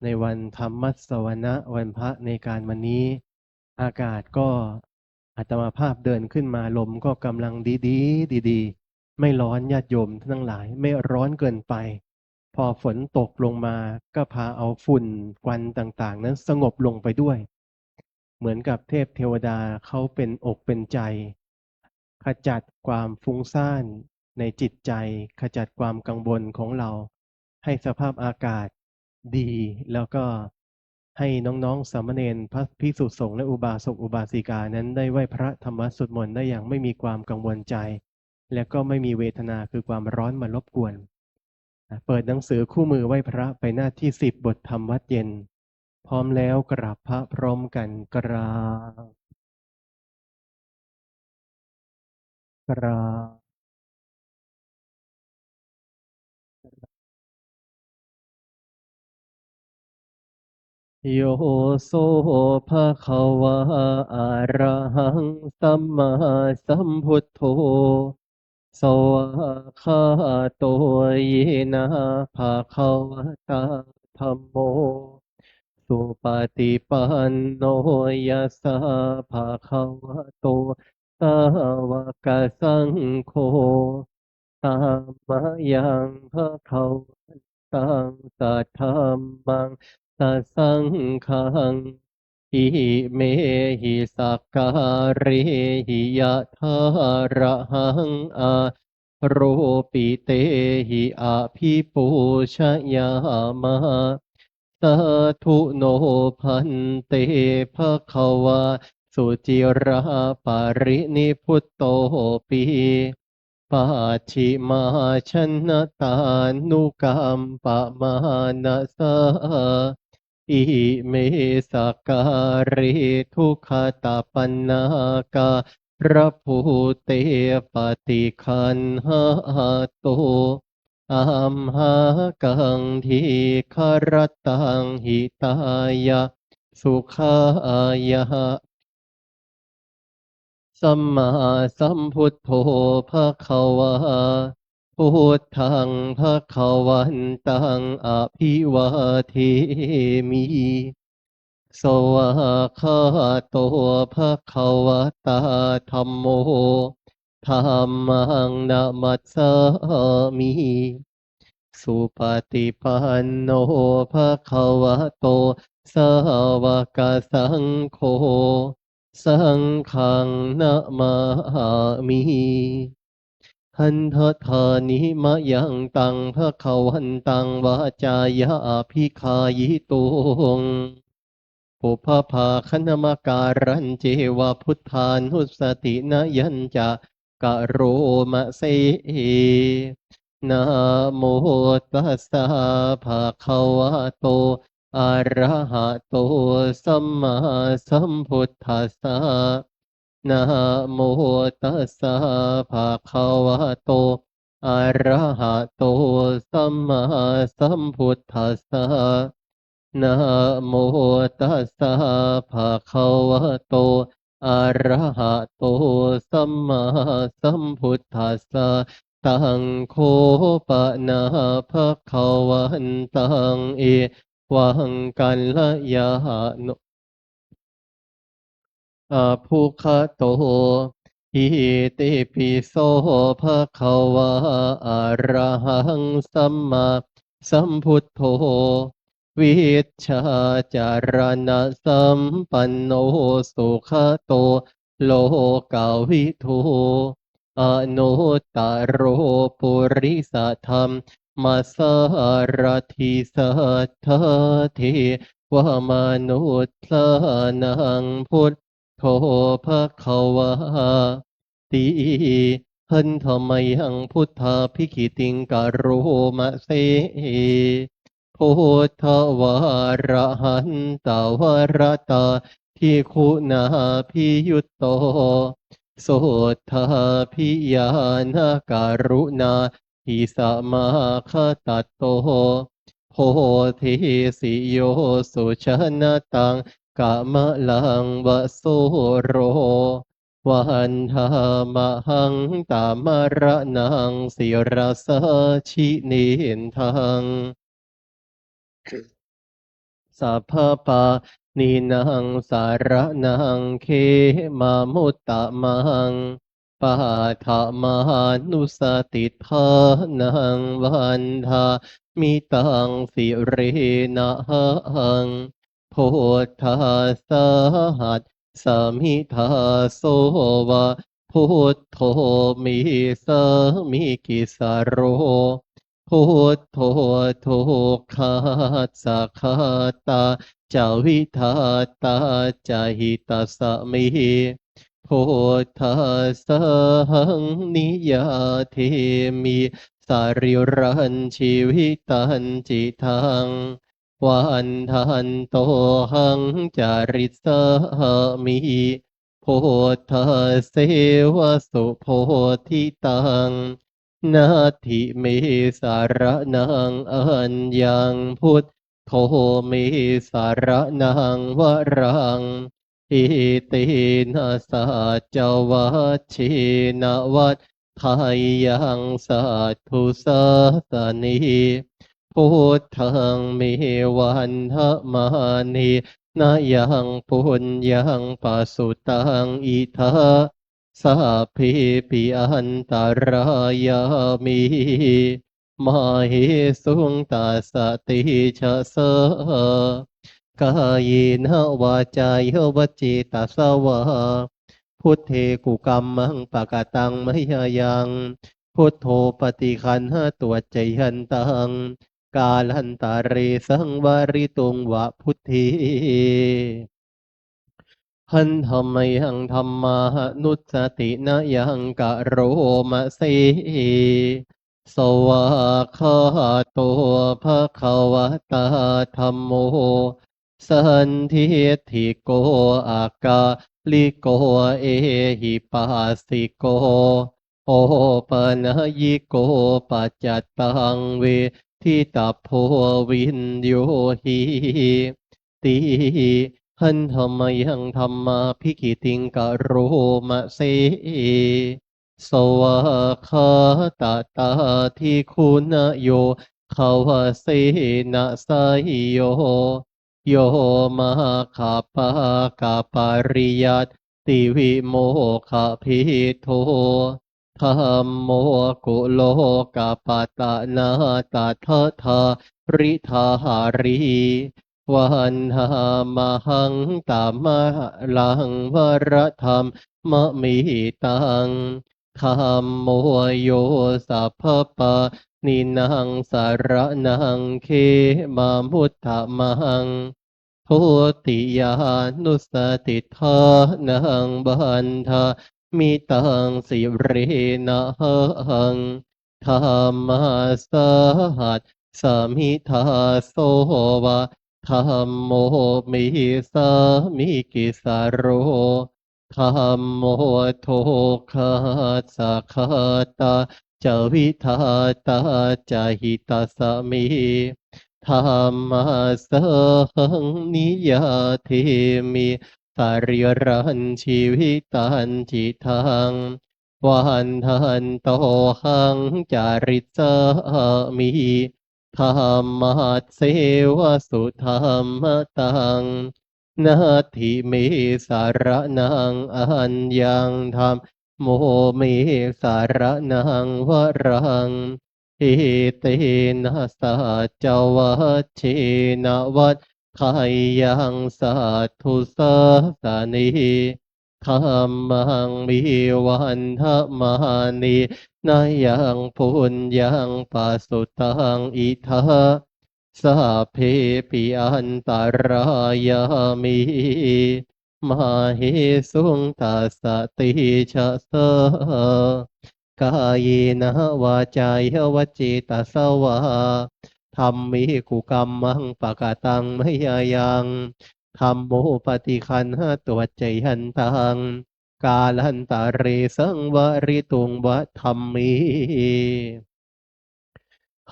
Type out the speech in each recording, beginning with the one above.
ในวันธรรมสวนะวันพระในการวันนี้อากาศก็อาตมาภาพเดินขึ้นมาลมก็กำลังดีๆไม่ร้อนญาติโยมทั้งหลายไม่ร้อนเกินไปพอฝนตกลงมาก็พาเอาฝุ่นควันต่างๆนั้นสงบลงไปด้วยเหมือนกับเทพเทวดาเขาเป็นอกเป็นใจขจัดความฟุ้งซ่านในจิตใจขจัดความกังวลของเราให้สภาพอากาศดีแล้วก็ให้น้องๆสามเณรพระภิกษุสงฆ์และอุบาสกอุบาสิกานั้นได้ไหว้พระธรรมสวดมนต์ได้อย่างไม่มีความกังวลใจและก็ไม่มีเวทนาคือความร้อนมารบกวนเปิดหนังสือคู่มือไหว้พระไปหน้าที่10บทธรรมวัดเย็นพร้อมแล้วกราบพระพร้อมกันกราบกราบ โยโสภะคะวะอะระหังสัมมาสัมพุทโธสวากขาโตเยนะภะคะวะตาธัมโมสุปฏิปันโนยัสสะภะคะวะโตสาวกสังโฆตามะยังภะคะวันตังสัทธัมมัง สัสสังฆังอิเมหิสักการิหิยะทาระหังอาโรปิเตหิอาภิปูชยามะสาธุโนพันเตภะคะวาสุจิราปารินิพุตโตปีปัจฉิมาชนะตานุกรรมปะมานะสะ อิเมสการิทุกขตาปันนากาพระภูเตปฏิคันหาตุอัมหากังทีคารตังหิตายะสุขายะสัมมาสัมพุทโธภะคะวาพุทธังภะคะวันตังอภิวาเทมิ สวากขาโตภะคะวะตาธัมโมธัมมังนะมัสสามิสุปฏิปันโนภะคะวะโตสาวกสังโฆสังฆังนะมามิหันทธานิมะยังตังภะคะวันตังวาจายะอภิคายิตุง ปุพพาคณมการันเจวะพุทธานุสตินยัญจะกะโรมะเสนะโมตัสสะภะคะวะโตอะระหะโตสัมมาสัมพุทธัสสะนะโมตัสสะภะคะวะโตอะระหะโตสัมมาสัมพุทธัสสะ นะโมตัสสะภะคะวะโตอะระหะโตสัมมาสัมพุทธัสสะตังโคปะนะภะคะวันตังเอวังกัลยาโนอะภุคะโตอิติปิโสภะคะวะอะระหังสัมมาสัมพุทโธ วิชชาจารณะสัมปันโนสุขโตโลกาวิทูอนุตตโรปุริสธรรมมาสารทิสัทธาเทวมนุษย์สานังพุทโธภะคะวาติหันธรรมยังพุทธาภิกิติงกโรมะเส พุทธวาระหันตาวรตาทิคุณาพิยุตโตโสทาพิยานาการุณาทิสมาคตัตโตโพธิสิโยสุชนะตังกามะลังวะโสโรวันธามหังตามระนังสิรสชินินทัง สัพพปานินังสารนังเขมามุตตะมังปาทะมหานุสติทานังวันทามิตังสิเรนะหังโพธาสหัสสมิทาโสวะพุทโธมิสมิกิสโร พุทโธทุกขาสักขาตาจาวิทาตาจาหิตาสมิพุทธาสหังนิยาเทมิสาริรันชีวิตันจิตังวันทันโตหังจาริสมิพุทธาเสวสุโพธิตัง นาทิเมสารนังอัญญังพุทโธเมสารนังวรังอิเตนะสัจวัชเชนะวัฏไทยังสัตถุสัสนิพุทธังเมวันทะมานินายังปุญญังปัสสุตังอิทา สัพพิปิอันตรายามิมาเหสุงตัสสติชะเสกายนวาจายวจิตาสวะพุทเทกุกัมมังปะกะตังมะยะยังพุทโธปฏิคันหตัวใจหันตังกาลันตาเรสังวาริตุงวะพุทธีหันธรรมยังธรรมานุสตินะยังกะโรมะเสสวาคาโตภะคะวะตาธัมโมสันทิฏฐิโกอากาลิโกเอหิปัสสิโกโอปะยิโกปัจจตังเวทิตาโพวินโยหิติหันธรรมยังธรรมาภิกิติงกะโรมะเสสวาคาตาตาทิคุณโยขาวเสนะไสยโยโยมาคาปากาปาริยัตติวิโมขพิโทธัมโมกุโลกาปตะนาตถาทาริธาหารีวันหามหังตามะลังวรธรรมมะมิตังธัมโมโยสัพพปะนินังสารนังเคมามุตตะมังโพติยานุสติทานังบันทามิตังสิเรนะหังธรรมาสหัสสมิทาโสวะธัมโมมิสามิกิสาโรธัมโมโทคัสสะคาตาจาวิทาตาจาหิตาสมิธรรมาสหังนิยาเทมิสาริรันชีวิตันจิตังวันทันโตหังจาริสามิธรรมัสเสวสุธรรมตังนาทิเมสารนังอัญญังธรรมโมเมสารนังวรังเอเตนะสัจวัชเชนะวัฏไทยังสัตถุสัสนิธัมมังมิวันทะมานินายังปุญญังปัสสุตังอิทาสัพเพปิอันตรายามิมาเหสุงตัสสติชะเสกายนะวาจายวจิตาสวาธัมมิกุกัมมังปะกะตังมะยะยังธัมโมปฏิคันหตัวใจหันตังกาลันตาเรสังวริตุงวะธัมมี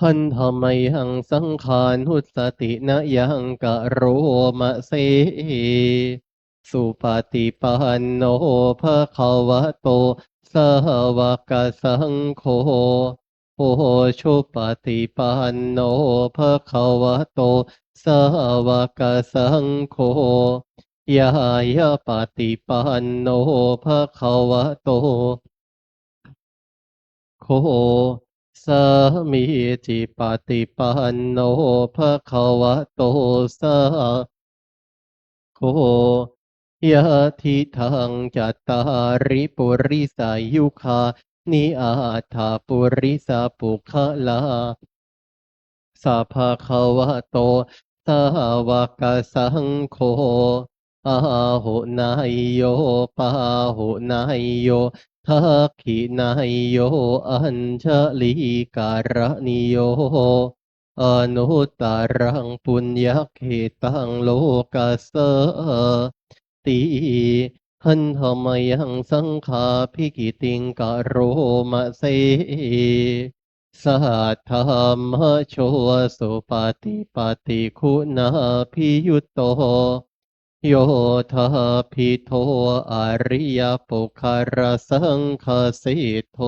หันธรรมยังสังขานุสตินะยังกะโรมะเสสุปฏิปันโนภะคะวะโตสาวกสังโฆโอชุปฏิปันโนภะคะวะโต สาวกสังโฆยายาปฏิปันโนภะคะวะโตโคสามีจิปฏิปันโนภะคะวะโตสาโคยะทิทังจัตตาริปุริสายุคานิอาถาปุริสาปุคะลา สัพพะคะวะโตสาวกสังโฆอาหุนายโยปาหุนายโยทักขินายโยอัญชลีการณิโยอนุตตรังปุญญเขตังโลกัสสติหันธรรมยังสังฆาภิกิติงกะโรมะเส สัทธรรมโชสุปฏิปฏิคุณาพิยุตโตโยธาพิโทอริยปุคารสังคสิทโธ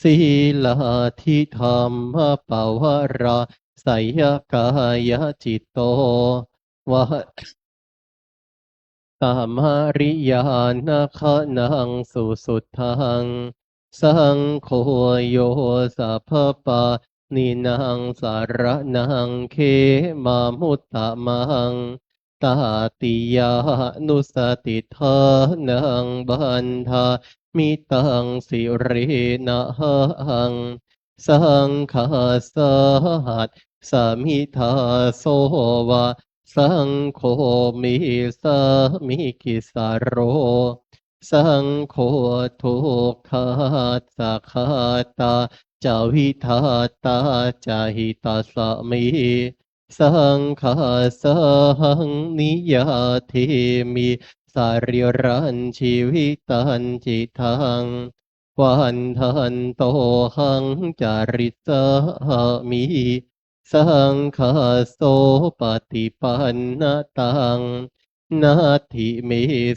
ศีลาธิธรรมปวาราไสยกายจิตโตวะ ตามาริยานาคะนังสุสุดทังสังโฆโยสัพพปะนินางสารนังเคมามุตตะมังตาติยานุสติทานังบันทามิตังสิเรนะหังสังฆาสหัสสมิทาโสวะ สังโฆมิสามิกิสารโรสังโฆทุกขาสักขาตาจาวิทาตาจาหิตาสมิสังฆาสังนิยาเทมิสาริรันชีวิตันจิตังวันทันโตหังจาริสามิ สังฆาโสปฏิปันนตังนาทิเม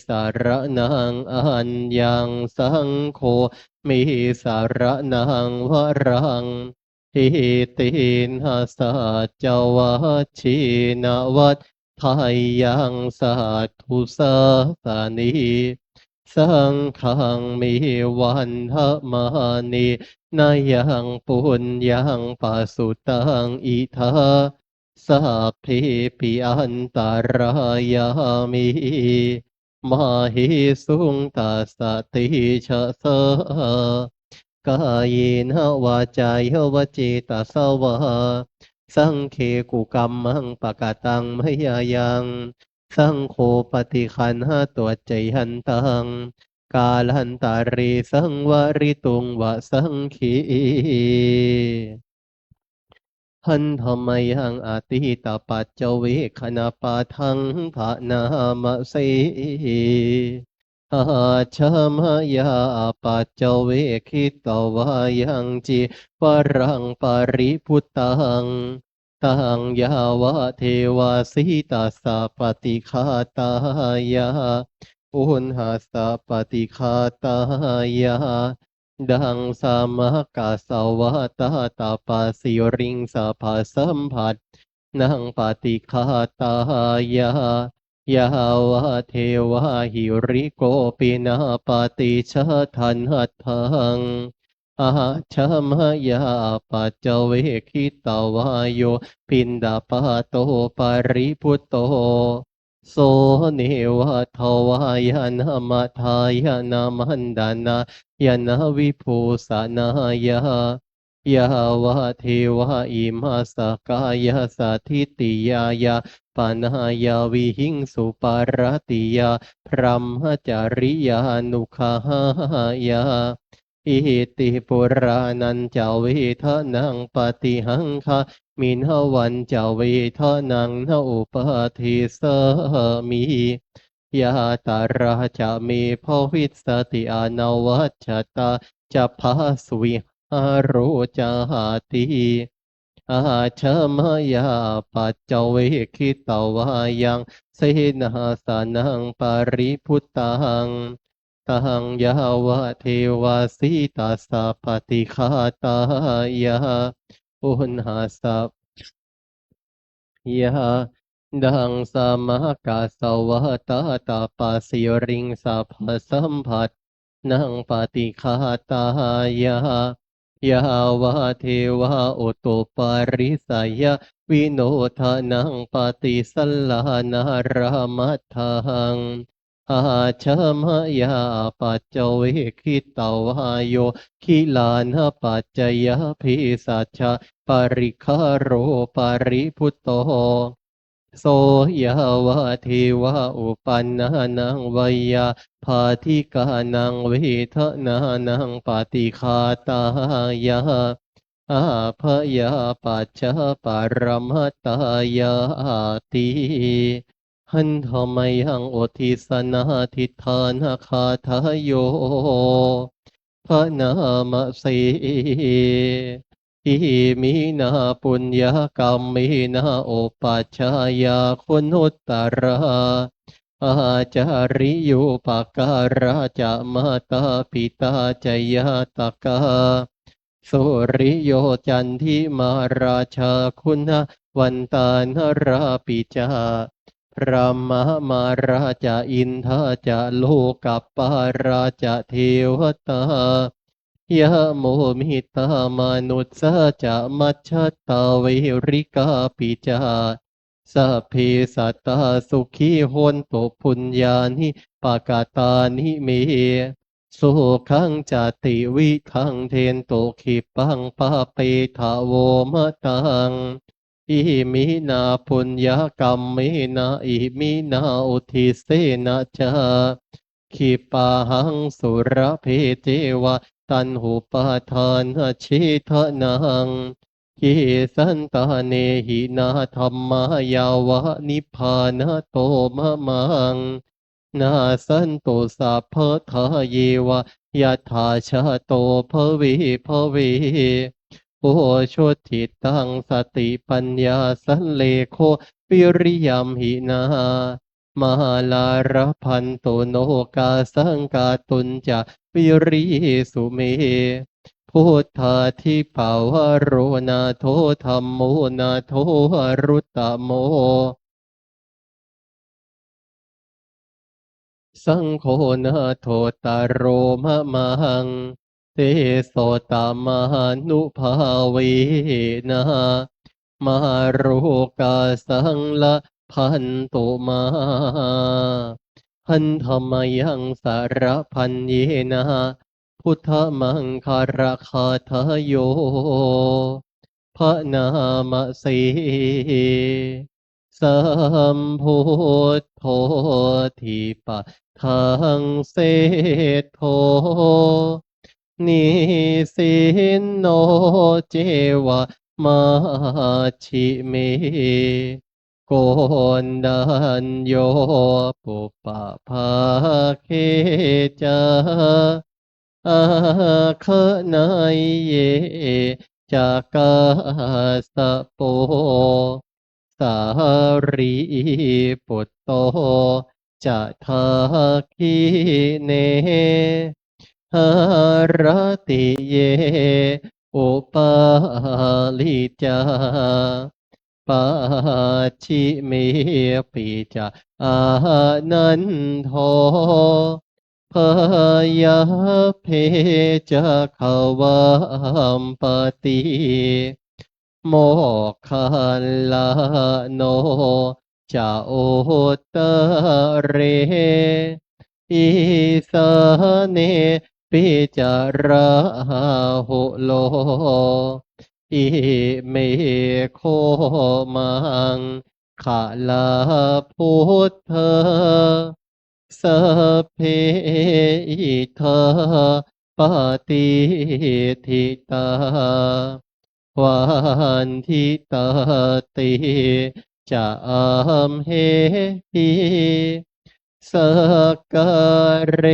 สารนังอัญญังสังโฆเมสารนังวรังเอเตนะสัจจวัชชินวัฏไทยังสัตถุสาสานีสังฆังเมวันทมานินายังปุญญังปัสสุตังอิทาสัพเพปิอันตารายามิมาหิสุงตัสสะติชะสะกายนวาจายวจิตาสวะสังเคกุกรรมังปะกะตังมยายังสังโฆปฏิคันหาตัวใจหันตัง กาลันตารีสังวริตุงวะสังคีหันธรรมยังอติตาปัจเจเวคณาปาทังภานามะเสอาชามยาปัจเจเวคิตวายังจิปรังปริพุตตังตังยาวะเทวาสิตาสสะปฏิฆาตายา อุณหาสะปฏิคาตายาดังสามกาสาวะตาตาปาสิริงสาภาสัมผัสนังปฏิคาตายายาวะเทวาหิริโกปินาปฏิชาทันหัตถังอาชามยาปัจเจเวคิตาวายโยปินดาปะโตปาริพุตโต โสเนวะทวายนามาทายนามันดานายนาวิภูสานายายาวะเทวะอิมาสกายาสาธิติยายาปานายาวิหิงสุปารติยาพรหมจาริยานุขายาอิติปุรานันจาเวทนังปฏิหังคา มินหวันเจาเวทนังนาอุปาทิสมียาตาราจะมีภวิสติอนวัชตาจะพาสวิหารุจาหาติอาชมายาปัจเจเวคิตวายังเสนาสานังปาริพุตตังตังยาวะเทวาสิตาสะปฏิฆาตายา อุณหาสะ ยาดังสมกาสวัตตาปาสิริงสัพพสัมผัสนังปฏิฆาตายายาวะเทวะโอตุปาริสยวิโนทานังปฏิสัลลานารามัทธังอาชมยาปัจเจเวคิตาวายโยคิลานะปัจจยพิสัชฌะปริคาโรปริพุตโตโสยาวะเทวะอุปันนานังวยาภาธิกานังเวทนานังปฏิคาตายาอาภยาปัจจปรมัตตายาติหันธรรมยังโอทิสนาทิธานาคาทายโยพระนามสีอิมินาปุญญกรรมินาโอปัชฌายาคุณุตตราอาจาริยุปการะจะมาตาปิตาจยาตกาสุริโยจันทิมาราชาคุณวันตานราปิจาพระมมาราชาอินทาจะโลกัปปาราชาเทวตายะโมมิตามนุสสะจะมัชฌะตาเวริกาปิจาสัพเพสัตตาสุขีโหนตุปุญญานิปากาตานิเมสุขังจติวิขังเทนโตขิปังปะเปทาโวมะตังอิมินาปุญญกรรมเมนะอิมินาอุทิเสนะจาขิปาหังสุรเพเจวะตันหุปาทานเชทนังกิสันตาเนหินาธรรมายาวะนิพพานโตมะมังนาสันตุสัพพทาเยวะยะถาชะโตภเวภเวโอชุติตังสติปัญญาสันเลโคปิริยัมหินามหาลารพันโตโนกาสังกาตุนจะปิริสุเมพุทธาทิภาวโรนาโทธัมโมนาโทอรุตตโมสังโฆนาโทตารโรมะมังเตโสตามหานุภาเวนะมาโรกาสังละพันตุมาหันธรรมยังสารพันเยนะพุทธมังคาราคาทายโยพระนามสีสัมพุทโธทิปะทังเสโทนิสินโนเจวะมาชิเมโกนดันโยปุปปะภาเคจาอาคนายเยจากาสะโปสารีปุตโตจะทาคีเนหารติเยอุปาลิจาปาชิเมปิจาอานันโทพยาเพจะขวามปติโมคคัลลาโนจะโอตเรอิสาเนปิจาราหุโลอิเมโคมังขะลาพุทธสัพเพอิทาปฏิทิตาวันทิตาติจะอัมเหหิสกการเร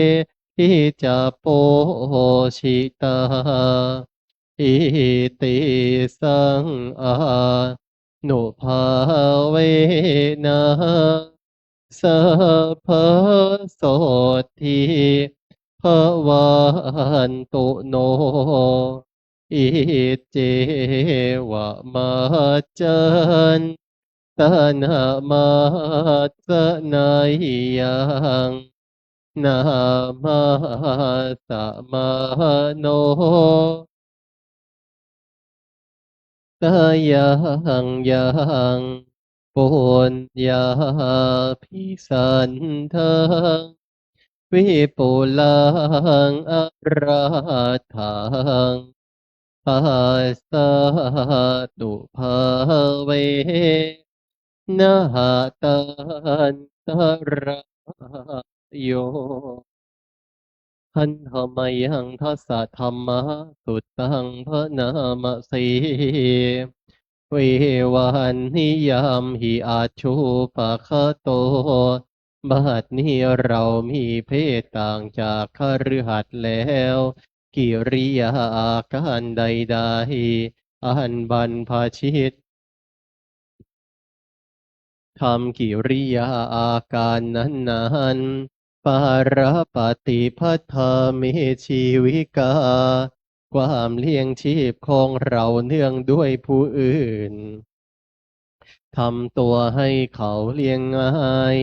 ทิจะโปชิตาอิติสังอานุภาเวนะสัพพโสทิภวันตุโนอิเจวะมาจัน ตนามาสนัยยังนามาสมาโนตายังยังปุญญาภิสันทังวิปุลังอราทังปัสสะตุภาเวนะหะตันตรายโยหันธมยังทัสสะธรรมะสุตตังพระนามสีเววันนิยามหิอาชูปะคะโตบัดนี้เรามีเพศต่างจากคฤหัสถ์แล้วกิริยาอาการใดๆอันบรรพชิตทำกิริยาอาการนั้นๆปารปฏิพัทธาเมชีวิกาความเลี้ยงชีพของเราเนื่องด้วยผู้อื่นทำตัวให้เขาเลี้ยงง่าย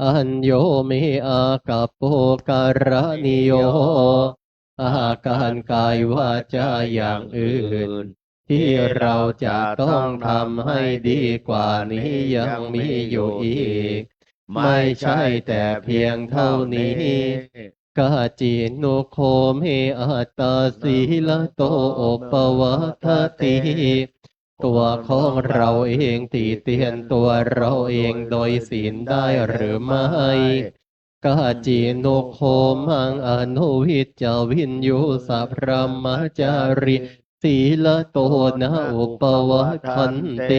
อัญโยเมอากัปโปการนิโยอาการกายวาจาอย่างอื่นที่เราจะต้องทำให้ดีกว่านี้ยังมีอยู่อีกไม่ใช่แต่เพียงเท่านี้กาจินุโคเมอัตตาสีละโตโอปวัตติตัวของเราเองติเตียนตัวเราเองโดยศีลได้หรือไม่กาจินุโคมังอนุวิจจวินยูสัพพมจาริศีลโตนะอุปวัฏขันเต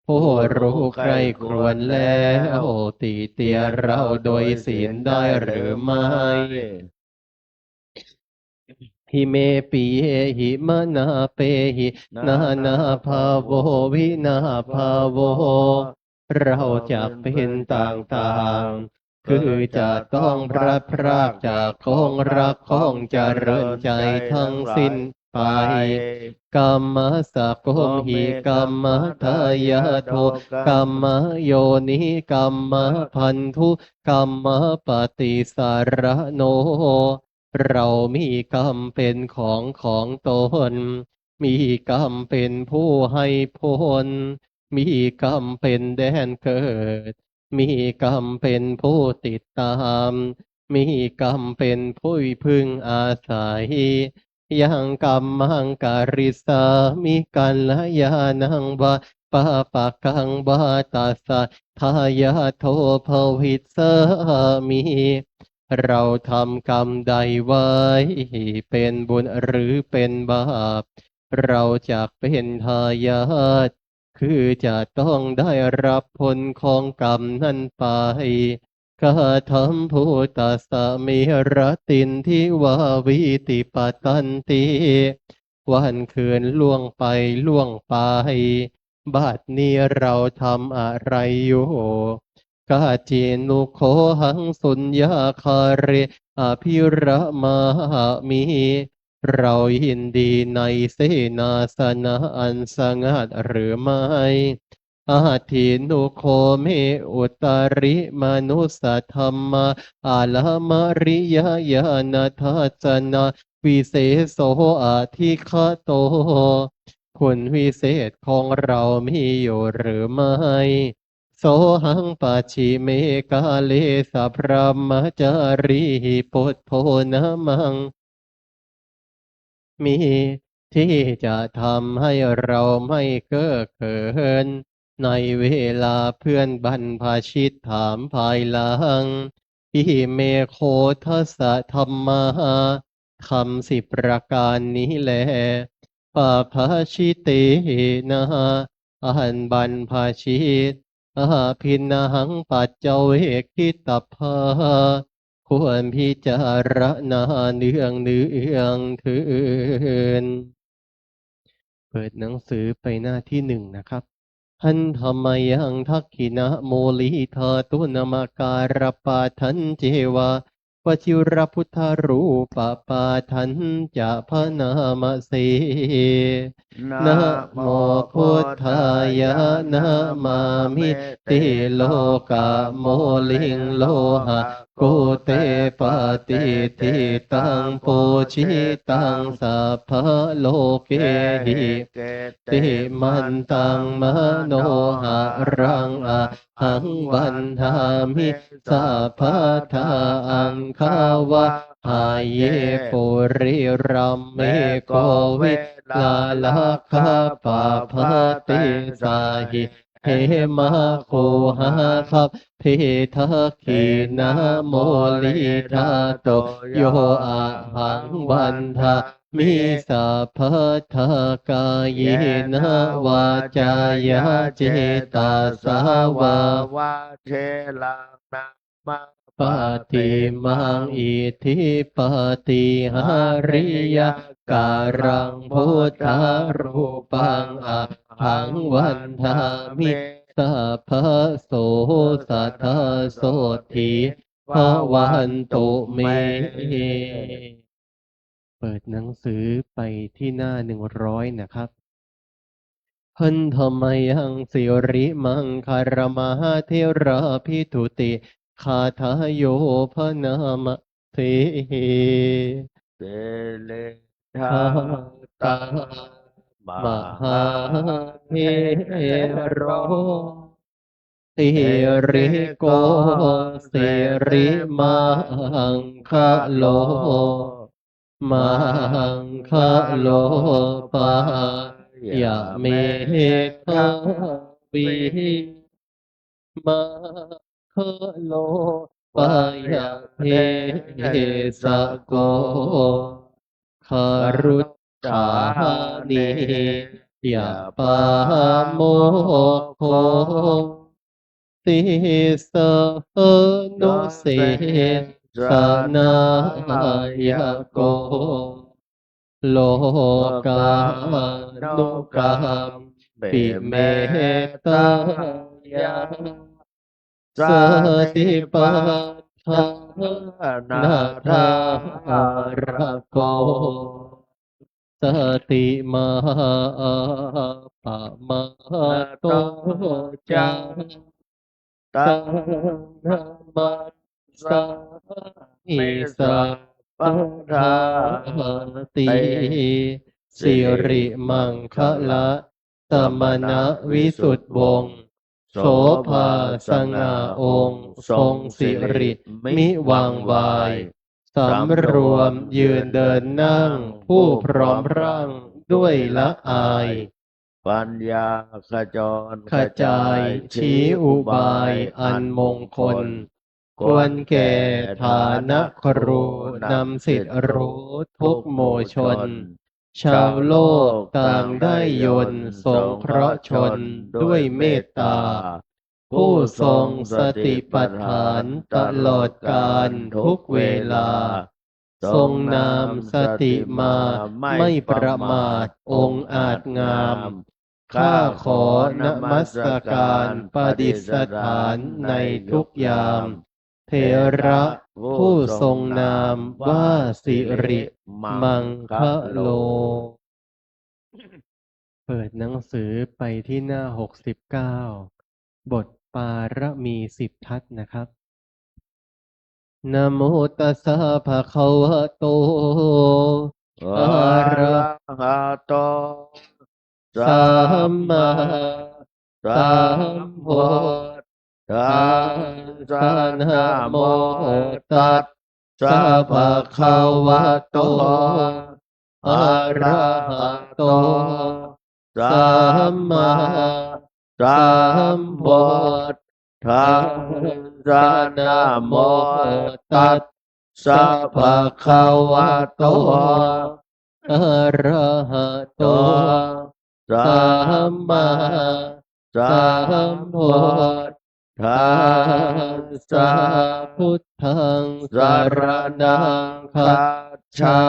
ผู้รู้ใครครวญแล้วติเตียนเราโดยศีลได้หรือไม่หิเมปิเยหิมนาเปหินานาภาโววินาภาโวเราจะเป็นต่างๆคือจะต้องพลัดพรากจากของรักของเจริญใจทั้งสิ้นไปกรรมสักโกมหิกรรมทายาโทกรรมโยนิกรรมพันธุกรรมปฏิสารโนเรามีกรรมเป็นของตน มีกรรมเป็นผู้ให้ผลมีกรรมเป็นแดนเกิด มีกรรมเป็นผู้ติดตาม มีกรรมเป็นผู้พึงอาศัย ยังกรรมังการิสามิกัลยาณังวะปะปะกังวะตัสสะทายาโทภวิสสามิเราทำกรรมใดไว้เป็นบุญหรือเป็นบาปเราจะเป็นทายาทคือจะต้องได้รับผลของกรรมนั้นไปกาธรรมภูตัสสะเมรตินทิวาวิติปตันติวันคืนล่วงไปบัดนี้เราทำอะไรอยู่กาจินุโคหังสุญญาคาเรอภิระมามีเรายินดีในเสนาสนะอันสงัดหรือไม่อาทินุโคเมอุตริมนุสธรรมะอาลามริยญาณทัศนะวิเศษโสอาทิคโตคุณวิเศษของเรามีอยู่หรือไม่โสหังปัจฉิเมกาเลสัพพมจารีปุถโพนะมังมีที่จะทำให้เราไม่เก้อเขินในเวลาเพื่อนบรรพชิตถามภายหลังอิเมโคทัสสะธรรมาคำ10ประการนี้แลปาภาชิเตนะอันบรรพชิตอาพินหังปัจเจเวกิตภาควรพิจารณาเนืองถืนเปิดหนังสือไปหน้าที่1นะครับหันธรรมยังทักขินะโมลิธาตุนมการปาทันเจวาป ชิรพุทธรูปปาทันจะพระนามเส นะโมพุทธายะนะมามิติโลกะโมลิงโลหะกุเตปฏิทิตังปูชิตังสัพพะโลเกหิติมันตังมโนหะรังอะหังวันทามิสัพพะทาอังคาวะหายเยปุริรัมเมโกวิลาลาคาปะพะติสาหิเฮมาโคหาคับพิทักขีนะโมลิทาโตโยอะหังวันทามิสัพพะทากายนะวาจายาเจตาสาวาวาเทลังนะมาปฏิมังอิทิปฏิหาริยการังพุทธารูปังอะหังวันทามิสัพพะโสสัทธาโสทิภวันตุเม เปิดหนังสือไปที่หน้า100นะครับพันธมยังสิริมังคารมหาเทราพิทุติคาทายโยพนามเทเตเลทา ตา ม ม หา หาเท โร โรสิริโกสิริมังคะโลมังคะโลปายะเมทาวิมังคะโลปายะเทสะโกคารุชานิยะปาโมโคติสนุเสสนายโกโลกานุกรรมปิเมตายาสติปัฏฐานาทารโกสติมาปะมาโตจังตังนามัสสามิสัพพทาติสิริมังคะละสมณวิสุทธวงศ์โสภาสง่าองค์ทรงสิริมิวังวายสำรวมยืนเดินนั่งผู้พร้อมร่างด้วยละอายปัญญาขจร ขจายชี้อุบายอันมงคล ควรแก่ฐานะครูนำสิทธิรู้ทุกหมู่ชน ชาวโลกต่างได้ยนต์สงเคราะห์ชนด้วยเมตตา ผู้ทรงสติปัฏฐานตลอดกาลทุกเวลา ทรงนามสติมาไม่ประมาทองค์อาจงาม ข้าขอนมัสการประดิษฐานในทุกยาม เทระผู้ทรงนามว่าสิริมังคะโล เปิดหนังสือไปที่หน้า69บทปารมี10ทัศน์นะครับนะโมตัสสะภะคะวะโตอะระหะโตสัมมาสัมพุทธัสสะนะโมตัสสะภะคะวะโตอะระหะโตสัมมาสัมพุทธัสสะนะโมตัสสะภะคะวะโตอะระหะโตสัมมาสัมพุทธัสสะพุทธังสรณังคัจฉา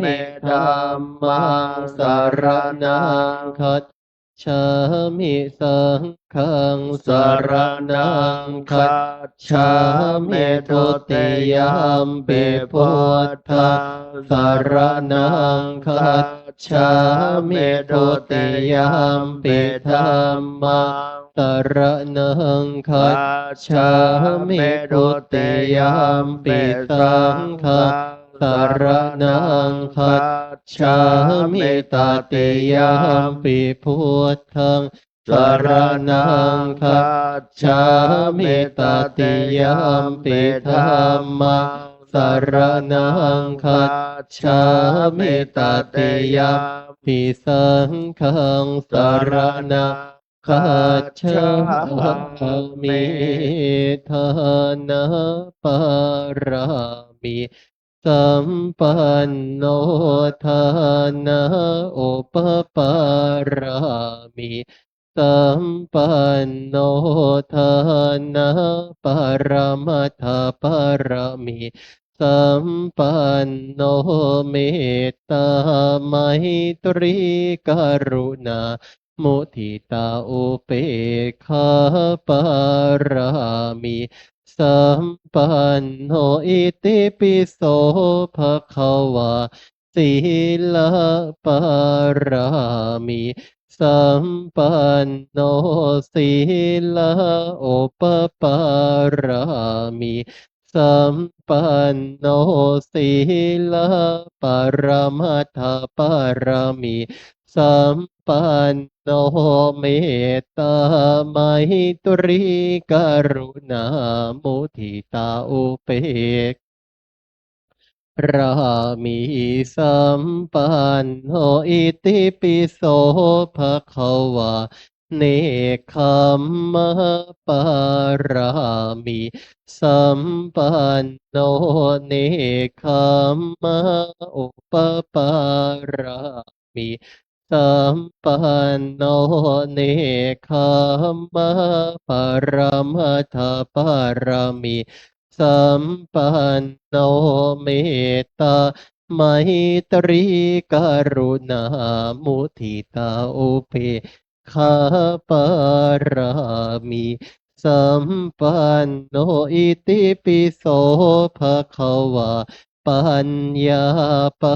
มิธัมมังสรณังคัจ ฉามิสังฆังสรณังคัจฉามิทุติยมปิพุทธังสรณังคัจฉามิทุติยมปิธัมมังสรณังคัจฉามิทุติยมปิสังฆังสรณังคัจฉามิตติยมปิพุทธังสรณังคัจฉามิตติยมปิธัมมังสรณังคัจฉามิตติยมปิสังฆังสรณังคัจฉามิทานะปารามิ สัมปันโนทานะโอปปารามิสัมปันโนทานะปรมัตถปรมิสัมปันโนเมตตามหิตริกรุณามุทิตาอุเปกขาปารามิ สัมปันโนอิติปิโสภะคะวาสีลปารามิสัมปันโนสีลโอปปารามิสัมปันโนสีลปรมัตถปารมิ สัมปันโนเมตตามหิตริกรุณามุทิตาอุเปกรามิสัมปันโนอิติปิโสภะคะวาเนคขมมะปารามิสัมปันโนเนคขมมะอุปปารามิสัมปันโนเนคขมมะปรมัตถปารมิ สัมปันโนเมตตามหิตริกรุณามุทิตาอุเปกขาปารามิ สัมปันโนอิติปิโสภะคะวาปัญญาปา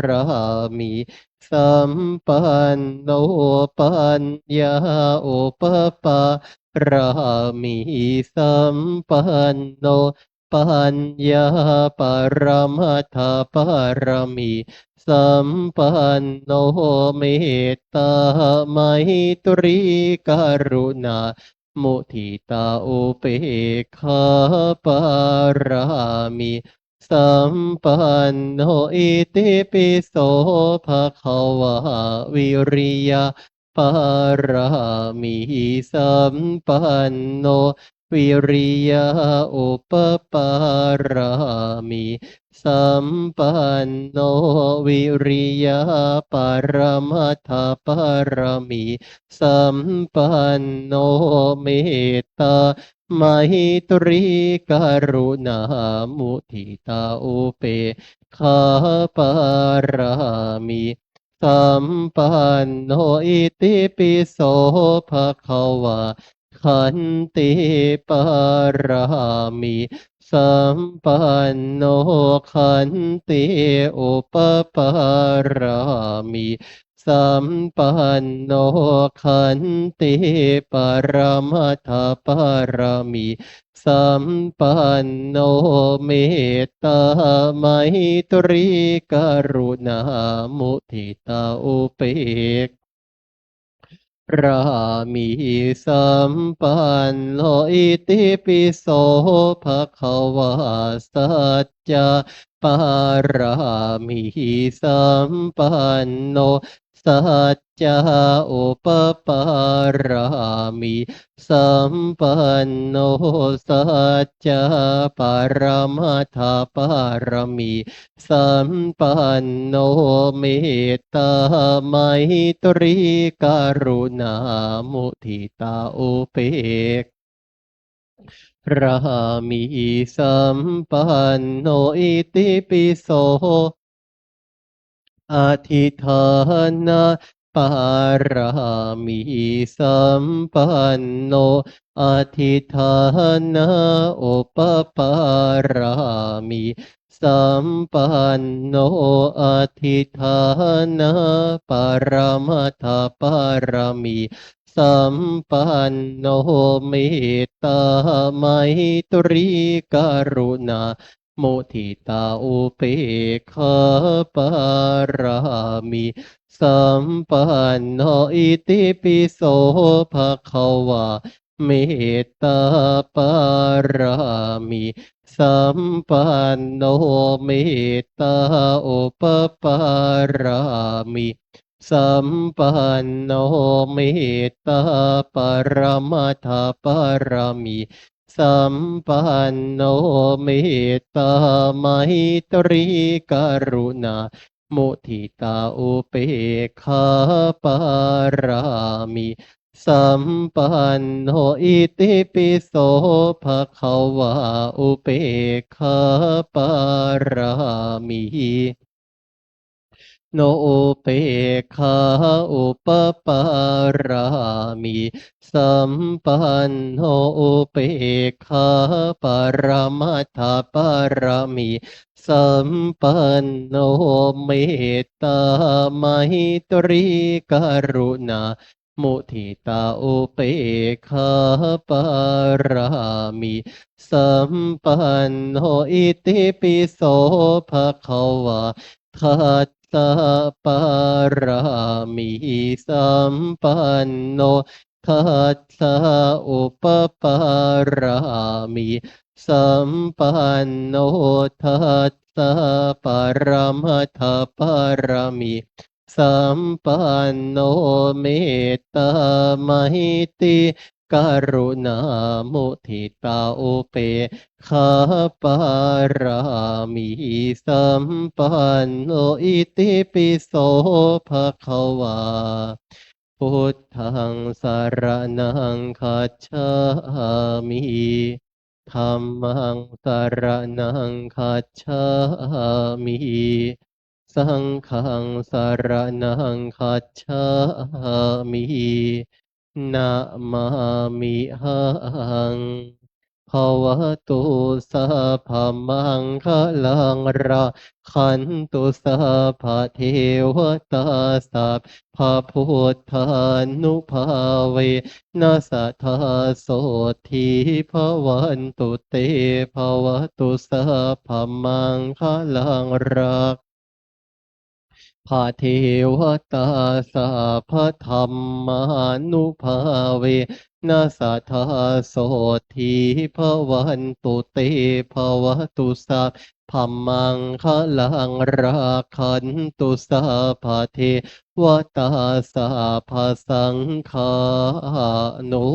รามิ สัมปันโนปัญญาอุปปารามิสัมปันโนปัญญาปรมัตถปารมิ สัมปันโนเมตตามหิตริกรุณามุทิตาอุเปกขาปารามิ สัมปันโนอิติปิโสภะคะวาวิริยะปารามิสัมปันโนวิริยะอุปปารามิ สัมปันโนวิริยะปรมัตถปารมิ สัมปันโนเมตตามหิตริกรุณามุทิตาอุเปกขาปารามิ สัมปันโนอิติปิโสภะคะวาขันติปารามิ สัมปันโนขันติอุปปารามิ สัมปันโนขันติปรมัตถปารมิ สัมปันโนเมตตามหิตริกรุณามุทิตาอุเปกรามิสัมปันโนอิติปิโสภะคะวาสัจจะปารามิสัมปันโนสัจจะอุปปารามิ สัมปันโนสัจจะปรมัตถปารมิ สัมปันโนเมตตามหิตริกรุณามุทิตาอุเปกรามิสัมปันโนอิติปิโสอธิฐานะ ปารามีสัมปันโนอธิฐานะโอปปารามีสัมปันโนอธิฐานะปรมัตถปารมี สัมปันโนเมตตาไมตรีกรุณามุทิตาอุเปกขาปารามิสัมปันโนอิติปิโสภะคะวาเมตตาปารามิสัมปันโนเมตตาอุปปารามิ สัมปันโนเมตตาปรมัตถปรมีสัมปันโนเมตตาไมตรีกรุณามุทิตาอุเปกขาปารามิสัมปันโนอิติปิโสภะคะวาอุเปกขาปารามิ โนเปกขาอุปปารามิสัมปันโนเปกขาปรมัตถปารมิสัมปันโนเมตตาไมตรีกรุณามุทิตาอุเปกขาปารามิสัมปันโนอิติปิโสภะคะวา ทัสสะปารามิสัมปันโนทัสสะอุปปารามิสัมปันโนทัสสะปรมัตถปารมิสัมปันโนเมตตามหิติ กรุณามุทิตาอุเปกขาปารามิสัมปันโนอิติปิโสภะคะวาพุทธังสารนังคัจฉามิธัมมังสารนังคัจฉามิสังฆังสารนังคัจฉามิ นะมามิหังภวตุสัพพมังคะลังราคันตุสัพพเทวตาสัพพะพุทธานุภาเวนัสสทธาโสทีภวันตุเตภวตุสัพพมังคะลังราพระเทวตาสัพพธรรมานุภาเวนัสสัทธาโสทีภวันตุเตภวตุสัพพมังคะลังราคันตุสัพพเทวตาสัพพสังฆานุ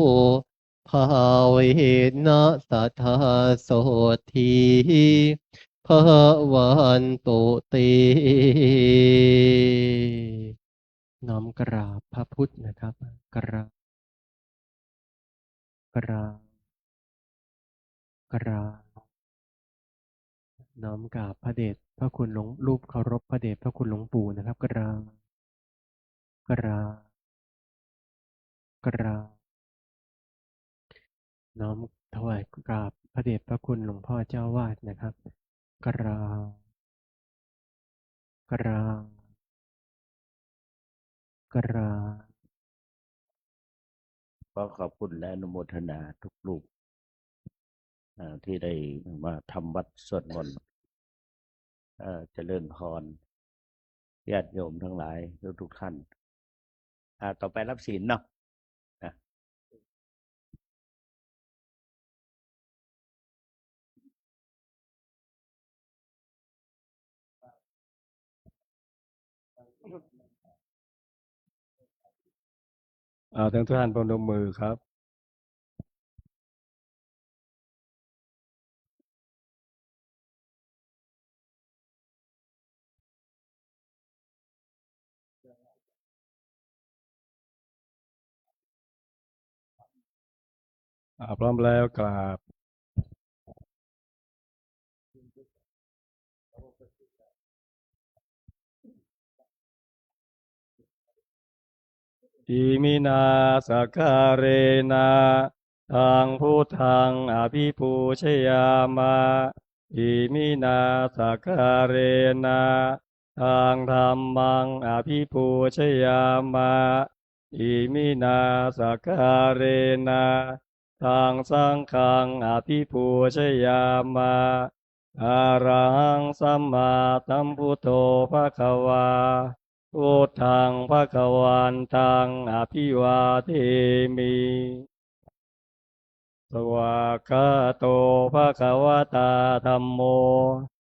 ภาเวนัสสัทธาโสที ภวันตุเตน้อมกราบพระพุทธนะครับกราบกราบกราบน้อมกราบพระเดชพระคุณหลวงรูปเคารพพระเดชพระคุณหลวงปู่นะครับกราบกราบกราบน้อมถวายกราบพระเดชพระคุณหลวงพ่อเจ้าวาดนะครับกราบกราบกราบ ขอขอบคุณและอนุโมทนาทุกรูปที่ได้มาทำวัดสวดมนต์เจริญพรญาติโยมทั้งหลายทุกท่านต่อไปรับศีลเนาะทั้งทุกท่านพนมมือครับพร้อมแล้วกราบ อิมินาสการเรนะทางพุทธังอภิปูชยามะอิมินาสการเรนะทางธรรมังอภิปูชยามะอิมินาสการเรนะทางสังฆังอภิปูชยามะอะระหังสัมมาสัมพุทโธภะคะวาพุทธังภะคะวันตังอภิวาเทมิสวากขาโตภะคะวตาธัมโม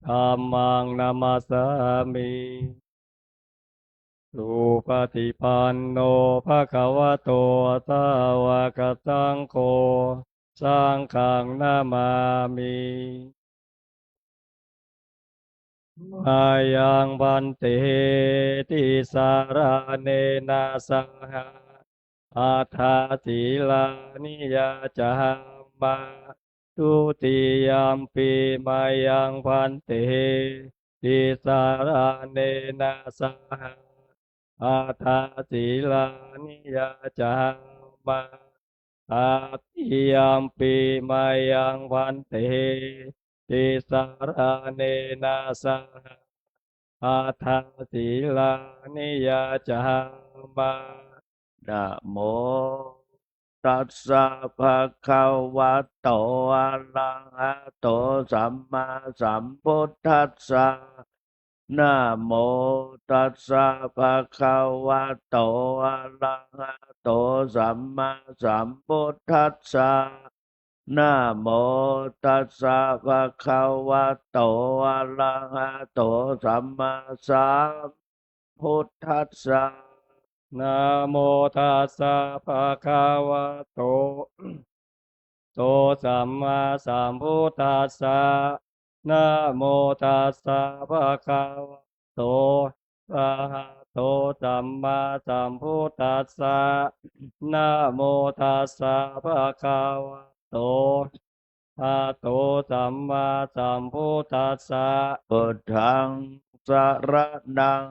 ธัมมังนามัสสามิสุปฏิปันโนภะคะวะโตสาวกสังโฆสังฆังนามามิมายังพันเตติสารเนนะสหะอาทาสีลานิยาจามมาทุติยมปีมายังพันเตติสารเนนะสหะอาทาสีลานิยาจามมาอาทิยมปีมายังพันเตติสารเนนะสหะอาทาสีลานิยาจามมานะโมตัสสะภะคะวะโตอะระหะโตสัมมาสัมพุทธัสสะนะโมตัสสะภะคะวะโตอะระหะโตสัมมาสัมพุทธัสสะนะโมตัสสะภะคะวะโตอะระหะโตสัมมาสัมพุทธัสสะนะโมตัสสะภะคะวะโตโตสัมมาสัมพุทธัสสะนะโมตัสสะภะคะวะโตอะระหะโตสัมมาสัมพุทธัสสะนะโมตัสสะภะคะวะโตอะระหะโตสัมมาสัมพุทธัสสะพุทธังสรณัง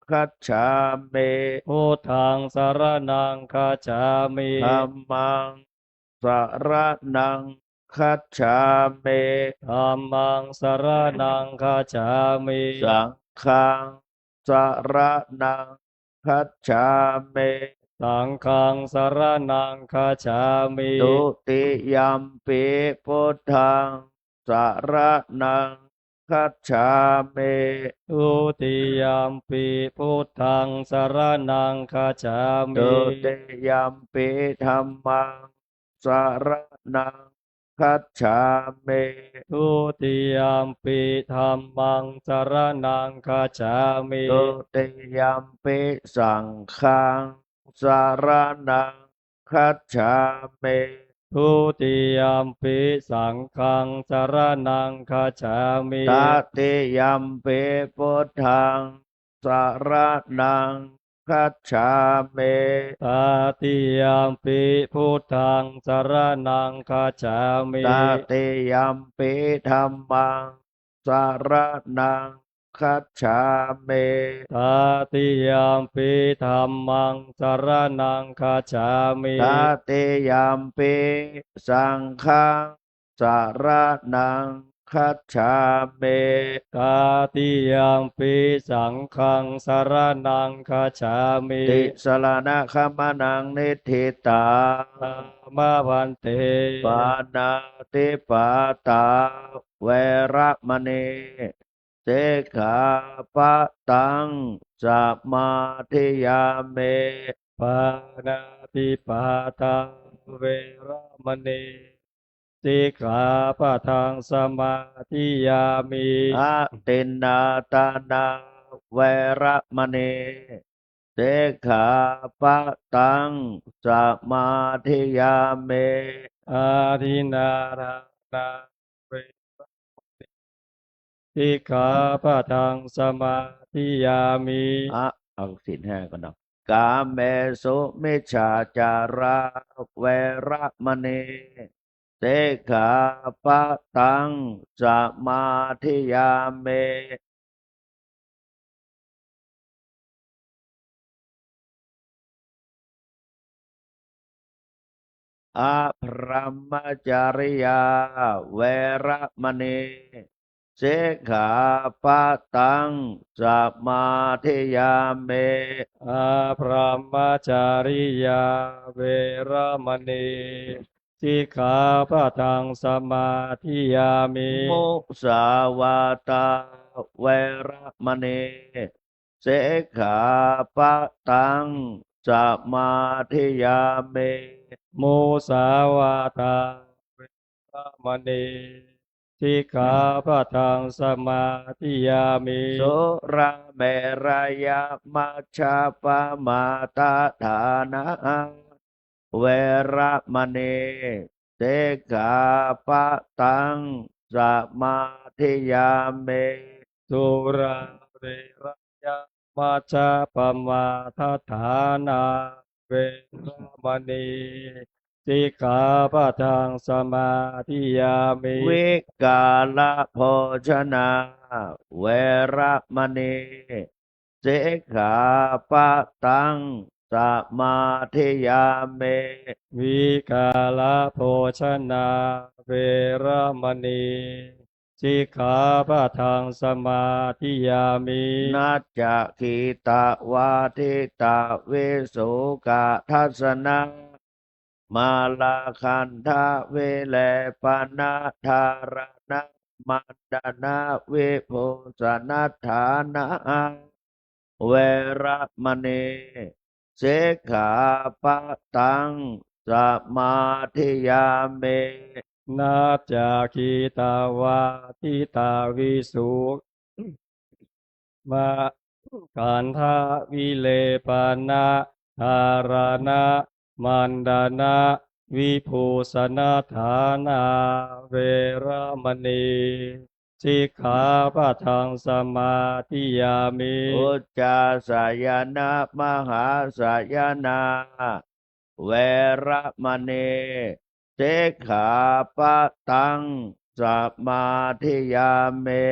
คัจฉามิ พุทธังสรณังคัจฉามิ ธัมมังสรณังคัจฉามิ ธัมมังสรณังคัจฉามิ สังฆังสรณังคัจฉามิ สังฆังสรณังคัจฉามิ ทุติยัมปิพุทธังสรณังคัจฉามิ ทุติยมปิพุทธังสรณังคัจฉามิ ทุติยัมปิธัมมังสรณังคัจฉามิ ทุติยมปิธัมมังสรณังคัจฉามิ ทุติยัมปิสังฆังสรณังคัจฉามิ ทุติยมปิสังฆังสรณังคัจฉามิ ตติยัมปิพุทธังสรณังคัจฉามิ ตติยมปิพุทธังสรณังคัจฉามิ ตติยัมปิธัมมังสรณังคัจฉามิ ตติยมปิธัมมังสรณังคัจฉามิ ตติยัมปิสังฆังสรณังคัจฉามิ ตติยมปิสังฆังสรณังคัจฉามิ ติสรณะขมนังนิธิตา ธรรมพันเต ปานาติปาตาเวระมณีเสขาปะตังสัมมาทิยามิ ปานาติปาตาเวระมณีสิกขาปะทังสมาธิยามิ อะตินนาตานาเวระมณีเสขาปะตังสัมมาทิยามิ อาทินาทานาเวสิกขาปะทังสมาธิยามิ เอาศีลห้าก่อนเนาะกาเมสุมิจฉาจาราเวระมณีเสขาปะตังสมาธิยามิ อะพรหมจริยาเวระมณีสิกขาปะทังสมาธิยามิอาพรหมจาริยาเวระมณีสิกขาปะทังสมาธิยามิ มุสาวาตาเวระมณีสิกขาปะทังสมาธิยามิ มุสาวาทาเวรมณีสิกขาปะทังสมาธิยามิสุราเมรยมัชฌะปมาตฐานะเวระมณีสิกขาปะทังสมาธิยามิ สุราเรรยะมัจจปมาทัฏฐานาเวรมณีสิกขาปะทังสมาธิยามิ วิกาลโภชนาเวระมณีสิกขาปะทังสมาธิยามิ วิกาลโภชนาเวรมณีสิกขาปะทังสมาธิยามิ นัจจคีตาวาทิตาวิสุกะทัสนามาลาคันทาเวเลปนาธารณะมันดานาวิภูสนัฏฐานะเวระมณีสิกขาปะทังสมาธิยามิ นาจาคีตาวาทิตาวิสุมากันทาวิเลปนะธารณะมันดานะวิภูสนาฐานาเวรมณีสิกขาปะทังสมาธิยามิ อุจจาสายนะมหาสายนาเวระมณีสิกขาปะทังสมาธิยามิ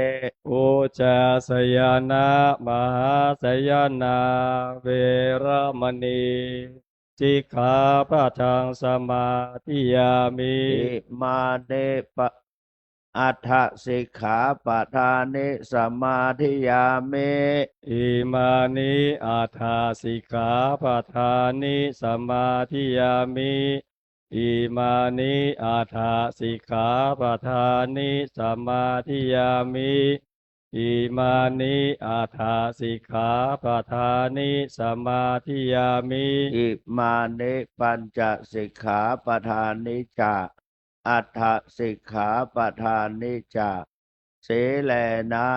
อุจจาสยนะมหาสยนาเวรมณีสิกขาปะทังสมาธิยามิ อิมาเนปะอัฏฐสิกขาปะทานิสมาธิยามิ อิมานิอาทาสิกขาปะทานิสมาธิยามิอิมานิอาทาสิกขาปะทานิสมาธิยามิอิมานิอาทาสิกขาปะทานิสมาธิยามิ อิมานิปัญจสิกขาปะทานิจาอัฏฐสิกขาปะทานิจาเสเลนะ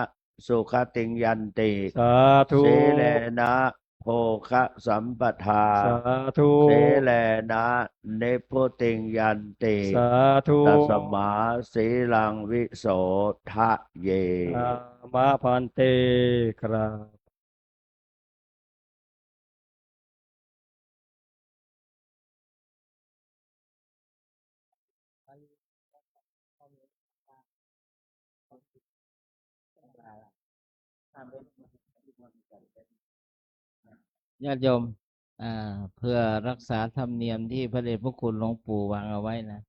สุขติงยันติ สาธุ เสเลนะโภคะสัมปทา สาธุ เสเลนะเนพุติงยันติ สาธุ ตัสมาสีลังวิโสทะเย อามาพันเตครับ ญาติโยมอ่าเพื่อรักษาธรรมเนียมที่พระเดชพระคุณหลวงปู่วางเอาไว้นะ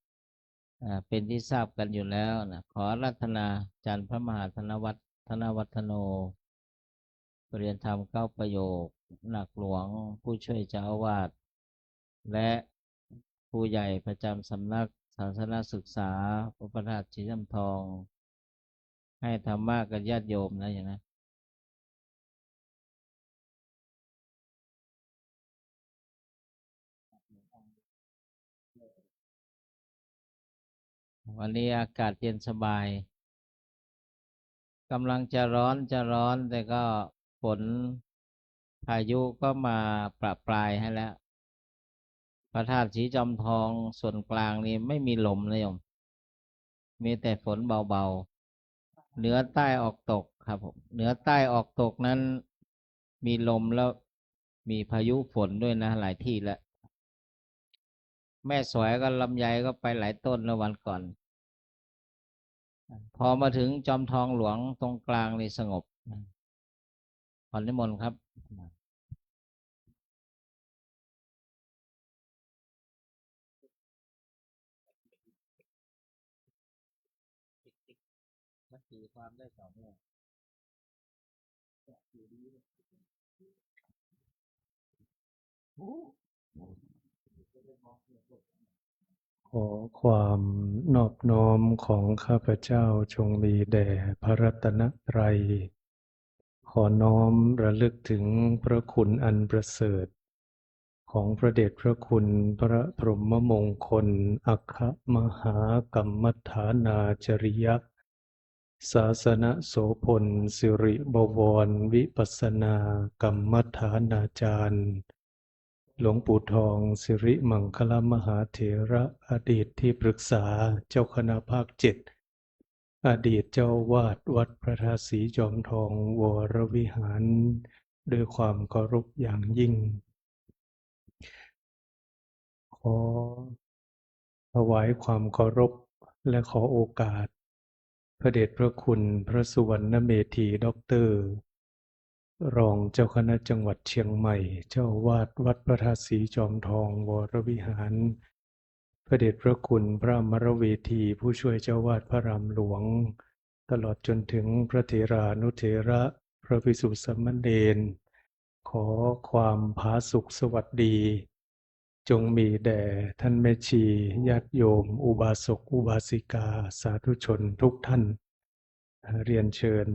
เป็นที่ทราบกันอยู่แล้วนะขออาราธนาจารย์พระมหาธนวัฒน์ธนวัฒโนปรริยนธรรม9 ประโยคหนักหลวงผู้ช่วยเจ้าอาวาสและผู้ใหญ่ประจำสำนักศาสนศึกษาพระประธาตุสีจำทอง ให้ธรรมะกับญาติโยมนะอย่างนั้นวันนี้อากาศเย็นสบายกำลังจะร้อนแต่ก็ฝนพายุก็มาประปรายให้แล้วพระธาตุสีจอมทองส่วนกลางนี่ไม่มีลมเลยโยมมีแต่ฝนเบาๆเหนือใต้ออกตกครับผมเหนือใต้ออกตกนั้นมีลมแล้วมีพายุฝนด้วยนะหลายที่แล้วแม่สวยก็ลำไยก็ไปหลายต้นแล้ววันก่อนพอมาถึงจอมทองหลวงตรงกลางนี่สงบขอนิมนต์ครับ ตีความได้สองแง่ ขอความนอบน้อมของข้าพเจ้าจงมีแด่พระรัตนตรัย ขอน้อมระลึกถึงพระคุณอันประเสริฐของพระเดชพระคุณพระพรหมมงคลอัคคมหากัมมัฏฐานาจริยศาสนโสพลสิริบวรวิปัสสนากัมมัฏฐานาจารย์หลวงปู่ทองสิริมังคลมหาเถระอดีตที่ปรึกษาเจ้าคณะภาค7อดีตเจ้าวาดวัดพระธาตุศรีจอมทองวรวิหารด้วยความเคารพอย่างยิ่ง ขอถวายความเคารพและขอโอกาสพระเดชพระคุณพระสุวรรณเมธีด็อกเตอร์รองเจ้าคณะจังหวัดเชียงใหม่เจ้าวาดวัดพระธาตุศรีจอมทองวรวิหารพระเดชพระคุณพระอมรเวทีผู้ช่วยเจ้าวาดพระรามหลวงตลอดจนถึงพระเถรานุเถระพระภิกษุสามเณรขอความผาสุขสวัสดีจงมีแด่ท่านแม่ชีญาติโยมอุบาสกอุบาสิกาสาธุชนทุกท่านเรียนเชิญ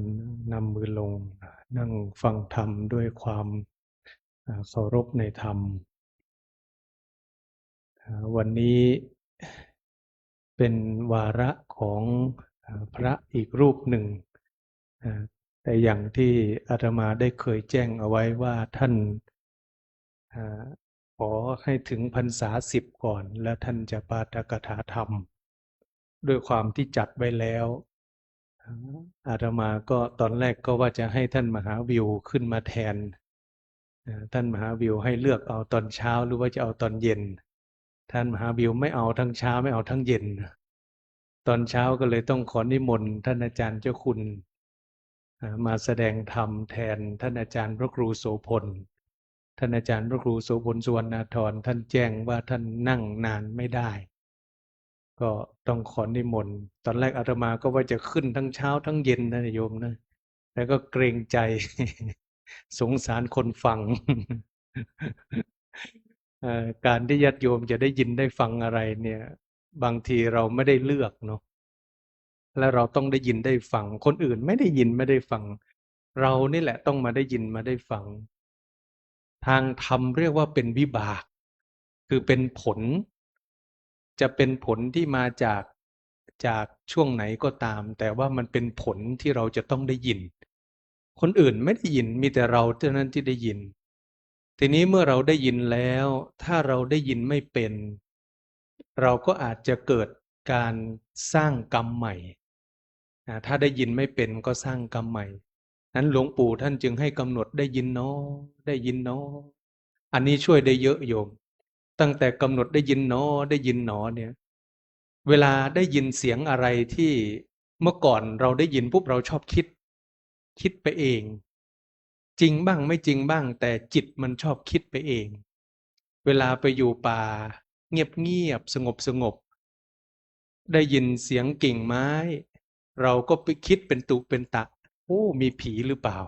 นำมือลงนั่งฟังธรรมด้วยความเคารพในธรรมวันนี้เป็นวาระของพระอีกรูปหนึ่งแต่อย่างที่อาตมาได้เคยแจ้งเอาไว้ว่าท่านขอให้ถึงพรรษา10ก่อนแล้วท่านจะปาฐกถาธรรมด้วยความที่จัดไว้แล้วอาตมาก็ตอนแรกก็ว่าจะให้ท่านมหาวิวขึ้นมาแทนท่านมหาวิวให้เลือกเอาตอนเช้าหรือว่าจะเอาตอนเย็นท่านมหาวิวไม่เอาทั้งเช้าไม่เอาทั้งเย็นตอนเช้าก็เลยต้องขอนิมนต์ท่านอาจารย์เจ้าคุณมาแสดงธรรมแทนท่านอาจารย์พระครูโสพลท่านอาจารย์พระครูโสพลสุวรรณธรท่านแจ้งว่าท่านนั่งนานไม่ได้ก็ต้องขอนิมนต์ตอนแรกอาตมาก็ว่าจะขึ้นทั้งเช้าทั้งเย็นนะโยมนะแล้วก็เกรงใจ สงสารคนฟัง การที่ญาติโยมจะได้ยินได้ฟังอะไรเนี่ยบางทีเราไม่ได้เลือกเนาะและเราต้องได้ยินได้ฟังคนอื่นไม่ได้ยินไม่ได้ฟังเรานี่แหละต้องมาได้ยินมาได้ฟังทางธรรมเรียกว่าเป็นวิบากคือเป็นผลจะเป็นผลที่มาจากช่วงไหนก็ตามแต่ว่ามันเป็นผลที่เราจะต้องได้ยินคนอื่นไม่ได้ยินมีแต่เราเท่านั้นที่ได้ยินทีนี้เมื่อเราได้ยินแล้วถ้าเราได้ยินไม่เป็นเราก็อาจจะเกิดการสร้างกรรมใหม่ถ้าได้ยินไม่เป็นก็สร้างกรรมใหม่นั้นหลวงปู่ท่านจึงให้กำหนดได้ยินเนาะได้ยินเนาะอันนี้ช่วยได้เยอะโยมตั้งแต่กำหนดได้ยินเนาะได้ยินเนาะเนี่ยเวลาได้ยินเสียงอะไรที่เมื่อก่อนเราได้ยินปุ๊บเราชอบคิดไปเองจริงบ้างไม่จริงบ้างแต่จิตมันชอบคิดไปเองเวลาไปอยู่ป่าเงียบสงบได้ยินเสียงกิ่งไม้เราก็ไปคิดเป็นตุเป็นตะโอ้มีผีหรือเปล่า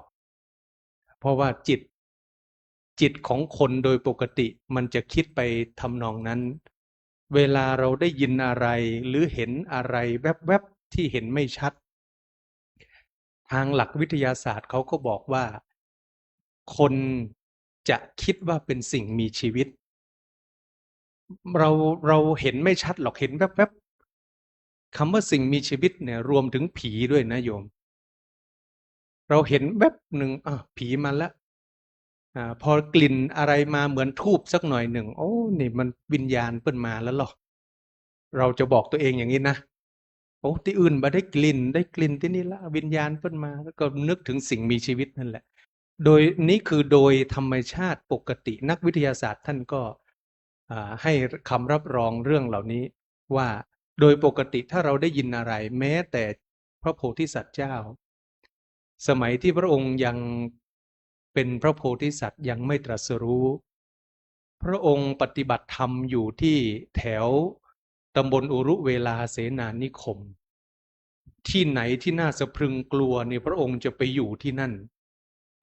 เพราะว่าจิตของคนโดยปกติมันจะคิดไปทำนองนั้นเวลาเราได้ยินอะไรหรือเห็นอะไรแวบๆที่เห็นไม่ชัดทางหลักวิทยาศาสตร์เขาก็บอกว่าคนจะคิดว่าเป็นสิ่งมีชีวิตเราเห็นไม่ชัดหรอกเห็นแวบๆคำว่าสิ่งมีชีวิตเนี่ยรวมถึงผีด้วยนะโยมเราเห็นแวบหนึ่งผีมาแล้วพอกลิ่นอะไรมาเหมือนธูปสักหน่อยหนึ่งโอ้นี่มันวิญญาณเปิ้นมาแล้วหรอเราจะบอกตัวเองอย่างนี้นะโอ้ที่อื่นมาได้กลิ่นที่นี่ละวิญญาณเปิ้นมาแล้วก็นึกถึงสิ่งมีชีวิตนั่นแหละโดยนี้คือโดยธรรมชาติปกตินักวิทยาศาสตร์ท่านก็ให้คำรับรองเรื่องเหล่านี้ว่าโดยปกติถ้าเราได้ยินอะไรแม้แต่พระโพธิสัตว์เจ้าสมัยที่พระองค์ยังเป็นพระโพธิสัตว์ยังไม่ตรัสรู้พระองค์ปฏิบัติธรรมอยู่ที่แถวตำบลอุรุเวลาเสนานิคม ที่ไหนที่น่าสะพรึงกลัวเนี่ยพระองค์จะไปอยู่ที่นั่น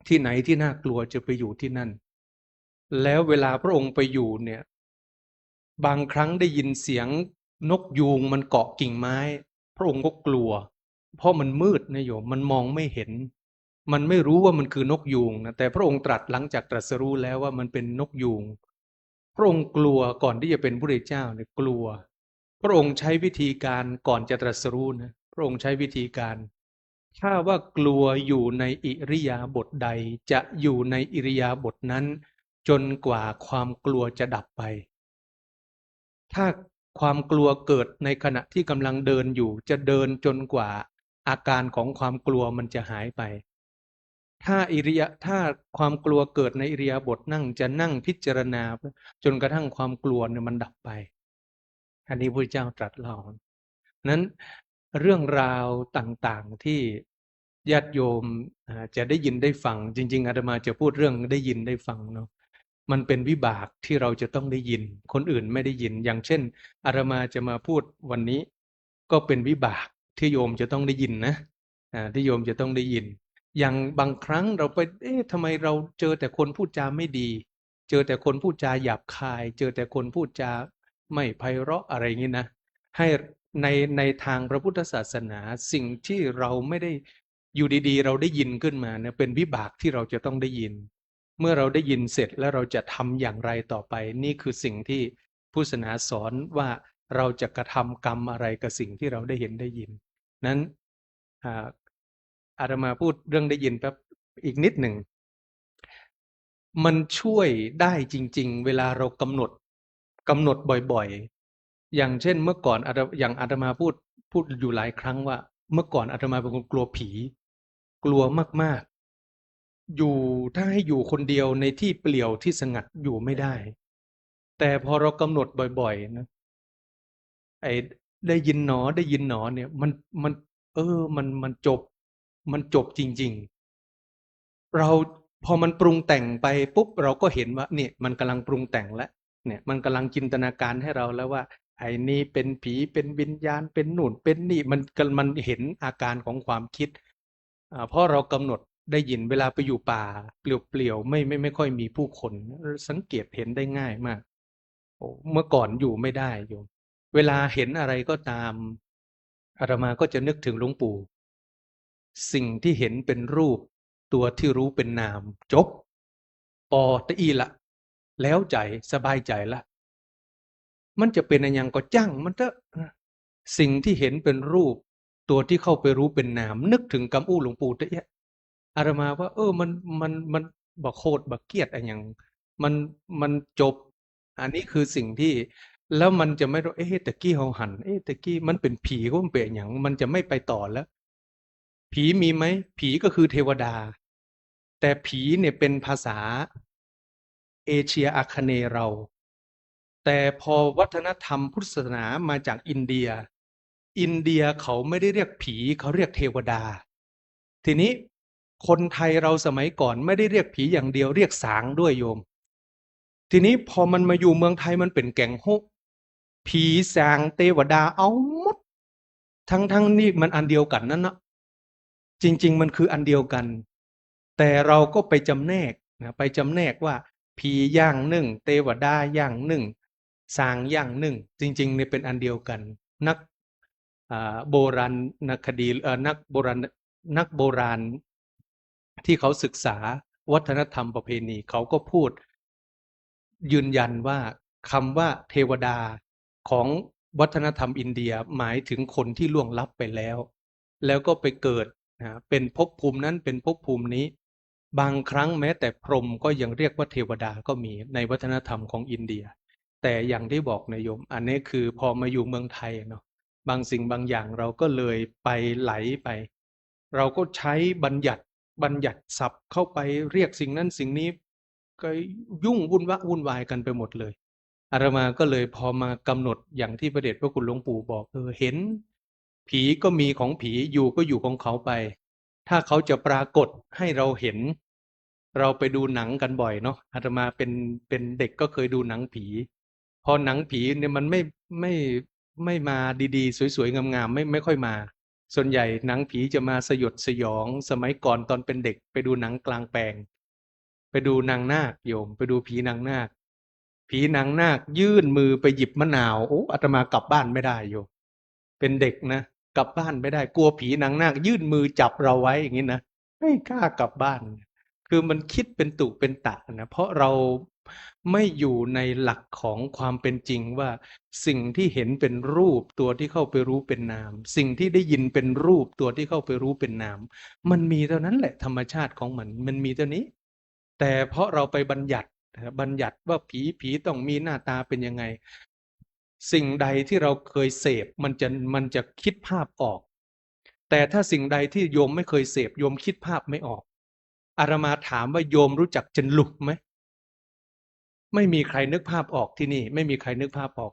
ที่ไหนที่น่ากลัวจะไปอยู่ที่นั่น แล้วเวลาพระองค์ไปอยู่เนี่ยบางครั้งได้ยินเสียงนกยูงมันเกาะกิ่งไม้พระองค์ก็กลัวเพราะมันมืดนะโยมมันมองไม่เห็นมันไม่รู้ว่ามันคือนกยูงนะแต่พระองค์ตรัสหลังจากตรัสรู้แล้วว่ามันเป็นนกยูงพระองค์กลัวก่อนที่จะเป็นพระเจ้าเนี่ยกลัวพระองค์ใช้วิธีการก่อนจะตรัสรู้นะพระองค์ใช้วิธีการถ้าว่ากลัวอยู่ในอิริยาบถใดจะอยู่ในอิริยาบถนั้นจนกว่าความกลัวจะดับไปถ้าความกลัวเกิดในขณะที่กำลังเดินอยู่จะเดินจนกว่าอาการของความกลัวมันจะหายไปถ้าความกลัวเกิดในอิริยาบถนั่งจะนั่งพิจารณาจนกระทั่งความกลัวเนี่ยมันดับไปอันนี้พระเจ้าตรัสเล่านั้นเรื่องราวต่างๆที่ญาติโยมจะได้ยินได้ฟังจริงๆอาตมาจะพูดเรื่องได้ยินได้ฟังเนาะมันเป็นวิบากที่เราจะต้องได้ยินคนอื่นไม่ได้ยินอย่างเช่นอาตมาจะมาพูดวันนี้ก็เป็นวิบากที่โยมจะต้องได้ยินนะที่โยมจะต้องได้ยินอย่างบางครั้งเราไปทำไมเราเจอแต่คนพูดจาไม่ดีเจอแต่คนพูดจาหยาบคายเจอแต่คนพูดจาไม่ไพเราะอะไรอย่างนี้นะให้ในทางพระพุทธศาสนาสิ่งที่เราไม่ได้อยู่ดีๆเราได้ยินขึ้นมาเนี่ยเป็นวิบากที่เราจะต้องได้ยินเมื่อเราได้ยินเสร็จแล้วเราจะทำอย่างไรต่อไปนี่คือสิ่งที่พุทธศาสนาสอนว่าเราจะกระทำกรรมอะไรกับสิ่งที่เราได้เห็นได้ยินนั้นอาตมาพูดเรื่องได้ยินแป๊บอีกนิดหนึ่งมันช่วยได้จริงๆเวลาเรากำหนดบ่อยๆอย่างเช่นเมื่อก่อนอย่างอาตมาพูดอยู่หลายครั้งว่าเมื่อก่อนอาตมาเป็นคนกลัวผีกลัวมากๆอยู่ถ้าให้อยู่คนเดียวในที่เปลี่ยวที่สงัดอยู่ไม่ได้แต่พอเรากำหนดบ่อยๆนะไอ้ได้ยินหนอเนี่ยมันจบจริงๆเราพอมันปรุงแต่งไปปุ๊บเราก็เห็นว่าเนี่ยมันกำลังปรุงแต่งแล้วเนี่ยมันกำลังจินตนาการให้เราแล้วว่าไอ้นี่เป็นผีเป็นวิญญาณเป็นหนุนเป็นนี่มันเห็นอาการของความคิดเพราะเรากำหนดได้ยินเวลาไปอยู่ป่าเปลี่ยวๆไม่ค่อยมีผู้คนสังเกตเห็นได้ง่ายมากเมื่อก่อนอยู่ไม่ได้โยมเวลาเห็นอะไรก็ตามอาตมาก็จะนึกถึงหลวงปู่สิ่งที่เห็นเป็นรูปตัวที่รู้เป็นนามจบปอตะอีละแล้วใจสบายใจละมันจะเป็นอะไรยังก็จ้างมันเถอะสิ่งที่เห็นเป็นรูปตัวที่เข้าไปรู้เป็นนามนึกถึงกำอู้หลวงปู่ตะเอียอาตมาว่ามันบักโคตรบักเกียดอะไรอย่างมันจบอันนี้คือสิ่งที่แล้วมันจะไม่รู้ตะกี้เฮาหันตะกี้มันเป็นผีก็มันเป็นอย่างมันจะไม่ไปต่อแล้วผีมีไหมผีก็คือเทวดาแต่ผีเนี่ยเป็นภาษาเอเชียอาคเนย์เราแต่พอวัฒนธรรมพุทธศาสนามาจากอินเดียเขาไม่ได้เรียกผีเขาเรียกเทวดาทีนี้คนไทยเราสมัยก่อนไม่ได้เรียกผีอย่างเดียวเรียกสางด้วยโยมทีนี้พอมันมาอยู่เมืองไทยมันเป็นแก่งฮกผีสางเทวดาเอาหมดทั้งนี่มันอันเดียวกันนั่นนะจริงๆมันคืออันเดียวกันแต่เราก็ไปจำแนกว่าผีอย่างหนึ่งเทวดาอย่างหนึ่งสางอย่างหนึ่งจริงๆเนี่ยเป็นอันเดียวกันนักโบราณคดีนักโบราณที่เขาศึกษาวัฒนธรรมประเพณีเขาก็พูดยืนยันว่าคำว่าเทวดาของวัฒนธรรมอินเดียหมายถึงคนที่ล่วงลับไปแล้วก็ไปเกิดเป็นภพภูมินั้นเป็นภพภูมินี้บางครั้งแม้แต่พรหมก็ยังเรียกว่าเทวดาก็มีในวัฒนธรรมของอินเดียแต่อย่างที่บอกนายโยมอันนี้คือพอมาอยู่เมืองไทยเนาะบางสิ่งบางอย่างเราก็เลยไปไหลไปเราก็ใช้บัญญัติศัพท์เข้าไปเรียกสิ่งนั้นสิ่งนี้ก็ยุ่งวุ่นวายกันไปหมดเลยอาตมาก็เลยพอมากำหนดอย่างที่พระเดชพระคุณหลวงปู่บอกเห็นผีก็มีของผีอยู่ก็อยู่ของเขาไปถ้าเขาจะปรากฏให้เราเห็นเราไปดูหนังกันบ่อยเนาะอาตมาเป็นเด็กก็เคยดูหนังผีพอหนังผีเนี่ยมันไม่มาดีๆสวยๆงามๆไม่ค่อยมา ส่วนใหญ่หนังผีจะมาสยดสยองสมัยก่อนตอนเป็นเด็กไปดูหนังกลางแปลงไปดูนางนาคโยมไปดูผีนางนาคผีนางนาคยื่นมือไปหยิบมะนาวโอ้อาตมากลับบ้านไม่ได้โยมเป็นเด็กนะกลับบ้านไม่ได้กลัวผีนางนาคยื่นมือจับเราไว้อย่างนี้นะไม่กล้ากลับบ้าน คือมันคิดเป็นตุเป็นตะนะเพราะเราไม่อยู่ในหลักของความเป็นจริงว่าสิ่งที่เห็นเป็นรูปตัวที่เข้าไปรู้เป็นนาม สิ่งที่ได้ยินเป็นรูปตัวที่เข้าไปรู้เป็นนาม มันมีเท่านั้นแหละธรรมชาติของมันมีเท่านี้ แต่เพราะเราไปบัญญัติว่าผีต้องมีหน้าตาเป็นยังไง สิ่งใดที่เราเคยเสพมันจะคิดภาพออก แต่ถ้าสิ่งใดที่โยมไม่เคยเสพโยมคิดภาพไม่ออกอาตมาถามว่าโยมรู้จักจันลุกไหมไม่มีใครนึกภาพออกที่นี่ไม่มีใครนึกภาพออก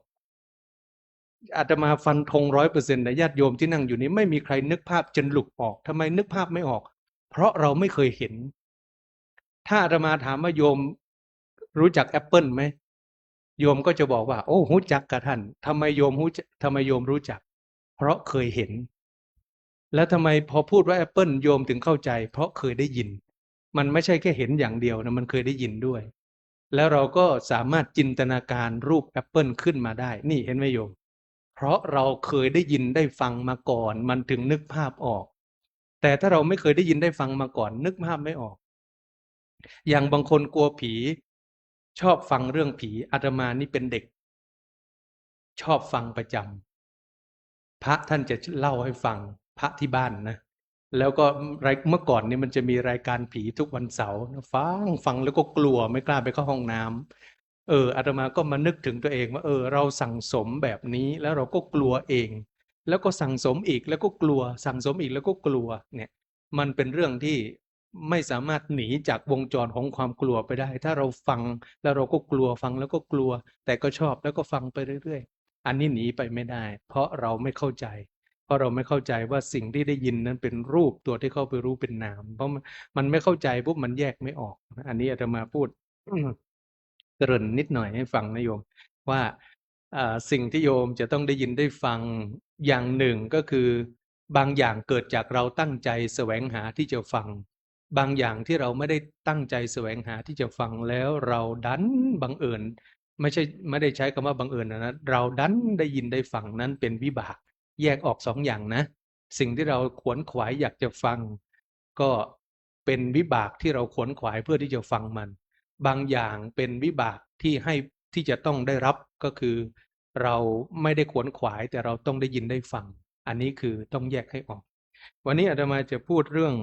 อาตมาฟันธง100%นะญาติโยมที่นั่งอยู่นี้ไม่มีใครนึกภาพจันลุกออกทำไมนึกภาพไม่ออกเพราะเราไม่เคยเห็นถ้าอาตมาถามว่าโยมรู้จักแอปเปิลไหมโยมก็จะบอกว่าโอ้รู้จักกับท่านทำไมโยมรู้จักเพราะเคยเห็นแล้วทำไมพอพูดว่าแอปเปิลโยมถึงเข้าใจเพราะเคยได้ยินมันไม่ใช่แค่เห็นอย่างเดียวนะมันเคยได้ยินด้วยแล้วเราก็สามารถจินตนาการรูปแอปเปิลขึ้นมาได้นี่เห็นไหมโยมเพราะเราเคยได้ยินได้ฟังมาก่อนมันถึงนึกภาพออกแต่ถ้าเราไม่เคยได้ยินได้ฟังมาก่อนนึกภาพไม่ออกอย่างบางคนกลัวผีชอบฟังเรื่องผีอาตมานี่เป็นเด็กชอบฟังประจำพระท่านจะเล่าให้ฟังพระที่บ้านนะแล้วก็เมื่อก่อนนี่มันจะมีรายการผีทุกวันเสาร์ฟังแล้วก็กลัวไม่กล้าไปเข้าห้องน้ำอาตมาก็มานึกถึงตัวเองว่าเราสั่งสมแบบนี้แล้วเราก็กลัวเองแล้วก็สั่งสมอีกแล้วก็กลัวสั่งสมอีกแล้วก็กลัวเนี่ยมันเป็นเรื่องที่ไม่สามารถหนีจากวงจรของความกลัวไปได้ถ้าเราฟังแล้วเราก็กลัวฟังแล้วก็กลัวแต่ก็ชอบแล้วก็ฟังไปเรื่อยๆอันนี้หนีไปไม่ได้เพราะเราไม่เข้าใจเพราะเราไม่เข้าใจว่าสิ่งที่ได้ยินนั้นเป็นรูปตัวที่เข้าไปรู้เป็นนามเพราะมันไม่เข้าใจปุ๊บมันแยกไม่ออกอันนี้อาตมาพูดเกริ่นนิดหน่อยให้ฟังนะโยมว่าสิ่งที่โยมจะต้องได้ยินได้ฟังอย่างหนึ่งก็คือบางอย่างเกิดจากเราตั้งใจแสวงหาที่จะฟังบางอย่างที่เราไม่ได้ตั้งใจแสวงหาที่จะฟังแล้วเราดันบังเอิญไม่ได้ใช้คำว่าบังเอิญนะเราดันได้ยินได้ฟังนั้นเป็นวิบากแยกออก2 อย่างนะสิ่งที่เราขวนขวายอยากจะฟังก็เป็นวิบากที่เราขวนขวายเพื่อที่จะฟังมันบางอย่างเป็นวิบากที่จะต้องได้รับก็คือเราไม่ได้ขวนขวายแต่เราต้องได้ยินได้ฟังอันนี้คือต้องแยกให้ออกวันนี้อาตมาจะพูดเรื่อง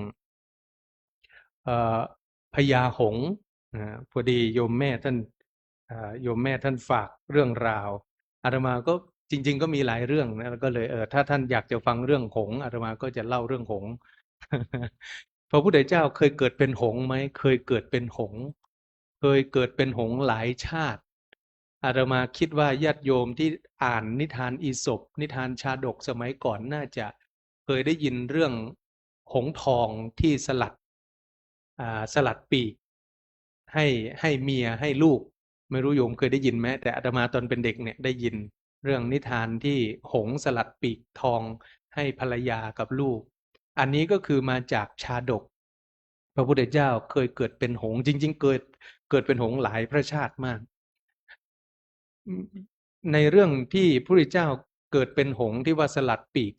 พญาหงส์พอดีโยมแม่ท่านฝากเรื่องราวอาตมาก็จริงๆก็มีหลายเรื่องนะแล้วก็เลยถ้าท่านอยากจะฟังเรื่องหงส์อาตมาก็จะเล่าเรื่องหงส์ พระพุทธเจ้าเคยเกิดเป็นหงส์ไหมเคยเกิดเป็นหงส์เคยเกิดเป็นหงส์หลายชาติอาตมาคิดว่าญาติโยมที่อ่านนิทานอีสปนิทานชาดกสมัยก่อนน่าจะเคยได้ยินเรื่องหงส์ทองที่สลัดปีกให้เมียให้ลูกไม่รู้โยมเคยได้ยินไหมแต่อาตมาตอนเป็นเด็กเนี่ยได้ยินเรื่องนิทานที่หงส์สลัดปีกทองให้ภรรยากับลูกอันนี้ก็คือมาจากชาดกพระพุทธเจ้าเคยเกิดเป็นหงส์จริงๆเกิดเป็นหงส์หลายพระชาติมากในเรื่องที่พระพุทธเจ้าเกิดเป็นหงส์ที่ว่าสลัดปีก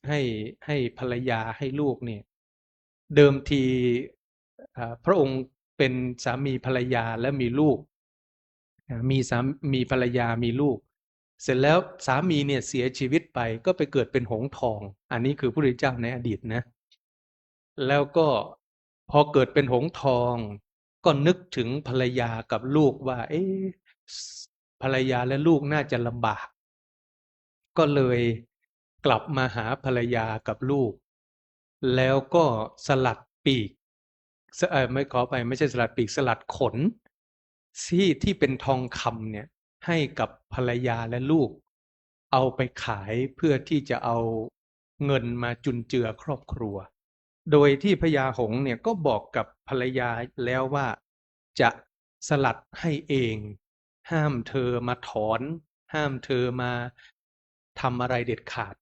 ให้ภรรยาให้ลูกเนี่ยเดิมทีพระองค์เป็นสามีภรรยาและมีลูกมีภรรยามีลูกเสร็จแล้วสามีเนี่ยเสียชีวิตไปก็ไปเกิดเป็นหงส์ทองอันนี้คือพระพุทธเจ้าในอดีตนะแล้วก็พอเกิดเป็นหงส์ทองก็นึกถึงภรรยากับลูกว่าภรรยาและลูกน่าจะลำบากก็เลยกลับมาหาภรรยากับลูกแล้วก็สลัดปีกไม่ขอไปไม่ใช่สลัดปีกสลัดขนที่เป็นทองคำเนี่ยให้กับภรรยาและลูกเอาไปขายเพื่อที่จะเอาเงินมาจุนเจือครอบครัวโดยที่พญาหงส์เนี่ยก็บอกกับภรรยาแล้วว่าจะสลัดให้เองห้ามเธอมาถอนห้ามเธอมาทำอะไรเด็ดขาด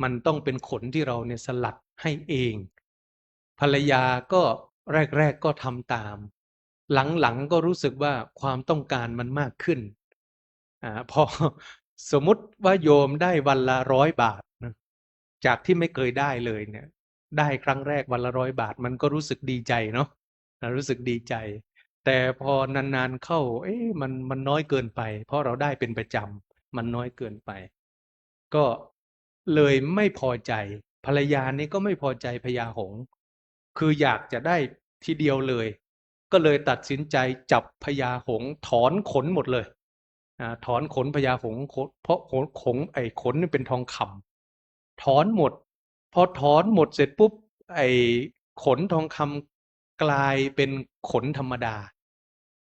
มันต้องเป็นขนที่เราเนี่ยสลัดให้เอง ภรรยาก็แรกๆก็ทำตาม หลังๆก็รู้สึกว่าความต้องการมันมากขึ้นพอ สมมุติว่าโยมได้วันละ100 บาทนะจากที่ไม่เคยได้เลยเนี่ย ได้ครั้งแรกวันละ100 บาทมันก็รู้สึกดีใจเนาะรู้สึกดีใจ แต่พอนานๆเข้า มันน้อยเกินไป เพราะเราได้เป็นประจำมันน้อยเกินไป ก็เลยไม่พอใจ ภรรยานี่ก็ไม่พอใจพญาหงส์คืออยากจะได้ทีเดียวเลย ก็เลยตัดสินใจจับพญาหงส์ถอนขนหมดเลยถอนขนพญาหงส์เพราะขนนี่เป็นทองคำถอนหมด พอถอนหมดเสร็จปุ๊บขนทองคำกลายเป็นขนธรรมดา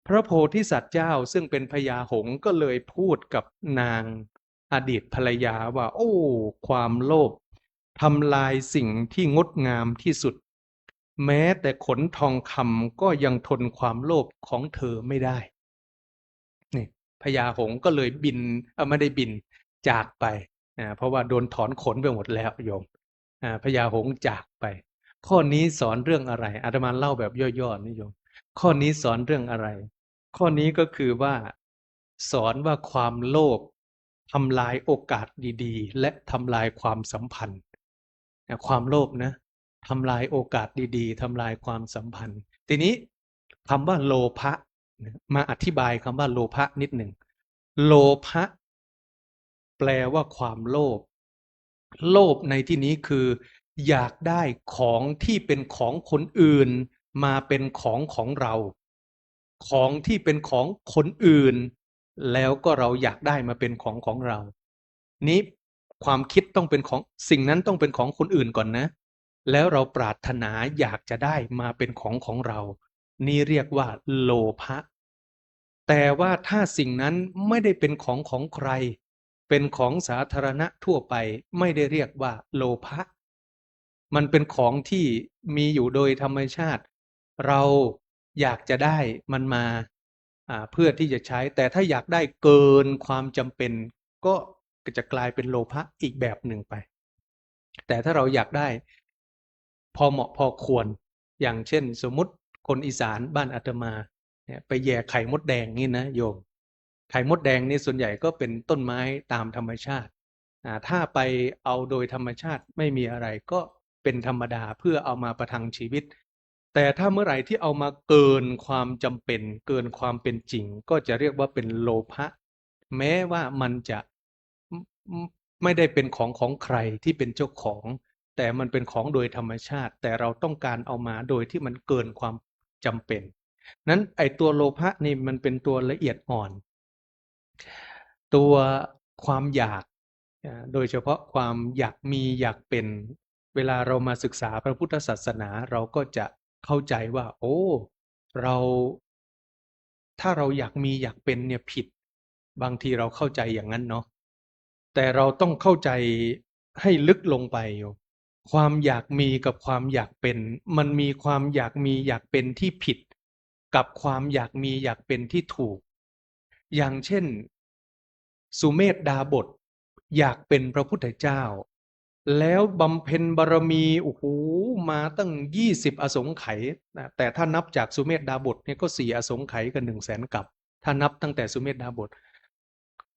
พระโพธิสัตว์เจ้าซึ่งเป็นพญาหงส์ก็เลยพูดกับนางอดีตภรรยาว่า โอ้ ความโลภทำลายสิ่งที่งดงามที่สุด แม้แต่ขนทองคำก็ยังทนความโลภของเธอไม่ได้นี่พญาหงส์ก็เลยบินไม่ได้บินจากไปเพราะว่าโดนถอนขนไปหมดแล้วโยมพญาหงส์จากไป ข้อนี้สอนเรื่องอะไรอาตมาเล่าแบบย่อๆนี่โยมข้อนี้สอนเรื่องอะไร ข้อนี้ก็คือว่าสอนว่าความโลภทำลายโอกาสดีๆและทำลายความสัมพันธ์ความโลภนะทำลายโอกาสดีๆทำลายความสัมพันธ์ทีนี้คำว่าโลภะมาอธิบายคำว่าโลภะนิดหนึ่งโลภะแปลว่าความโลภโลภในที่นี้คืออยากได้ของที่เป็นของคนอื่นมาเป็นของเราของที่เป็นของคนอื่นแล้วก็เราอยากได้มาเป็นของเรานี้ความคิดต้องเป็นของสิ่งนั้นต้องเป็นของคนอื่นก่อนนะแล้วเราปรารถนาอยากจะได้มาเป็นของเรานี่เรียกว่าโลภะแต่ว่าถ้าสิ่งนั้นไม่ได้เป็นของใครเป็นของสาธารณะทั่วไปไม่ได้เรียกว่าโลภะมันเป็นของที่มีอยู่โดยธรรมชาติเราอยากจะได้มันมาเพื่อที่จะใช้แต่ถ้าอยากได้เกินความจำเป็นก็จะกลายเป็นโลภะอีกแบบหนึ่งไปแต่ถ้าเราอยากได้พอเหมาะพอควรอย่างเช่นสมมุติคนอีสานบ้านอาตมาเนี่ยไปแย่ไข่มดแดงนี่นะโยมไข่มดแดงนี่ส่วนใหญ่ก็เป็นต้นไม้ตามธรรมชาติถ้าไปเอาโดยธรรมชาติไม่มีอะไรก็เป็นธรรมดาเพื่อเอามาประทังชีวิตแต่ถ้าเมื่อไหร่ที่เอามาเกินความจำเป็นเกินความเป็นจริงก็จะเรียกว่าเป็นโลภะแม้ว่ามันจะไม่ได้เป็นของใครที่เป็นเจ้าของแต่มันเป็นของโดยธรรมชาติแต่เราต้องการเอามาโดยที่มันเกินความจำเป็นนั้นไอตัวโลภะนี่มันเป็นตัวละเอียดอ่อนตัวความอยากโดยเฉพาะความอยากมีอยากเป็นเวลาเรามาศึกษาพระพุทธศาสนาเราก็จะเข้าใจว่าโอ้เราถ้าเราอยากมีอยากเป็นเนี่ยผิดบางทีเราเข้าใจอย่างนั้นเนาะแต่เราต้องเข้าใจให้ลึกลงไปความอยากมีกับความอยากเป็นมันมีความอยากมีอยากเป็นที่ผิดกับความอยากมีอยากเป็นที่ถูกอย่างเช่นสุเมธดาบสอยากเป็นพระพุทธเจ้าแล้วบำเพ็ญบารมีโอ้โหมาตั้ง20อสงไขยนะแต่ถ้านับจากสุเมธดาบสเนี่ยก็4อสงไขยกับ100,000 กับถ้านับตั้งแต่สุเมธดาบส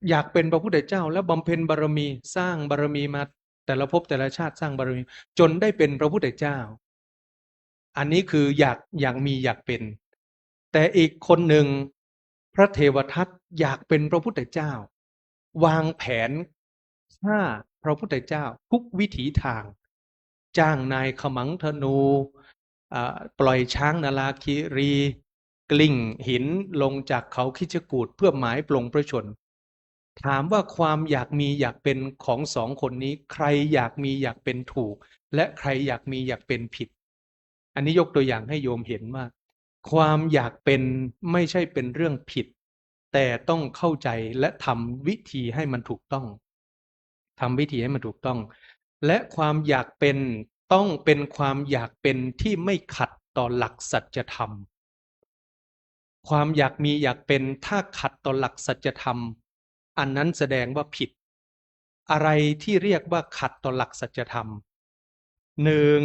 อยากเป็นพระพุทธเจ้าแล้วบำเพ็ญบารมีสร้างบารมีมาแต่ละภพแต่ละชาติสร้างบารมีจนได้เป็นพระพุทธเจ้าอันนี้คืออยากมีอยากเป็นแต่อีกคนหนึ่งพระเทวทัตอยากเป็นพระพุทธเจ้าวางแผนฆ่าพระพุทธเจ้าทุกวิถีทางจ้างนายขมังธนูปล่อยช้างนาลาคิรีกลิ้งหินลงจากเขาคิชกูฏเพื่อหมายปลงพระชนถามว่าความอยากมีอยากเป็นของสองคนนี้ใครอยากมีอยากเป็นถูกและใครอยากมีอยากเป็นผิดอันนี้ยกตัวอย่างให้โยมเห็นว่าความอยากเป็นไม่ใช่เป็นเรื่องผิดแต่ต้องเข้าใจและทำวิธีให้มันถูกต้องทำวิธีให้มันถูกต้องและความอยากเป็นต้องเป็นความอยากเป็นที่ไม่ขัดต่อหลักสัจธรรมความอยากมีอยากเป็นถ้าขัดต่อหลักสัจธรรมอันนั้นแสดงว่าผิด อะไรที่เรียกว่าขัดต่อหลักสัจธรรมหนึ่ง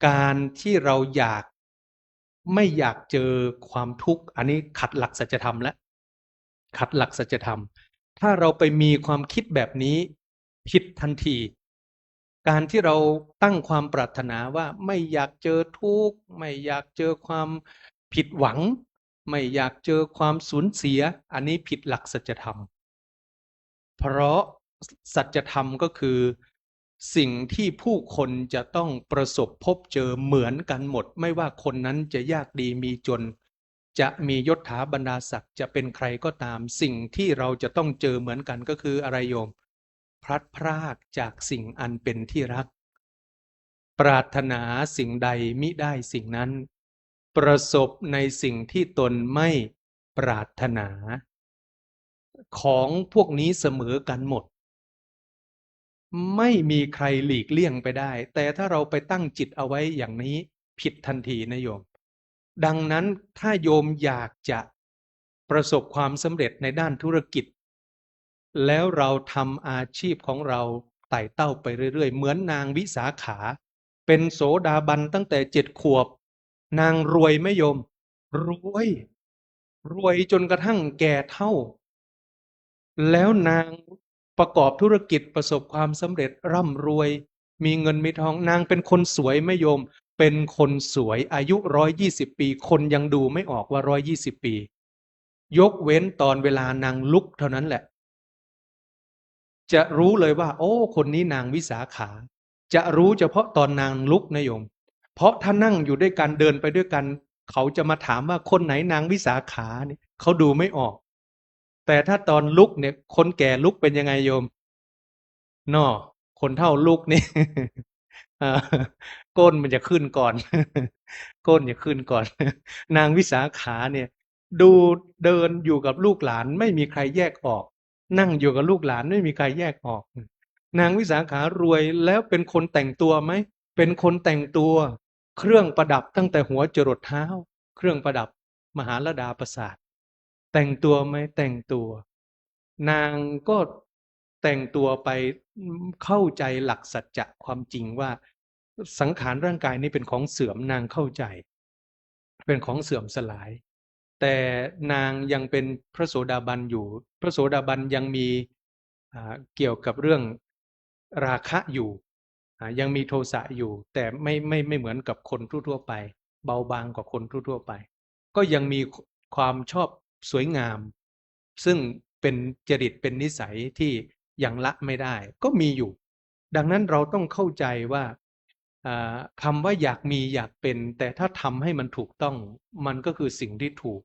การที่เราไม่อยากเจอความทุกข์อันนี้ขัดหลักสัจธรรมและขัดหลักสัจธรรมถ้าเราไปมีความคิดแบบนี้ผิดทันทีการที่เราตั้งความปรารถนาว่าไม่อยากเจอทุกข์ไม่อยากเจอความผิดหวังไม่อยากเจอความสูญเสียอันนี้ผิดหลักสัจธรรมเพราะสัจธรรมก็คือสิ่งที่ผู้คนจะต้องประสบพบเจอเหมือนกันหมดไม่ว่าคนนั้นจะยากดีมีจนจะมียศถาบรรดาศักดิ์จะเป็นใครก็ตามสิ่งที่เราจะต้องเจอเหมือนกันก็คืออะไรโยมพลัดพรากจากสิ่งอันเป็นที่รักปรารถนาสิ่งใดมิได้สิ่งนั้นประสบในสิ่งที่ตนไม่ปรารถนาของพวกนี้เสมอกันหมดไม่มีใครหลีกเลี่ยงไปได้แต่ถ้าเราไปตั้งจิตเอาไว้อย่างนี้ผิดทันทีนะโยมดังนั้นถ้าโยมอยากจะประสบความสำเร็จในด้านธุรกิจแล้วเราทำอาชีพของเราไต่เต้าไปเรื่อยๆเหมือนนางวิสาขาเป็นโสดาบันตั้งแต่7 ขวบนางรวยไหมโยมรวยจนกระทั่งแก่เฒ่าแล้วนางประกอบธุรกิจประสบความสำเร็จร่ำรวยมีเงินมีทองนางเป็นคนสวยไหมโยมเป็นคนสวยอายุ120 ปีคนยังดูไม่ออกว่า120 ปียกเว้นตอนเวลานางลุกเท่านั้นแหละจะรู้เลยว่าโอ้คนนี้นางวิสาขาจะรู้เฉพาะตอนนางลุกนะโยมเพราะถ้านั่งอยู่ด้วยกันเดินไปด้วยกันเขาจะมาถามว่าคนไหนนางวิสาขาเนี่ยเขาดูไม่ออกแต่ถ้าตอนลุกเนี่ยคนแก่ลุกเป็นยังไงโยมนอคนเฒ่าลุกนี่ ก้นมันจะขึ้นก่อน ก้นจะขึ้นก่อน นางวิสาขาเนี่ยดูเดินอยู่กับลูกหลานไม่มีใครแยกออกนั่งอยู่กับลูกหลานไม่มีใครแยกออกนางวิสาขารวยแล้วเป็นคนแต่งตัวไหมเป็นคนแต่งตัวเครื่องประดับตั้งแต่หัวจรดเท้าเครื่องประดับมหาลดาประสาทแต่งตัวไหมแต่งตัวนางก็แต่งตัวไปเข้าใจหลักสัจจะความจริงว่าสังขารร่างกายนี้เป็นของเสื่อมนางเข้าใจเป็นของเสื่อมสลายแต่นางยังเป็นพระโสดาบันอยู่พระโสดาบันยังมีเกี่ยวกับเรื่องราคะอยู่ยังมีโทสะอยู่แต่ไม่เหมือนกับคนทั่วๆไปเบาบางกว่าคนทั่วๆไปก็ยังมีความชอบสวยงามซึ่งเป็นจริตเป็นนิสัยที่ยังละไม่ได้ก็มีอยู่ดังนั้นเราต้องเข้าใจว่าคำว่าอยากมีอยากเป็นแต่ถ้าทำให้มันถูกต้องมันก็คือสิ่งที่ถูก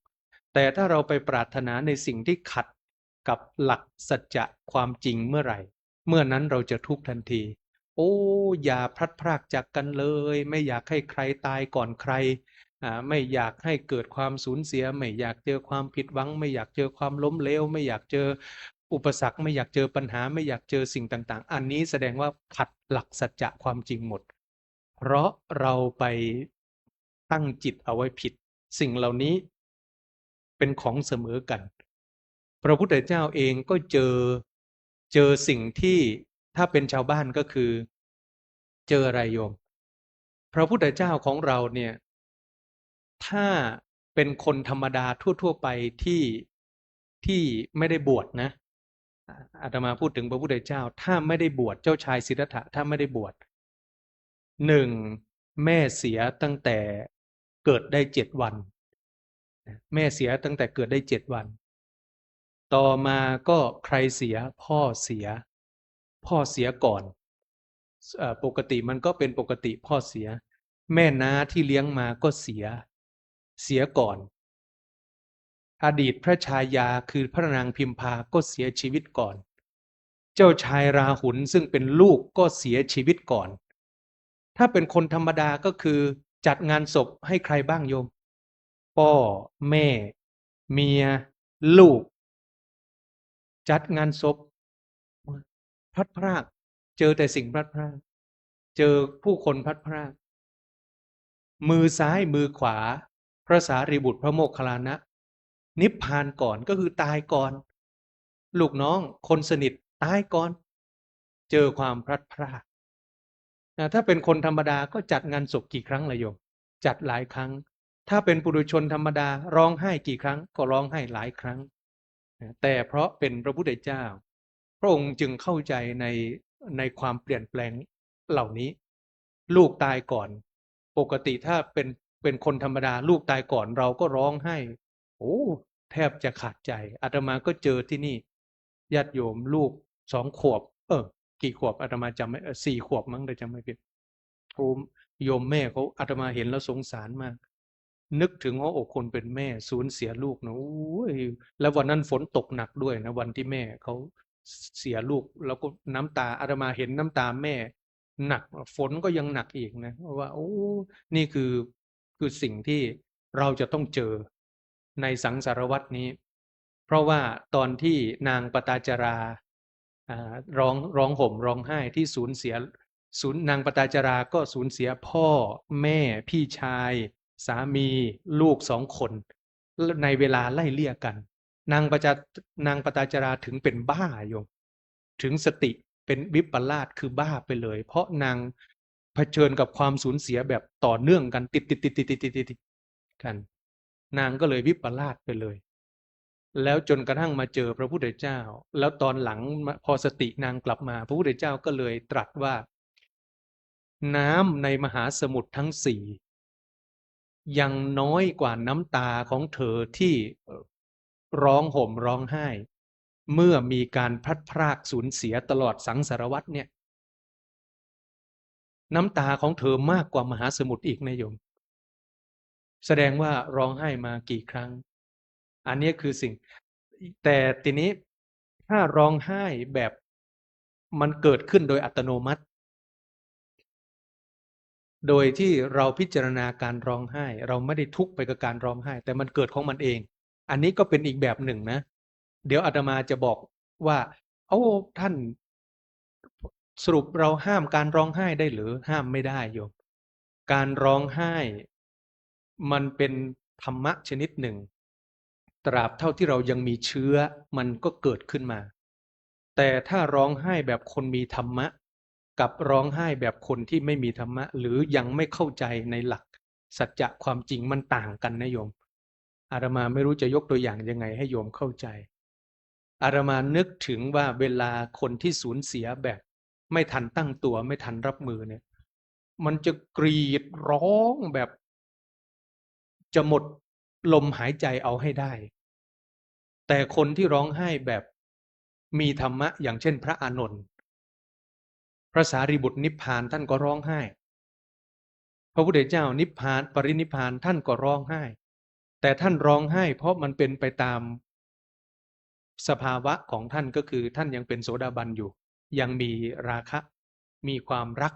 แต่ถ้าเราไปปรารถนาในสิ่งที่ขัดกับหลักสัจจะความจริงเมื่อไหร่เมื่อนั้นเราจะทุกข์ทันทีโอ้อย่าพลัดพรากจากกันเลยไม่อยากให้ใครตายก่อนใครไม่อยากให้เกิดความสูญเสียไม่อยากเจอความผิดหวังไม่อยากเจอความล้มเหลวไม่อยากเจออุปสรรคไม่อยากเจอปัญหาไม่อยากเจอสิ่งต่างๆอันนี้แสดงว่าขัดหลักสัจจะความจริงหมดเพราะเราไปตั้งจิตเอาไว้ผิดสิ่งเหล่านี้เป็นของเสมอกันพระพุทธเจ้าเองก็เจอสิ่งที่ถ้าเป็นชาวบ้านก็คือเจออะไรโยมพระพุทธเจ้าของเราเนี่ยถ้าเป็นคนธรรมดาทั่วๆไปที่ไม่ได้บวชนะอาตมาพูดถึงพระพุทธเจ้าถ้าไม่ได้บวชเจ้าชายสิทธัตถะถ้าไม่ได้บวช1แม่เสียตั้งแต่เกิดได้7 วันแม่เสียตั้งแต่เกิดได้7 วันต่อมาก็ใครเสียพ่อเสียก่อนปกติมันก็เป็นปกติพ่อเสียแม่น้าที่เลี้ยงมาก็เสียก่อนอดีตพระชายาคือพระนางพิมพาก็เสียชีวิตก่อนเจ้าชายราหุลซึ่งเป็นลูกก็เสียชีวิตก่อนถ้าเป็นคนธรรมดาก็คือจัดงานศพให้ใครบ้างโยมพ่อแม่เมียลูกจัดงานศพพลัดพรากเจอแต่สิ่งพลัดพรากเจอผู้คนพลัดพรากมือซ้ายมือขวาพระสารีบุตรพระโมคคัลลานะนิพพานก่อนก็คือตายก่อนลูกน้องคนสนิท ตายก่อนเจอความพลัดพรากถ้าเป็นคนธรรมดาก็จัดงานศพกี่ครั้งละโยมจัดหลายครั้งถ้าเป็นปุถุชนธรรมดาร้องไห้กี่ครั้งก็ร้องไห้หลายครั้งแต่เพราะเป็นพระพุทธเจ้าพระองค์จึงเข้าใจในความเปลี่ยนแปลงเหล่านี้ลูกตายก่อนปกติถ้าเป็นคนธรรมดาลูกตายก่อนเราก็ร้องไห้โอ้แทบจะขาดใจอาตมาก็เจอที่นี่ญาติโยมลูก2 ขวบกี่ขวบอาตมาจำไม่4 ขวบมั้งแต่จำไม่ผิดโอ้โยมแม่เขาอาตมาเห็นแล้วสงสารมากนึกถึงหัวอกคนเป็นแม่สูญเสียลูกนะโอ้ยแล้ววันนั้นฝนตกหนักด้วยนะวันที่แม่เขาเสียลูกแล้วก็น้ำตาอาตมาเห็นน้ำตาแม่หนักฝนก็ยังหนักอีกนะว่าโอ้นี่คือสิ่งที่เราจะต้องเจอในสังสารวัฏนี้เพราะว่าตอนที่นางปตาจาราร้องห่มร้องไห้ที่สูญเสียนางปตาจาราก็สูญเสียพ่อแม่พี่ชายสามีลูก2 คนในเวลาไล่เลี่ยกันนางปตาจาราถึงเป็นบ้าโยมถึงสติเป็นวิปลาสคือบ้าไปเลยเพราะนางเผชิญกับความสูญเสียแบบต่อเนื่องกันติดกันนางก็เลยวิปลาสไปเลยแล้วจนกระทั่งมาเจอพระพุทธเจ้าแล้วตอนหลังพอสตินางกลับมาพระพุทธเจ้าก็เลยตรัสว่าน้ำในมหาสมุทรทั้ง4ยังน้อยกว่าน้ำตาของเธอที่ร้องห่มร้องไห้เมื่อมีการพลัดพรากสูญเสียตลอดสังสารวัฏเนี่ยน้ำตาของเธอมากกว่ามหาสมุทรอีกนะโยมแสดงว่าร้องไห้มากี่ครั้งอันนี้คือสิ่งแต่ทีนี้ถ้าร้องไห้แบบมันเกิดขึ้นโดยอัตโนมัติโดยที่เราพิจารณาการร้องไห้เราไม่ได้ทุกข์ไปกับการร้องไห้แต่มันเกิดของมันเองอันนี้ก็เป็นอีกแบบหนึ่งนะเดี๋ยวอาตมาจะบอกว่าโอ้ท่านสรุปเราห้ามการร้องไห้ได้หรือห้ามไม่ได้โยมการร้องไห้มันเป็นธรรมะชนิดหนึ่งตราบเท่าที่เรายังมีเชื้อมันก็เกิดขึ้นมาแต่ถ้าร้องไห้แบบคนมีธรรมะกับร้องไห้แบบคนที่ไม่มีธรรมะหรือยังไม่เข้าใจในหลักสัจจะความจริงมันต่างกันนะโยมอาตมาไม่รู้จะยกตัวอย่างยังไงให้โยมเข้าใจอาตมานึกถึงว่าเวลาคนที่สูญเสียแบบไม่ทันตั้งตัวไม่ทันรับมือเนี่ยมันจะกรีดร้องแบบจะหมดลมหายใจเอาให้ได้แต่คนที่ร้องไห้แบบมีธรรมะอย่างเช่นพระอานนท์พระสารีบุตรนิพพานท่านก็ร้องไห้พระพุทธเจ้านิพพานปรินิพพานท่านก็ร้องไห้แต่ท่านร้องไห้เพราะมันเป็นไปตามสภาวะของท่านก็คือท่านยังเป็นโสดาบันอยู่ยังมีราคะมีความรัก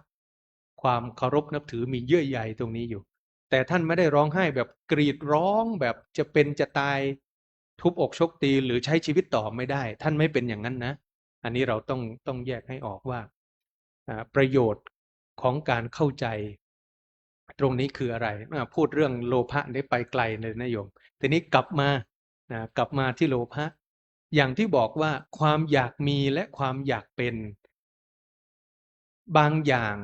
ความเคารพนับถือมีเยื่อใยตรงนี้อยู่แต่ท่านไม่ได้ร้องไห้แบบกรีดร้องแบบจะเป็นจะตายทุบอกชกตีหรือใช้ชีวิตต่อไม่ได้ท่านไม่เป็นอย่างนั้นนะอันนี้เราต้องแยกให้ออกว่าประโยชน์ของการเข้าใจตรงนี้คืออะไรพูดเรื่องโลภะได้ไปไกลเลยนะโยมทีนี้กลับมาที่โลภะอย่างที่บอกว่าความอยากมีและความอยากเป็นบางอย่าง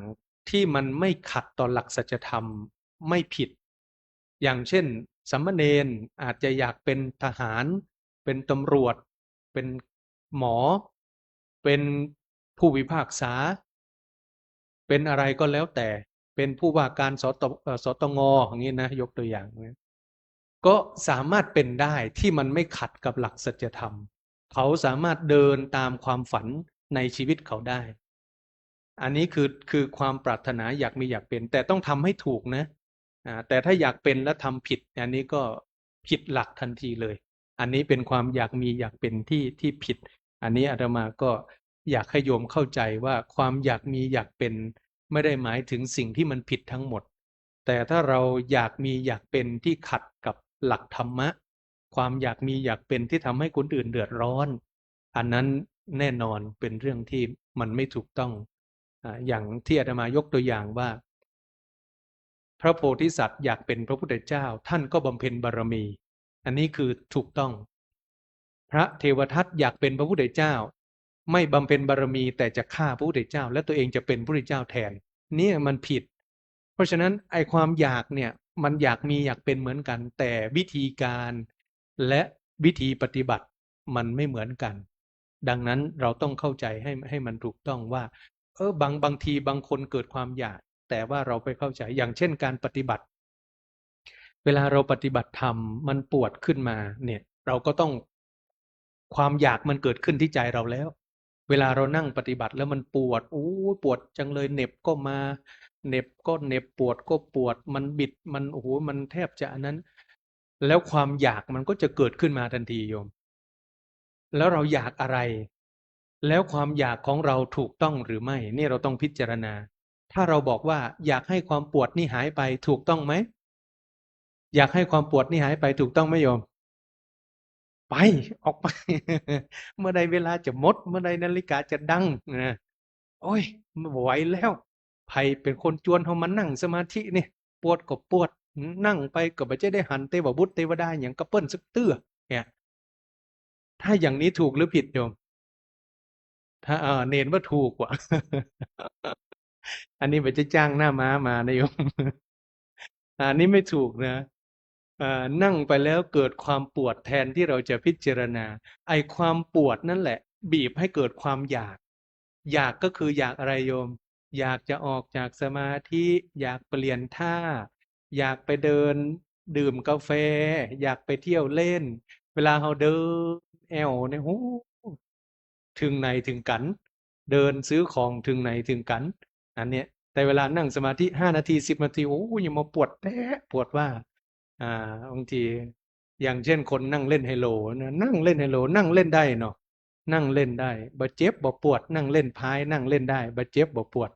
ที่มันไม่ขัดต่อหลักสัจธรรมไม่ผิดอย่างเช่นสามเณรอาจจะอยากเป็นทหารเป็นตำรวจเป็นหมอเป็นผู้พิพากษาเป็นอะไรก็แล้วแต่เป็นผู้ว่าการสตงอย่างนี้นะยกตัวอย่างก็สามารถเป็นได้ที่มันไม่ขัดกับหลักสัจธรรมเขาสามารถเดินตามความฝันในชีวิตเขาได้อันนี้คือความปรารถนาอยากมีอยากเป็นแต่ต้องทำให้ถูกนะแต่ถ้าอยากเป็นแล้วทำผิดอันนี้ก็ผิดหลักทันทีเลยอันนี้เป็นความอยากมีอยากเป็นที่ผิดอันนี้อาตมาก็อยากให้โยมเข้าใจว่าความอยากมีอยากเป็นไม่ได้หมายถึงสิ่งที่มันผิดทั้งหมดแต่ถ้าเราอยากมีอยากเป็นที่ขัดกับหลักธรรมะความอยากมีอยากเป็นที่ทำให้คนอื่นเดือดร้อนอันนั้นแน่นอนเป็นเรื่องที่มันไม่ถูกต้องอย่างที่อาตมายกตัวอย่างว่าพระโพธิสัตว์อยากเป็นพระพุทธเจ้าท่านก็บำเพ็ญบารมีอันนี้คือถูกต้องพระเทวทัตอยากเป็นพระพุทธเจ้า ไม่บำเพ็ญบารมีแต่จะฆ่าพระพุทธเจ้า และตัวเองจะเป็นพระพุทธเจ้าแทนเนี่ยมันผิด เพราะฉะนั้นไอ้ความอยากเนี่ยมันอยากมีอยากเป็นเหมือนกัน แต่วิธีการและวิธีปฏิบัติมันไม่เหมือนกัน ดังนั้นเราต้องเข้าใจให้มันถูกต้องว่าบางทีบางคนเกิดความอยาก แต่ว่าเราไปเข้าใจอย่างเช่นการปฏิบัติ เวลาเราปฏิบัติธรรมมันปวดขึ้นมาเนี่ยเราก็ต้องความอยากมันเกิดขึ้นที่ใจเราแล้ว เวลาเรานั่งปฏิบัติแล้วมันปวดปวดจังเลยเหน็บก็มาเหน็บก็เหน็บปวดก็ปวดมันบิดมันมันแทบจะอันนั้น แล้วความอยากมันก็จะเกิดขึ้นมาทันทีโยม แล้วเราอยากอะไร แล้วความอยากของเราถูกต้องหรือไม่นี่เราต้องพิจารณา ถ้าเราบอกว่าอยากให้ความปวดนี่หายไปถูกต้องไหมอยากให้ความปวดนี่หายไปถูกต้องไหมโยม ไปออกไป เมื่อใดเวลาจะหมด เมื่อใดนาฬิกาจะดังนะโอ้ยไม่ไหวแล้วไผเป็นคนจวนเขามานั่งสมาธินี่ปวดก็ปวดนั่งไปก็บ่จะได้หันเทวบุตรเทวดาอย่างกระเปิ้นสักเตื้อเนี่ยถ้าอย่างนี้ถูกหรือผิดโยม ถ้าเนนว่าถูกกว่า อันนี้ไปจะจ้างหน้าม้ามานะโยม อันนี้ไม่ถูกนะนั่งไปแล้วเกิดความปวดแทนที่เราจะพิจารณาไอ้ความปวดนั่นแหละ บีบให้เกิดความอยาก อยากก็คืออยากอะไรโยม อยากจะออกจากสมาธิอยากเปลี่ยนท่า อยากไปเดินดื่มกาแฟ อยากไปเที่ยวเล่น เวลาเราเดินแอวเนี่ยโอ้ถึงไหนถึงกัน เดินซื้อของถึงไหนถึงกัน อันเนี้ยแต่เวลานั่งสมาธิ5 นาที10 นาทีโอ้ยังมาปวดแท้ปวดว่าบางทีอย่างเช่นคนนั่งเล่นไฮโลนะนั่งเล่นไฮโลนั่งเล่นได้เนาะนั่งเล่นได้บ่เจ็บบ่ปวด นั่งเล่นพายนั่งเล่นได้บ่เจ็บบ่ปวด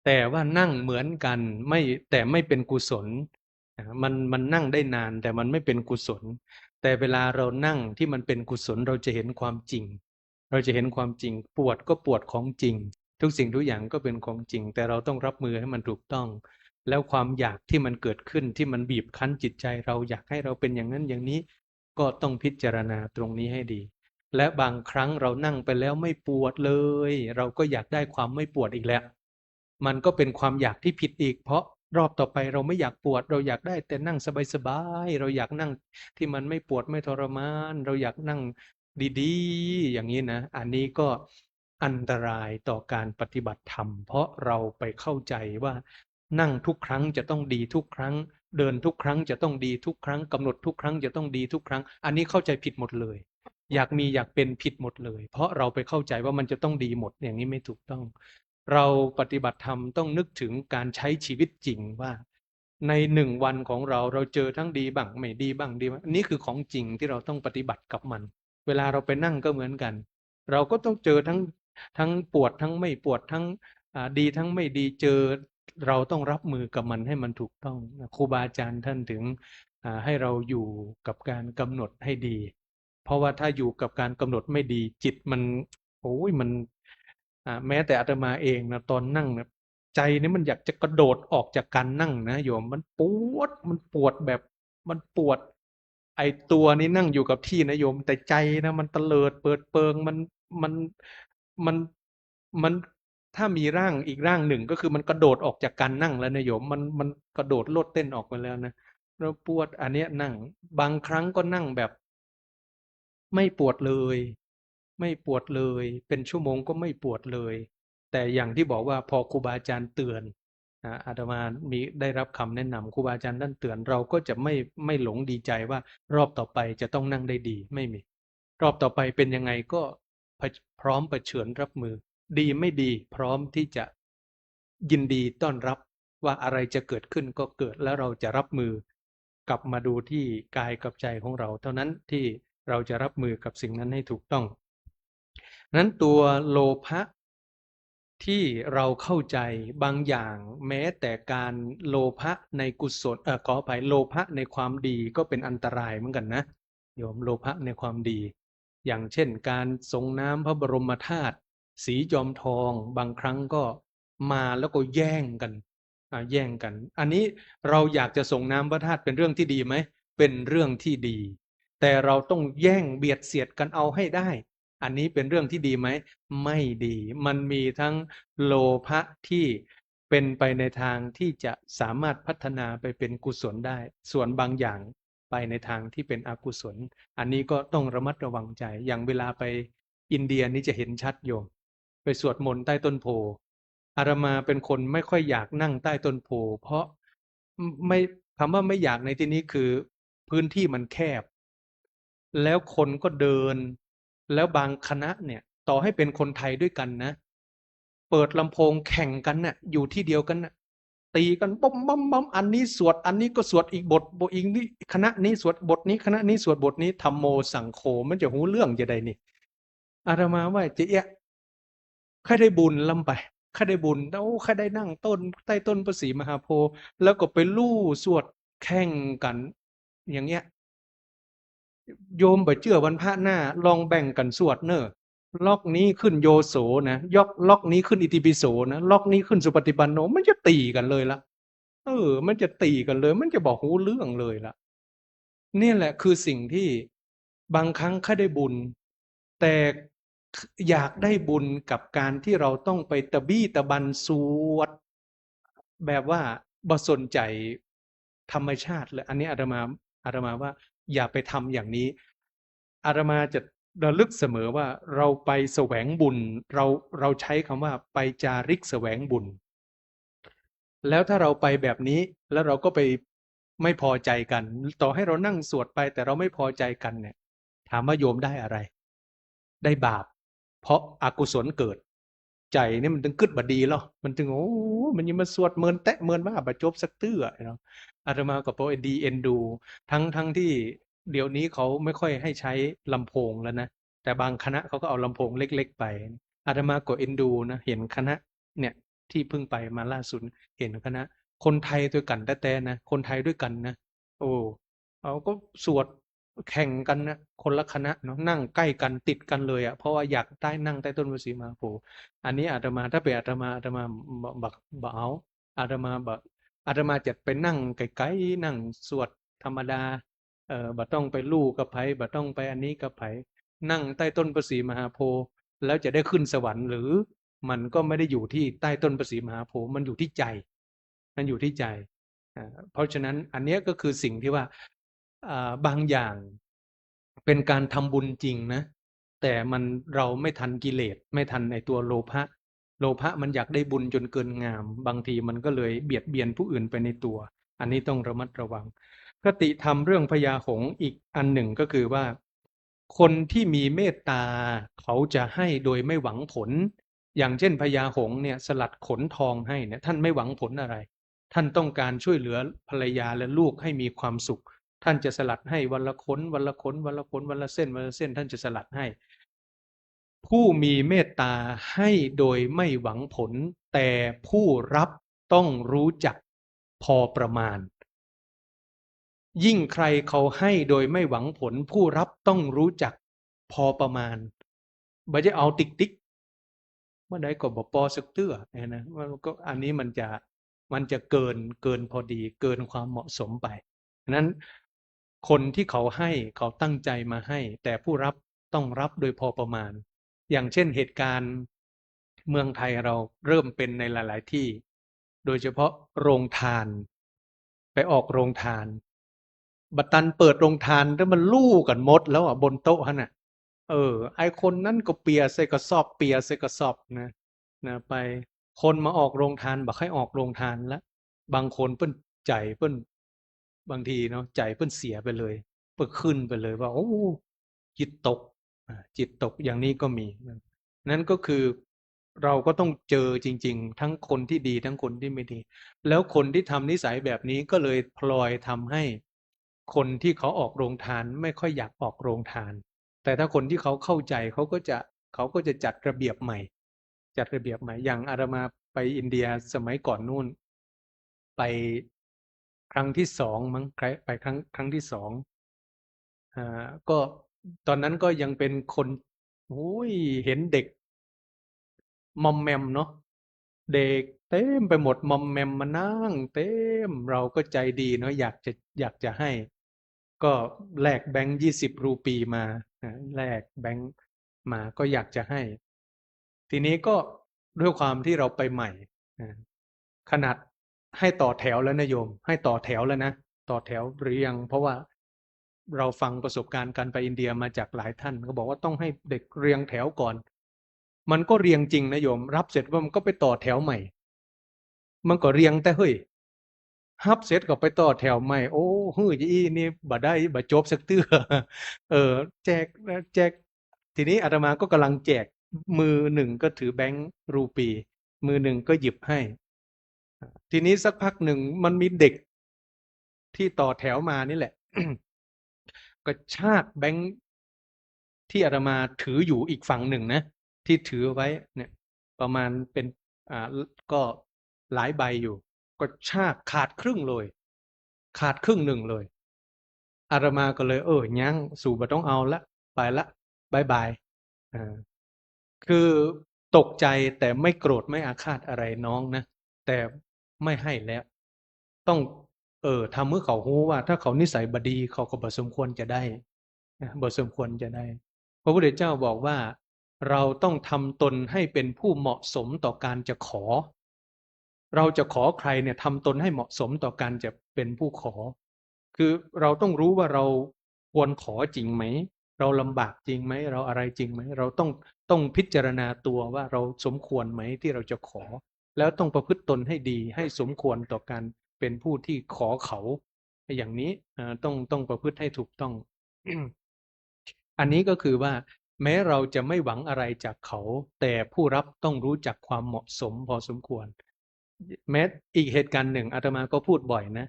แต่ว่านั่งเหมือนกันแต่ไม่เป็นกุศลมันนั่งได้นานแต่มันไม่เป็นกุศล แต่เวลาเรานั่งที่มันเป็นกุศลเราจะเห็นความจริง เราจะเห็นความจริงปวดก็ปวดของจริง ทุกสิ่งทุกอย่างก็เป็นของจริง แต่เราต้องรับมือให้มันถูกต้อง แล้วความอยากที่มันเกิดขึ้นที่มันบีบคั้นจิตใจเราอยากให้เราเป็นอย่างนั้นอย่างนี้ ก็ต้องพิจารณาตรงนี้ให้ดี และบางครั้งเรานั่งไปแล้วไม่ปวดเลย เราก็อยากได้ความไม่ปวดอีกแล้ว มันก็เป็นความอยากที่ผิดอีก เพราะรอบต่อไปเราไม่อยากปวด เราอยากได้แต่นั่งสบายๆเราอยากนั่งที่มันไม่ปวดไม่ทรมาน เราอยากนั่งดีๆอย่างนี้นะ อันนี้ก็อันตรายต่อการปฏิบัติธรรม เพราะเราไปเข้าใจว่านั่งทุกครั้งจะต้องดีทุกครั้ง เดินทุกครั้งจะต้องดีทุกครั้งกำหนดทุกครั้งจะต้องดีทุกครั้ง อันนี้เข้าใจผิดหมดเลย อยากมีอยากเป็นผิดหมดเลย เพราะเราไปเข้าใจว่ามันจะต้องดีหมดอย่างนี้ไม่ถูกต้อง เราปฏิบัติธรรมต้องนึกถึงการใช้ชีวิตจริงว่า ใน1 วันของเราเจอทั้งดีบ้างไม่ดีบ้างดีบ้างนี่คือของจริงที่เราต้องปฏิบัติกับมัน เวลาเราไปนั่งก็เหมือนกัน เราก็ต้องเจอทั้งปวดทั้งไม่ปวดทั้งดีทั้งไม่ดีเจอเราต้องรับมือกับมันให้มันถูกต้องครูบาอาจารย์ท่านถึงให้เราอยู่กับการกำหนดให้ดี เพราะว่าถ้าอยู่กับการกำหนดไม่ดีจิตมันมันแม้แต่อาตมาเองนะตอนนั่งนะใจนี่มันอยากจะกระโดดออกจากการนั่งนะโยมมันปวดแบบมันปวดไอตัวนี้นั่งอยู่กับที่นะโยมแต่ใจนะมันเตลิดเปิดเปิงมันถ้ามีร่างอีกร่างหนึ่งก็คือมันกระโดดออกจากการนั่งแล้วนะโยมมันกระโดดโลดเต้นออกมาแล้วนะเราปวดอันเนี้ยนั่งบางครั้งก็นั่งแบบไม่ปวดเลยไม่ปวดเลยเป็นชั่วโมงก็ไม่ปวดเลยแต่อย่างที่บอกว่าพอครูบาอาจารย์เตือนอาตมาได้รับคำแนะนำครูบาอาจารย์ท่านเตือนเราก็จะไม่หลงดีใจว่ารอบต่อไปจะต้องนั่งได้ดีไม่มีรอบต่อไปเป็นยังไงก็พร้อมเผชิญรับมือดีไม่ดีพร้อมที่จะยินดีต้อนรับว่าอะไรจะเกิดขึ้นก็เกิดแล้วเราจะรับมือกลับมาดูที่กายกับใจของเราเท่านั้นที่เราจะรับมือกับสิ่งนั้นให้ถูกต้องนั้นตัวโลภะที่เราเข้าใจบางอย่างแม้แต่การโลภะในกุศลขออภัยโลภะในความดีก็เป็นอันตรายเหมือนกันนะโยมโลภะในความดีอย่างเช่นการส่งน้ำพระบรมธาตุสีจอมทองบางครั้งก็มาแล้วก็แย่งกันอันนี้เราอยากจะส่งน้ำพระธาตุเป็นเรื่องที่ดีไหมเป็นเรื่องที่ดีแต่เราต้องแย่งเบียดเสียดกันเอาให้ได้ อันนี้เป็นเรื่องที่ดีไหมไม่ดีมันมีทั้งโลภะที่เป็นไปในทางที่จะสามารถพัฒนาไปเป็นกุศลได้ส่วนบางอย่างไปในทางที่เป็นอกุศลอันนี้ก็ต้องระมัดระวังใจอย่างเวลาไปอินเดียนี่จะเห็นชัดโยมไปสวดมนต์ใต้ต้นโพอาตมาเป็นคนไม่ค่อยอยากนั่งใต้ต้นโพเพราะไม่คำว่าไม่อยากในที่นี้คือพื้นที่มันแคบแล้วคนก็เดินแล้วบางคณะเนี่ยต่อให้เป็นคนไทยด้วยกันนะเปิดลำโพงแข่งกันน่ะอยู่ที่เดียวกันน่ะตีกันบ๊อมบ๊อมบ๊อมอันนี้สวดอันนี้ก็สวดอีกบทอีกนี่คณะนี้สวดบทนี้คณะนี้สวดบทนี้ธัมโมสังโฆมันจะหูเรื่องจะใดนี่อาตมาว่าจะเอะข้าได้บุญลำไปข้าได้บุญโอ้ข้าได้นั่งต้นใต้ต้นพระศรีมหาโพธิ์แล้วก็ไปลู่สวดแข่งกันอย่างเงี้ยโยมบ่เชื่อวันพระหน้าลองแบ่งกันสวดเนอะล็อกนี้ขึ้นโยโสนะล็อกนี้ขึ้นอิติปิโสนะล็อกนี้ขึ้นสุปฏิปันโนมันจะตีกันเลยละมันจะตีกันเลยมันจะบอกหูเรื่องเลยละเนี่ยแหละคือสิ่งที่บางครั้งข้าได้บุญแต่อยากได้บุญกับการที่เราต้องไปตะบี้ตะบันสวดแบบว่าบ่สนใจธรรมชาติเลยอันนี้อาตมาว่าอย่าไปทำอย่างนี้อาตมาจะระลึกเสมอว่าเราไปแสวงบุญเราใช้คำว่าไปจาริกแสวงบุญแล้วถ้าเราไปแบบนี้แล้วเราก็ไปไม่พอใจกันต่อให้เรานั่งสวดไปแต่เราไม่พอใจกันเนี่ยถามว่าโยมได้อะไรได้บาปเพราะอากุศลเกิดใจเนี่ยมันถึงกึดบดีหรอมันถึงโอ้มันยังมาสวดเมินแตะเมินว่าบาจบสักเตื้อเนาะอาตมากับพอดีเอ็นดูทั้งที่เดี๋ยวนี้เขาไม่ค่อยให้ใช้ลำโพงแล้วนะแต่บางคณะเขาก็เอาลำโพงเล็กๆไปอาตมาก็เอ็นดูนะเห็นคณะเนี่ยที่เพิ่งไปมาล่าสุดเห็นคณะคนไทยด้วยกันแต่นะคนไทยด้วยกันนะโอ้เขาก็สวดแข่งกันนะคนละคณะเนาะนั่งใกล้กันติดกันเลยอ่ะเพราะว่าอยากได้นั่งใต้ต้นพระศรีมหาโพธิ์อันนี้อาตมาถ้าเป็นอาตมาบักเอาอาตมาบักอาตมาจะไปนั่งไกลๆนั่งสวดธรรมดาบ่ต้องไปลู่กับไผบ่ต้องไปอันนี้กับไผนั่งใต้ต้นพระศรีมหาโพธิ์แล้วจะได้ขึ้นสวรรค์หรือมันก็ไม่ได้อยู่ที่ใต้ต้นพระศรีมหาโพธิ์มันอยู่ที่ใจมันอยู่ที่ใจเพราะฉะนั้นอันนี้ก็คือสิ่งที่ว่าบางอย่างเป็นการทำบุญจริงนะแต่เราไม่ทันกิเลสไม่ทันในตัวโลภะมันอยากได้บุญจนเกินงามบางทีมันก็เลยเบียดเบียนผู้อื่นไปในตัวอันนี้ต้องระมัดระวังคติธรรมเรื่องพญาหงส์อีกอันหนึ่งก็คือว่าคนที่มีเมตตาเขาจะให้โดยไม่หวังผลอย่างเช่นพญาหงส์เนี่ยสลัดขนทองให้เนี่ยท่านไม่หวังผลอะไรท่านต้องการช่วยเหลือภรรยาและลูกให้มีความสุขท่านจะสลัดให้วันละขนวันละขนวันละขนวันละเส้นวันละเส้นท่านจะสลัดให้ผู้มีเมตตาให้โดยไม่หวังผลแต่ผู้รับต้องรู้จักพอประมาณยิ่งใครเขาให้โดยไม่หวังผลผู้รับต้องรู้จักพอประมาณบ่จะเอาติ๊กเมื่อใดก็บ่ปอสักเตื้อนะมันก็อันนี้มันจะเกินพอดีเกินความเหมาะสมไปนั้นคนที่เขาให้เขาตั้งใจมาให้แต่ผู้รับต้องรับโดยพอประมาณอย่างเช่นเหตุการณ์เมืองไทยเราเริ่มเป็นในหลายๆที่โดยเฉพาะโรงทานไปออกโรงทานบัดตันเปิดโรงทานแล้วมันลู่กันหมดแล้วอ่ะบนโต๊ะฮะน่ะไอคนนั้นก็เปียใส่กระสอบเปียใส่กระสอบนะไปคนมาออกโรงทานบอกให้ออกโรงทานแล้วบางคนเปิ้นใจเปิ้นบางทีเนาะใจเปิ้นเสียไปเลยเปิ้นขึ้นไปเลยว่าโอ้จิตตกจิตตกอย่างนี้ก็มีนั่นก็คือเราก็ต้องเจอจริงๆทั้งคนที่ดีทั้งคนที่ไม่ดีแล้วคนที่ทำนิสัยแบบนี้ก็เลยพลอยทำให้คนที่เขาออกโรงทานไม่ค่อยอยากออกโรงทานแต่ถ้าคนที่เขาเข้าใจเขาก็จะจัดระเบียบใหม่อย่างอาตมาไปอินเดียสมัยก่อนนู่นไปครั้งที่สองมั้งไปครั้งที่สองก็ตอนนั้นก็ยังเป็นคนโอ้ยเห็นเด็กมอมแมมเนาะเด็กเต็มไปหมดมอมแมมมานั่งเต็มเราก็ใจดีเนาะอยากจะให้ก็แลกแบงค์20 รูปีมาแลกแบงค์ มาก็อยากจะให้ ทีนี้ก็ด้วยความที่เราไปใหม่ขนาดให้ต่อแถวแล้วนะโยม ให้ต่อแถวแล้วนะต่อแถวเรียง เพราะว่าเราฟังประสบการณ์การไปอินเดียมาจากหลายท่านก็บอกว่าต้องให้เด็กเรียงแถวก่อน มันก็เรียงจริงนะโยม รับเสร็จว่ามันก็ไปต่อแถวใหม่ มันก็เรียงแต่เฮ้ยฮับเสร็จก็ไปต่อแถวใหม่ โอ้เฮ้ยอีนี่บ่ได้บ่จบสักเตื้อแจกทีนี้อาตมาก็กำลังแจกมือหนึ่งก็ถือแบงค์รูปี มือหนึ่งก็หยิบให้ ทีนี้สักพักหนึ่งมันมีเด็กที่ต่อแถวมานี่แหละ ก็ชากแบงค์ที่อาตมาถืออยู่อีกฝั่งหนึ่งนะที่ถือไว้เนี่ยประมาณเป็นก็หลายใบอยู่ ก็ชากขาดครึ่งเลย ขาดครึ่งหนึ่งเลยอาตมาก็เลยยังสู่บ่ต้องเอาละไปละบายบายคือตกใจแต่ไม่โกรธไม่อาฆาตอะไรน้องนะแต่ไม่ให้แล้วต้องทำเมื่อเขาฮู้ว่า ถ้าเขานิสัยบดีเขาก็บ่สมควรจะได้บ่สมควรจะได้พระพุทธเจ้าบอกว่าเราต้องทำตนให้เป็นผู้เหมาะสมต่อการจะขอ เราจะขอใครเนี่ยทำตนให้เหมาะสมต่อการจะเป็นผู้ขอ คือเราต้องรู้ว่าเราควรขอจริงไหมเราลำบากจริงไหมเราอะไรจริงไหมเราต้องพิจารณาตัวว่าเราสมควรไหมที่เราจะขอ แล้วต้องประพฤติตนให้ดีให้สมควรต่อการเป็นผู้ที่ขอเขาอย่างนี้ต้องประพฤติให้ถูกต้อง อันนี้ก็คือว่า แม้เราจะไม่หวังอะไรจากเขา แต่ผู้รับต้องรู้จักความเหมาะสมพอสมควร แม้อีกเหตุการณ์หนึ่งอาตมาก็พูดบ่อยนะ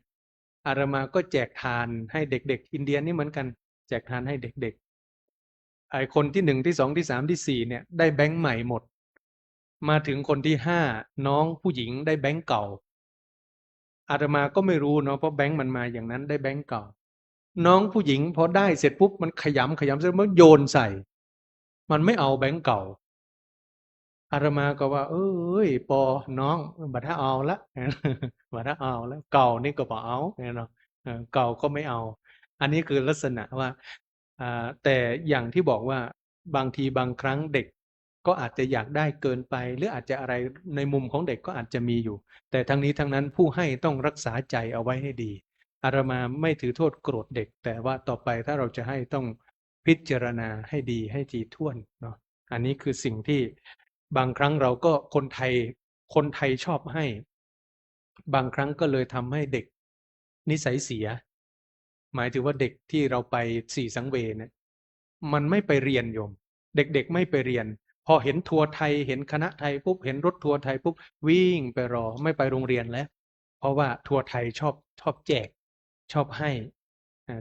อาตมาก็แจกทานให้เด็กๆอินเดียนี่เหมือนกันแจกทานให้เด็กๆไอ้คนที่หนึ่งที่สองที่สามที่สี่เนี่ยได้แบงค์ใหม่หมดมาถึงคนที่ห้าน้องผู้หญิงได้แบงค์เก่าอาตมาก็ไม่รู้เนาะเพราะแบงค์มันมาอย่างนั้นได้แบงค์เก่าน้องผู้หญิงพอได้เสร็จปุ๊บมันขยำเสร็จมันโยนใส่มันไม่เอาแบงค์เก่าอาตมาก็ว่าเอ้ยปอน้องบัดถ้าเอาละ บัดถ้าเอาแล้วเก่านี่ก็บ่เอาเนาะเก่าก็ไม่เอา อันนี้คือลักษณะว่าแต่อย่างที่บอกว่าบางทีบางครั้งเด็กก็อาจจะอยากได้เกินไป หรืออาจจะอะไรในมุมของเด็กก็อาจจะมีอยู่ แต่ทั้งนี้ทั้งนั้นผู้ให้ต้องรักษาใจเอาไว้ให้ดีอาตมาไม่ถือโทษโกรธเด็ก แต่ว่าต่อไปถ้าเราจะให้ต้องพิจารณาให้ดีให้ถี่ถ้วนเนาะอันนี้คือสิ่งที่บางครั้งเราก็คนไทยชอบให้ บางครั้งก็เลยทำให้เด็กนิสัยเสีย หมายถึงว่าเด็กที่เราไปสี่สังเวยเนี่ยมันไม่ไปเรียนโยม เด็กๆไม่ไปเรียน พอเห็นทัวร์ไทยเห็นคณะไทยปุ๊บเห็นรถทัวร์ไทยปุ๊บวิ่งไปรอไม่ไปโรงเรียนแล้ว เพราะว่าทัวร์ไทยชอบแจกชอบให้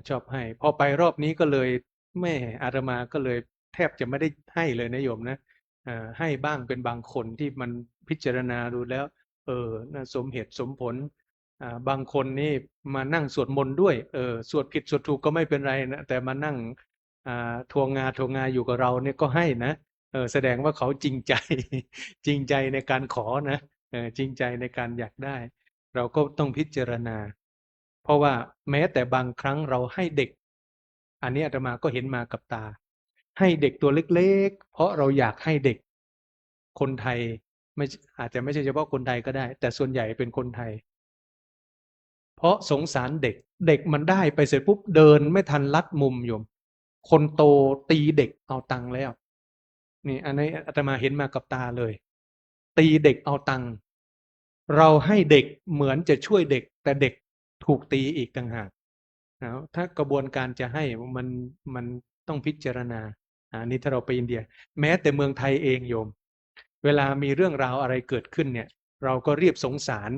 ชอบให้พอไปรอบนี้ก็เลยแม่อาตมาก็เลยแทบจะไม่ได้ให้เลยนะโยมนะให้บ้างเป็นบางคนที่มันพิจารณาดูแล้วน่าสมเหตุสมผลบางคนนี่มานั่งสวดมนต์ด้วยสวดผิดสวดถูกก็ไม่เป็นไรนะแต่มานั่งทวงงาอยู่กับเราเนี่ยก็ให้นะแสดงว่าเขาจริงใจ จริงใจในการขอนะจริงใจในการอยากได้ เราก็ต้องพิจารณา เพราะว่าแม้แต่บางครั้งเราให้เด็ก อันนี้อาตมาก็เห็นมากับตา ให้เด็กตัวเล็กๆเพราะเราอยากให้เด็กคนไทยไม่อาจจะไม่ใช่เฉพาะคนไทยก็ได้ แต่ส่วนใหญ่เป็นคนไทย เพราะสงสารเด็ก เด็กมันได้ไปเสร็จปุ๊บเดินไม่ทันลัดมุมโยม คนโตตีเด็กเอาตังค์แล้ว นี่อันนี้อาตมาเห็นมากับตาเลย ตีเด็กเอาตังค์เราให้เด็กเหมือนจะช่วยเด็ก แต่เด็กถูกตีอีกต่างหากนะถ้ากระบวนการจะให้มันต้องพิจารณาอันนี้ถ้าเราไปอินเดีย แม้แต่เมืองไทยเองโยม เวลามีเรื่องราวอะไรเกิดขึ้นเนี่ย เราก็รีบสงสาร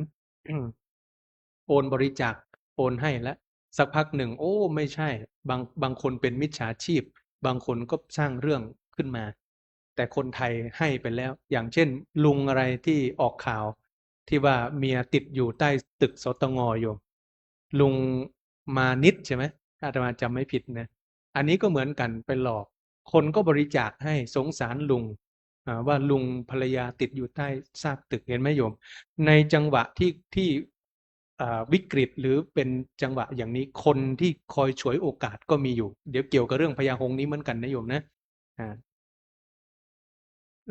โอนบริจาคโอนให้แล้วสักพักหนึ่งโอ้ไม่ใช่บางคนเป็นมิจฉาชีพ บางคนก็สร้างเรื่องขึ้นมา แต่คนไทยให้ไปแล้ว อย่างเช่น ลุงอะไรที่ออกข่าว ที่ว่าเมียติดอยู่ใต้ตึกสตง.อยู่ลุงมานิดใช่ไหมถ้าอาตมาจำไม่ผิดนะอันนี้ก็เหมือนกันไปหลอก คนก็บริจาคให้สงสารลุงว่าลุงภรรยาติดอยู่ใต้ซากตึกเห็นไหมโยม ในจังหวะที่วิกฤตหรือเป็นจังหวะอย่างนี้คนที่คอยฉวยโอกาสก็มีอยู่ เดี๋ยวเกี่ยวกับเรื่องพญาหงส์นี้เหมือนกันนะโยมนะ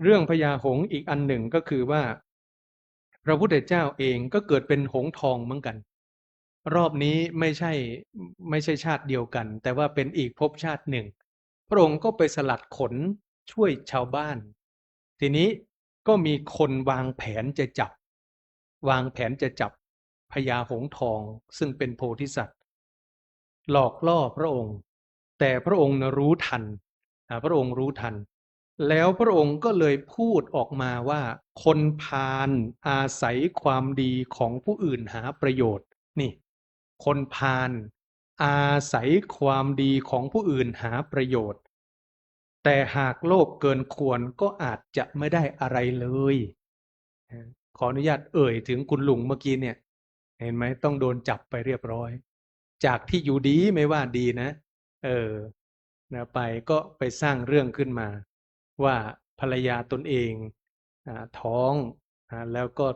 เรื่องพญาหงส์อีกอันหนึ่งก็คือว่า พระพุทธเจ้าเองก็เกิดเป็นหงส์ทองเหมือนกัน รอบนี้ไม่ใช่ชาติเดียวกัน แต่ว่าเป็นอีกภพชาติหนึ่ง พระองค์ก็ไปสลัดขนช่วยชาวบ้าน ทีนี้ก็มีคนวางแผนจะจับพญาหงส์ทองซึ่งเป็นโพธิสัตว์ หลอกล่อพระองค์ แต่พระองค์รู้ทันพระองค์รู้ทัน แล้วพระองค์ก็เลยพูดออกมาว่าคนพาลอาศัยความดีของผู้อื่นหาประโยชน์นี่คนพาลอาศัยความดีของผู้อื่นหาประโยชน์ แต่หากโลภเกินควรก็อาจจะไม่ได้อะไรเลยขออนุญาตเอ่ยถึงคุณลุงเมื่อกี้เนี่ยเห็นไหมต้องโดนจับไปเรียบร้อย จากที่อยู่ดีไม่ว่าดีนะนะไปก็ไปสร้างเรื่องขึ้นมาว่าภรรยาตนเองท้องแล้วก็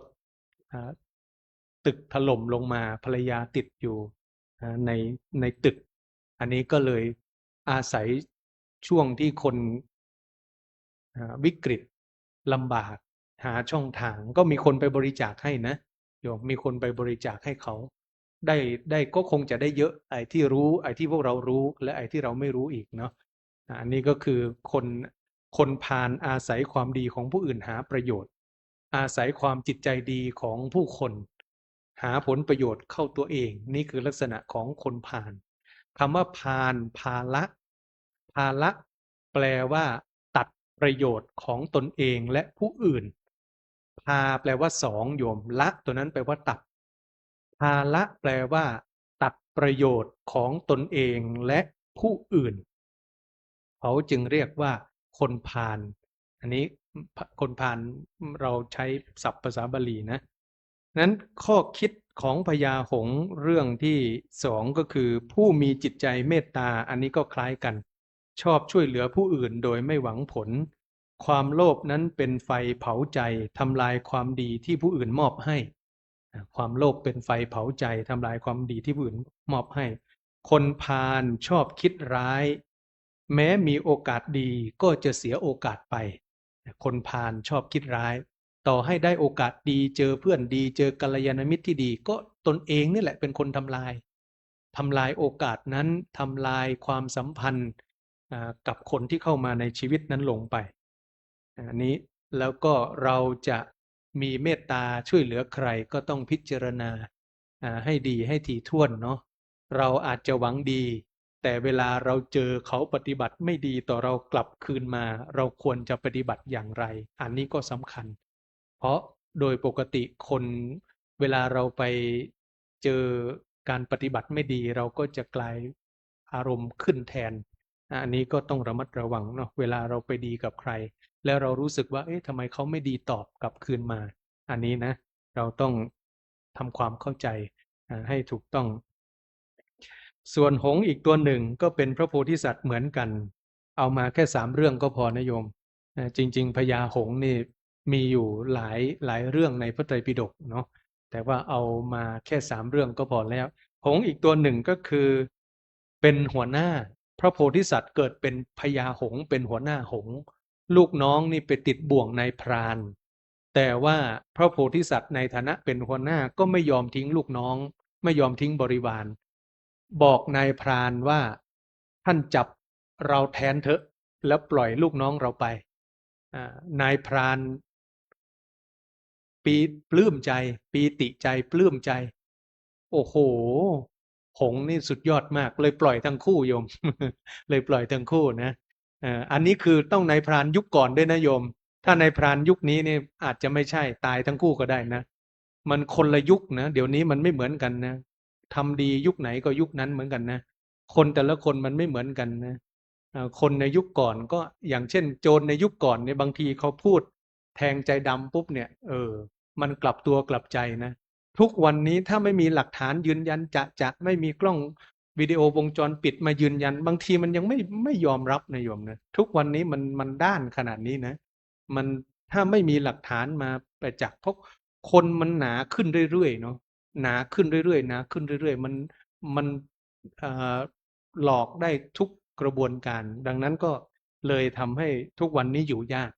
ตึกถล่มลงมาภรรยาติดอยู่ในตึก อันนี้ก็เลยอาศัยช่วงที่คนวิกฤตลำบากหาช่องทางก็มีคนไปบริจาคให้นะโยมมีคนไปบริจาคให้เขาได้ก็คงจะได้เยอะไอ้ที่รู้ไอ้ที่พวกเรารู้และไอ้ที่เราไม่รู้อีกเนาะอันนี้ก็คือคนพาลอาศัยความดีของผู้อื่นหาประโยชน์ อาศัยความจิตใจดีของผู้คนหาผลประโยชน์เข้าตัวเองนี่คือลักษณะของคนพาลคำว่าพาลภาละแปลว่าตัดประโยชน์ของตนเองและผู้อื่นพาแปลว่าสองโยมละตัวนั้นแปลว่าตัดภาละแปลว่าตัดประโยชน์ของตนเองและผู้อื่นเขาจึงเรียกว่าคนพาลอันนี้คนพาลเราใช้ศัพท์ภาษาบาลีนะนั้นข้อคิดของพญาหงส์เรื่องที่สองก็คือผู้มีจิตใจเมตตาอันนี้ก็คล้ายกันชอบช่วยเหลือผู้อื่นโดยไม่หวังผลความโลภนั้นเป็นไฟเผาใจทำลายความดีที่ผู้อื่นมอบให้ความโลภเป็นไฟเผาใจทำลายความดีที่ผู้อื่นมอบให้คนพาลชอบคิดร้ายแม้มีโอกาสดีก็จะเสียโอกาสไปคนพาลชอบคิดร้ายต่อให้ได้โอกาสดีเจอเพื่อนดีเจอกัลยาณมิตรที่ดีก็ตนเองนี่แหละเป็นคนทำลายโอกาสนั้นทำลายความสัมพันธ์กับคนที่เข้ามาในชีวิตนั้นลงไปอันนี้แล้วก็เราจะมีเมตตาช่วยเหลือใครก็ต้องพิจารณาให้ดีให้ถี่ถ้วนเนาะเราอาจจะหวังดีแต่เวลาเราเจอเขาปฏิบัติไม่ดีต่อเรากลับคืนมาเราควรจะปฏิบัติอย่างไรอันนี้ก็สำคัญเพราะโดยปกติคนเวลาเราไปเจอการปฏิบัติไม่ดีเราก็จะกลายอารมณ์ขึ้นแทนอันนี้ก็ต้องระมัดระวังเนาะเวลาเราไปดีกับใครแล้วเรารู้สึกว่าเอ๊ะทำไมเขาไม่ดีตอบกลับคืนมาอันนี้นะเราต้องทำความเข้าใจให้ถูกต้องส่วนหงส์อีกตัวหนึ่งก็เป็นพระโพธิสัตว์เหมือนกันเอามาแค่3เรื่องก็พอนะโยมจริงๆพญาหงส์นี่มีอยู่หลายเรื่องในพระไตรปิฎกเนาะแต่ว่าเอามาแค่3เรื่องก็พอแล้วหงส์อีกตัวหนึ่งก็คือเป็นหัวหน้าพระโพธิสัตว์เกิดเป็นพญาหงส์เป็นหัวหน้าหงส์ลูกน้องนี่ไปติดบ่วงนายพรานแต่ว่าพระโพธิสัตว์ในฐานะเป็นหัวหน้าก็ไม่ยอมทิ้งลูกน้องไม่ยอมทิ้งบริวารบอกนายพรานว่าท่านจับเราแทนเถอะแล้วปล่อยลูกน้องเราไปนายพรานปลื้มใจปีติใจปลื้มใจโอ้โหหงส์นี่สุดยอดมากเลยปล่อยทั้งคู่โยม เลยปล่อยทั้งคู่นะอันนี้คือต้องนายพรานยุคก่อนด้วยนะโยมถ้านายพรานยุคนี้เนี่ยอาจจะไม่ใช่ตายทั้งคู่ก็ได้นะมันคนละยุคนะเดี๋ยวนี้มันไม่เหมือนกันนะทำดียุคไหนก็ยุคนั้นเหมือนกันนะคนแต่ละคนมันไม่เหมือนกันนะคนในยุคก่อนก็อย่างเช่นโจรในยุคก่อนเนี่ยบางทีเขาพูดแทงใจดำปุ๊บเนี่ยมันกลับตัวกลับใจนะทุกวันนี้ถ้าไม่มีหลักฐานยืนยันจะไม่มีกล้องวิดีโอวงจรปิดมายืนยันบางทีมันยังไม่ยอมรับนะโยมนะทุกวันนี้มันด้านขนาดนี้นะมันถ้าไม่มีหลักฐานมาประจักษ์เพราะคนมันหนาขึ้นเรื่อยๆเนาะหนาขึ้นเรื่อยๆหนาขึ้นเรื่อยๆมันหลอกได้ทุกกระบวนการดังนั้นก็เลยทำให้ทุกวันนี้อยู่ยาก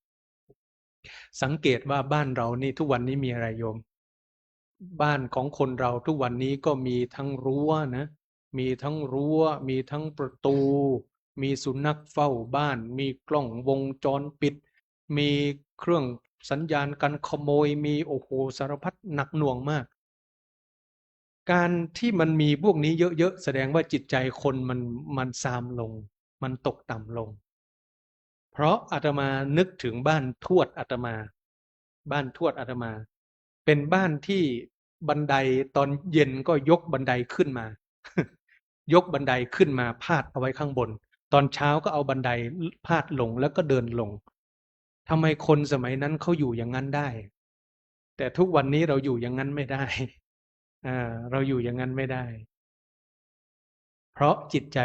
สังเกตว่าบ้านเรานี่ทุกวันนี้มีอะไรโยม บ้านของคนเราทุกวันนี้ก็มีทั้งรั้วนะ มีทั้งรั้ว มีทั้งประตู มีสุนัขเฝ้าบ้าน มีกล้องวงจรปิด มีเครื่องสัญญาณการขโมย มีโอ้โหสารพัดหนักหน่วงมาก การที่มันมีพวกนี้เยอะๆแสดงว่าจิตใจคนมันทรามลง มันตกต่ำลง เพราะอาตมานึกถึงบ้านทวดอาตมา บ้านทวดอาตมา เป็นบ้านที่บันไดตอนเย็นก็ยกบันไดขึ้นมา ยกบันไดขึ้นมาพาดเอาไว้ข้างบน ตอนเช้าก็เอาบันไดพาดลงแล้วก็เดินลงทำไมคนสมัยนั้นเขาอยู่อย่างนั้นได้ แต่ทุกวันนี้เราอยู่อย่างนั้นไม่ได้ เราอยู่อย่างนั้นไม่ได้ เพราะจิตใจ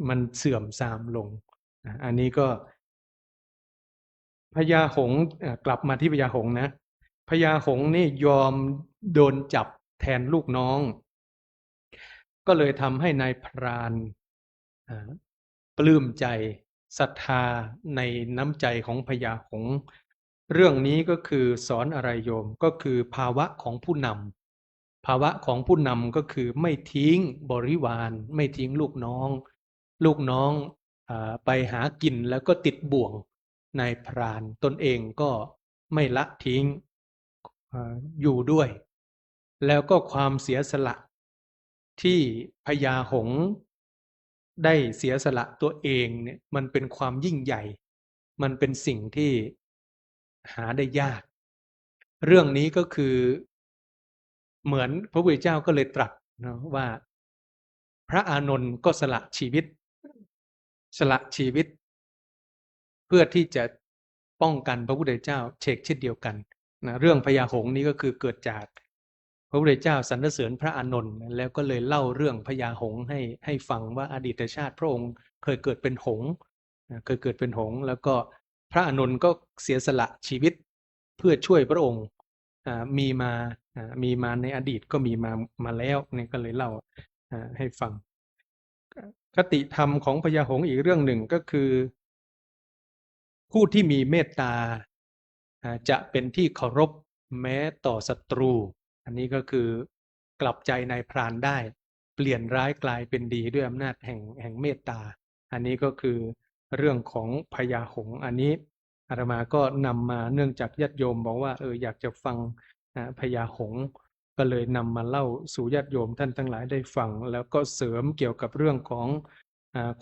มันเสื่อมทรามลง อันนี้ก็พญาหงส์กลับมาที่พญาหงส์นะพญาหงส์นี่ยอมโดนจับแทนลูกน้อง ก็เลยทำให้นายพรานปลื้มใจศรัทธาในน้ำใจของพญาหงส์เรื่องนี้ก็คือสอนอะไรโยมก็คือภาวะของผู้นำภาวะของผู้นำก็คือไม่ทิ้งบริวารไม่ทิ้งลูกน้อง ลูกน้องไปหากินแล้วก็ติดบ่วงนายพรานตนเองก็ไม่ละทิ้งอยู่ด้วย แล้วก็ความเสียสละที่พญาหงส์ได้เสียสละตัวเองเนี่ยมันเป็นความยิ่งใหญ่ มันเป็นสิ่งที่หาได้ยาก เรื่องนี้ก็คือเหมือนพระพุทธเจ้าก็เลยตรัสนะว่าพระอานนท์ก็สละชีวิตเพื่อที่จะป้องกันพระพุทธเจ้าเช่นเดียวกันนะเรื่องพญาหงส์นี้ก็คือเกิดจากพระพุทธเจ้าสรรเสริญพระอานนท์แล้วก็เลยเล่าเรื่องพญาหงส์ให้ฟังว่าอดีตชาติพระองค์เคยเกิดเป็นหงส์แล้วก็พระอานนท์ก็เสียสละชีวิตเพื่อช่วยพระองค์มีมาในอดีตก็มีมาแล้วนี่ก็เลยเล่าให้ฟังคติธรรมของพญาหงส์อีกเรื่องหนึ่งก็คือผู้ที่มีเมตตาจะเป็นที่เคารพแม้ต่อศัตรูอันนี้ก็คือกลับใจนายพรานได้เปลี่ยนร้ายกลายเป็นดีด้วยอำนาจแห่งเมตตาอันนี้ก็คือเรื่องของพญาหงส์อันนี้อาตมาก็นำมาเนื่องจากญาติโยมบอกว่าอยากจะฟังพญาหงส์ก็เลยนำมาเล่าสู่ญาติโยมท่านทั้งหลายได้ฟังแล้วก็เสริมเกี่ยวกับเรื่องของ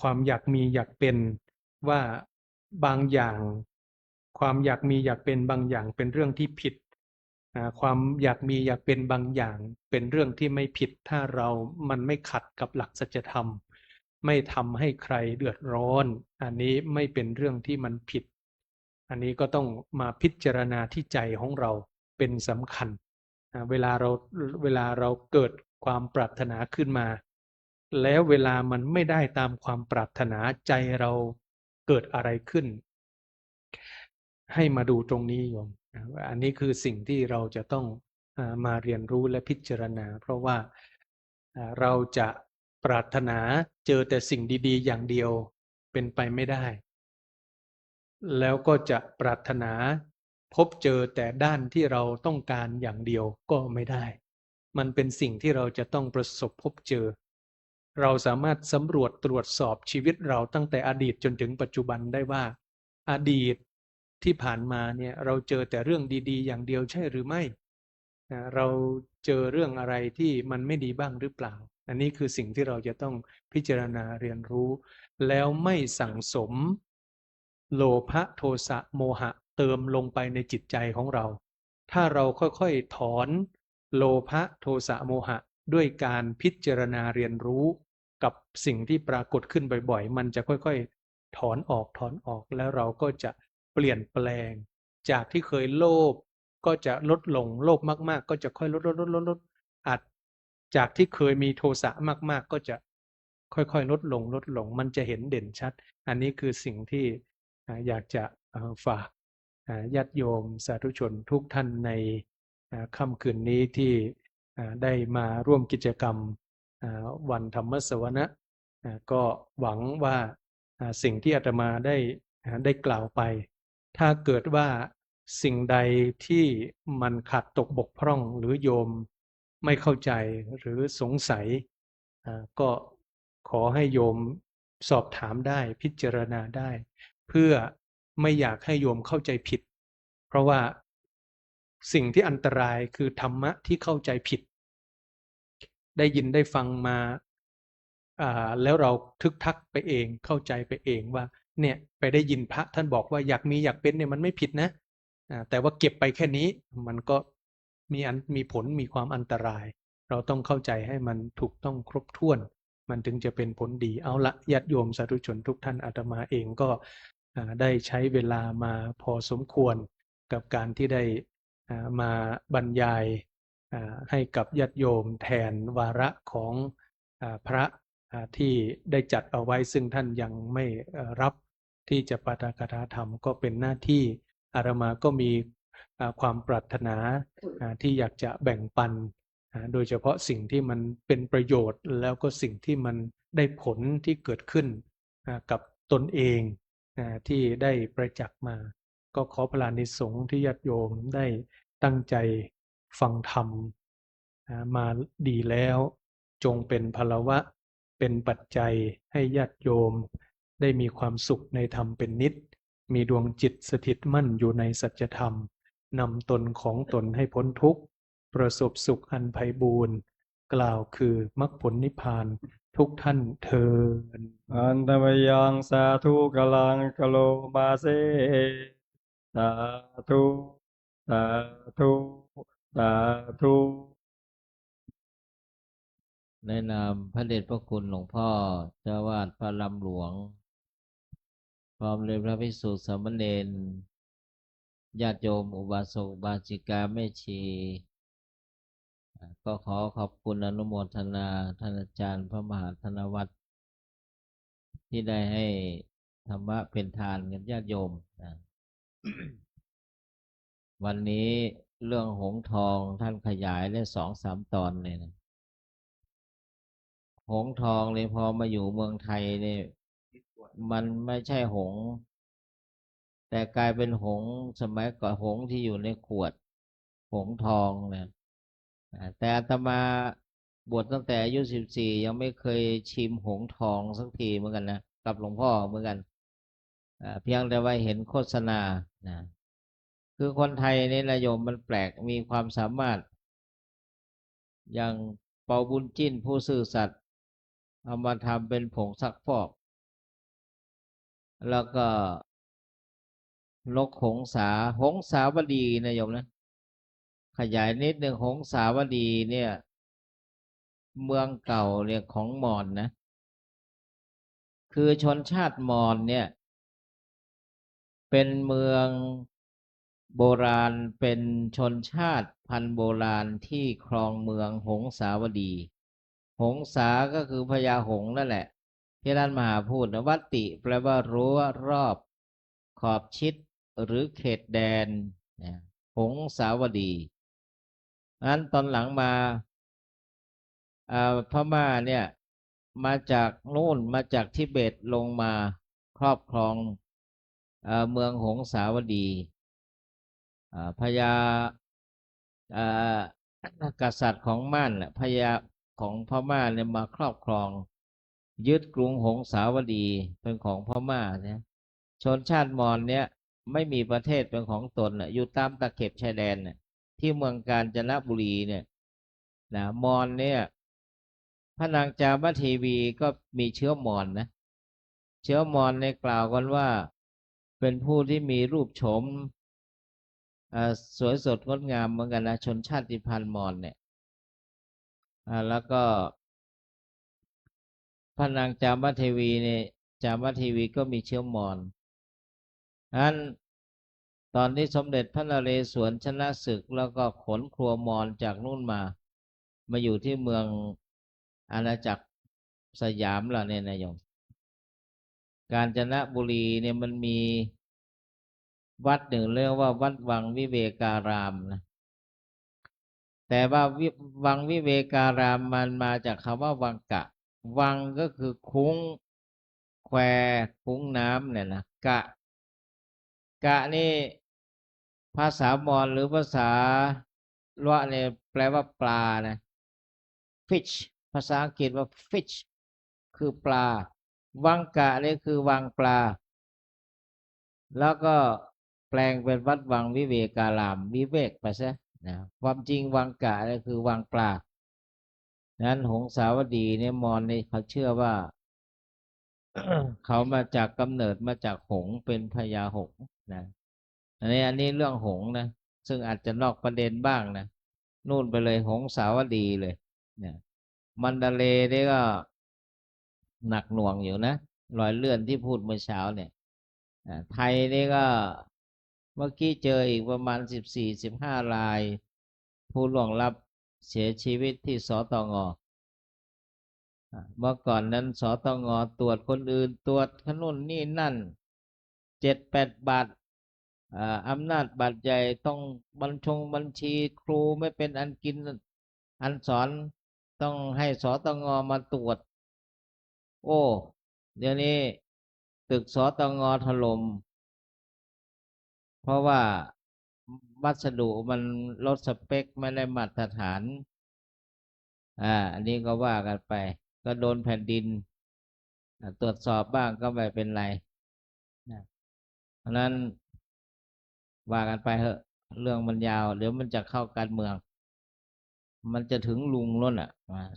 ความอยากมีอยากเป็นว่าบางอย่างความอยากมีอยากเป็นบางอย่างเป็นเรื่องที่ผิดความอยากมีอยากเป็นบางอย่างเป็นเรื่องที่ไม่ผิดถ้ามันไม่ขัดกับหลักสัจธรรมไม่ทำให้ใครเดือดร้อนอันนี้ไม่เป็นเรื่องที่มันผิดอันนี้ก็ต้องมาพิจารณาที่ใจของเราเป็นสำคัญเวลาเราเกิดความปรารถนาขึ้นมาแล้วเวลามันไม่ได้ตามความปรารถนาใจเราเกิดอะไรขึ้นให้มาดูตรงนี้โยมอันนี้คือสิ่งที่เราจะต้องมาเรียนรู้และพิจารณาเพราะว่าเราจะปรารถนาเจอแต่สิ่งดีๆอย่างเดียวเป็นไปไม่ได้แล้วก็จะปรารถนาพบเจอแต่ด้านที่เราต้องการอย่างเดียวก็ไม่ได้มันเป็นสิ่งที่เราจะต้องประสบพบเจอเราสามารถสำรวจตรวจสอบชีวิตเราตั้งแต่อดีตจนถึงปัจจุบันได้ว่าอดีตที่ผ่านมาเนี่ยเราเจอแต่เรื่องดีๆอย่างเดียวใช่หรือไม่เราเจอเรื่องอะไรที่มันไม่ดีบ้างหรือเปล่าอันนี้คือสิ่งที่เราจะต้องพิจารณาเรียนรู้แล้วไม่สั่งสมโลภะโทสะโมหะเติมลงไปในจิตใจของเราถ้าเราค่อยๆถอนโลภะโทสะโมหะด้วยการพิจารณาเรียนรู้กับสิ่งที่ปรากฏขึ้นบ่อยๆมันจะค่อยๆถอนออกแล้วเราก็จะเปลี่ยนแปลงจากที่เคยโลภก็จะลดลงโลภมากๆก็จะค่อยลดอาจจากที่เคยมีโทสะมากๆก็จะค่อยๆลดลงมันจะเห็นเด่นชัดอันนี้คือสิ่งที่อยากจะฝากญาติโยมสาธุชนทุกท่านในค่ำคืนนี้ที่ได้มาร่วมกิจกรรมวันธรรมสวนะก็หวังว่าสิ่งที่อาตมาได้กล่าวไปถ้าเกิดว่า สิ่งใดที่มันขาดตกบกพร่องหรือโยมไม่เข้าใจหรือสงสัยก็ขอให้โยมสอบถามได้พิจารณาได้ เพื่อไม่อยากให้โยมเข้าใจผิด เพราะว่าสิ่งที่อันตรายคือธรรมะที่เข้าใจผิด ได้ยินได้ฟังมาแล้วเราทึกทักไปเองเข้าใจไปเองว่าเนี่ยไปได้ยินพระท่านบอกว่าอยากมีอยากเป็นเนี่ยมันไม่ผิดนะแต่ว่าเก็บไปแค่นี้มันก็มีผลมีความอันตราย เราต้องเข้าใจให้มันถูกต้องครบถ้วน มันถึงจะเป็นผลดีเอาละญาติโยมสาธุชนทุกท่านอาตมาเองก็ได้ใช้เวลามาพอสมควรกับการที่ได้มาบรรยายให้กับญาติโยมแทนวาระของพระที่ได้จัดเอาไว้ซึ่งท่านยังไม่รับที่จะปาฐกถาธรรมก็เป็นหน้าที่อาตมาก็มีความปรารถนาที่อยากจะแบ่งปันโดยเฉพาะสิ่งที่มันเป็นประโยชน์แล้วก็สิ่งที่มันได้ผลที่เกิดขึ้นกับตนเองที่ได้ประจักษ์มาก็ขอพลานิสงส์ที่ญาติโยมได้ตั้งใจฟังธรรมมาดีแล้วจงเป็นพลวะเป็นปัจจัยให้ญาติโยมได้มีความสุขในธรรมเป็นนิจมีดวงจิตสถิตมั่นอยู่ในสัจธรรมนำตนของตนให้พ้นทุกข์ประสบสุขอันไพบูรณ์กล่าวคือมรรคผลนิพพานทุกท่านเทอญ อันตมยังสาธุกลังกโลมาเซสาธุสาธุสาธุ ในนามพระเดชพระคุณหลวงพ่อเจ้าวาดพระลำหลวงพร้อมด้วยพระภิกษุสามเณรญาติโยมอุบาสกอุบาสิกาแม่ชีก็ขอขอบคุณอนุโมทนาท่านอาจารย์พระมหาธนวัฒน์ที่ได้ให้ธรรมะเป็นทานกับญาติโยมนะ วันนี้เรื่องหงส์ทองท่านขยายได้2-3 ตอนเลยนะหงส์ทองเลยพอมาอยู่เมืองไทยเนี่ยมันไม่ใช่หงส์แต่กลายเป็นหงส์สมัยก่อนหงส์ที่อยู่ในขวดหงส์ทองนะแต่อาตมาบวชตั้งแต่อายุ14ยังไม่เคยชิมหงส์ทองสักทีเหมือนกันนะกับหลวงพ่อเหมือนกันเพียงแต่ว่าเห็นโฆษณานะคือคนไทยนี่นะโยมมันแปลกมีความสามารถอย่างเปาบุญจิ้นผู้ซื่อสัตย์เอามาทำเป็นผงซักฟอกแล้วก็นกหงสาวดีนะโยมนะขยายนิดหนึ่งหงสาวดีเนี่ยเมืองเก่าเนี่ยของมอญนะคือชนชาติมอญเนี่ยเป็นเมืองโบราณเป็นชนชาติพันธุ์โบราณที่ครองเมืองหงสาวดีหงสาก็คือพญาหงส์นั่นแหละที่ท่านมหาพูดนะวัตติแปลว่ารั้วรอบขอบชิดหรือเขตแดนหงสาวดีงั้นตอนหลังมาพม่าเนี่ยมาจากนู่นมาจากทิเบตลงมาครอบครองเมืองหงสาวดีพญากษัตริย์ของม่านพญาของพม่าเนี่ยมาครอบครองยึดกรุงหงสาวดีเป็นของพม่าเนี่ยชนชาติมอญเนี่ยไม่มีประเทศเป็นของตนอยู่ตามตะเข็บชายแดนที่เมืองกาญจนบุรีเนี่ยนะมอญเนี่ยพระนางจามเทวีก็มีเชื้อมอญนะเชื้อมอญในกล่าวกันว่าเป็นผู้ที่มีรูปโฉมสวยสดงดงามเหมือนกันนะชนชาติพันธุ์มอญเนี่ยแล้วก็พระนางจามเทวีเนี่ยจามเทวีก็มีเชื้อมอญนั้นตอนที่สมเด็จพระนเรศวรชนะศึกแล้วก็ขนครัวมอญจากนู่นมาอยู่ที่เมืองอาณาจักรสยามล่ะเนี่ยนายโยมกาญจนบุรีเนี่ยมันมีวัดหนึ่งเรียกว่าวัดวังวิเวการามนะแต่ว่าวังวิเวการามมันมาจากคำว่าวังกะวังก็คือคุ้งแควคุ้งน้ำเนี่ยนะกะนี่ ภาษามอญหรือภาษาละเนี่ยแปลว่าปลานะ fish ภาษาอังกฤษว่า fish คือปลา วังกะนี่คือวังปลา แล้วก็แปลงเป็นวัดวังวิเวการามวิเวกไปซะนะความจริงวังกะนี่คือวังปลานั้นหงสาวดีเนี่ยมอญนี่เขาเชื่อว่า เขามาจากกำเนิดมาจากหงส์เป็นพญาหงส์นะอันนี้เรื่องหงส์นะซึ่งอาจจะนอกประเด็นบ้างนะนู่นไปเลยหงสาวดีเลยเนี่ยมันดาเลนี่ก็หนักหน่วงอยู่นะรอยเลื่อนที่พูดเมื่อเช้าเนี่ยไทยนี่ก็เมื่อกี้เจออีกประมาณ14-15 รายผู้ล่วงลับเสียชีวิตที่สตง.เมื่อก่อนนั้นสตง.ตรวจคนอื่นตรวจขนุนนี่นั่น7-8 บาทอำนาจบาดใหญ่ต้องบัญชีครูไม่เป็นอันกินอันสอนต้องให้สตง.มาตรวจโอ้เดี๋ยวนี้ตึกสตง.ถล่มเพราะว่าวัสดุมันลดสเปคไม่ได้มาตรฐานอันนี้ก็ว่ากันไปก็โดนแผ่นดินตรวจสอบบ้างก็ไม่เป็นไรเพราะนั้นว่ากันไปเถอะเรื่องมันยาวเดี๋ยวมันจะเข้าการเมืองมันจะถึงลุงล้น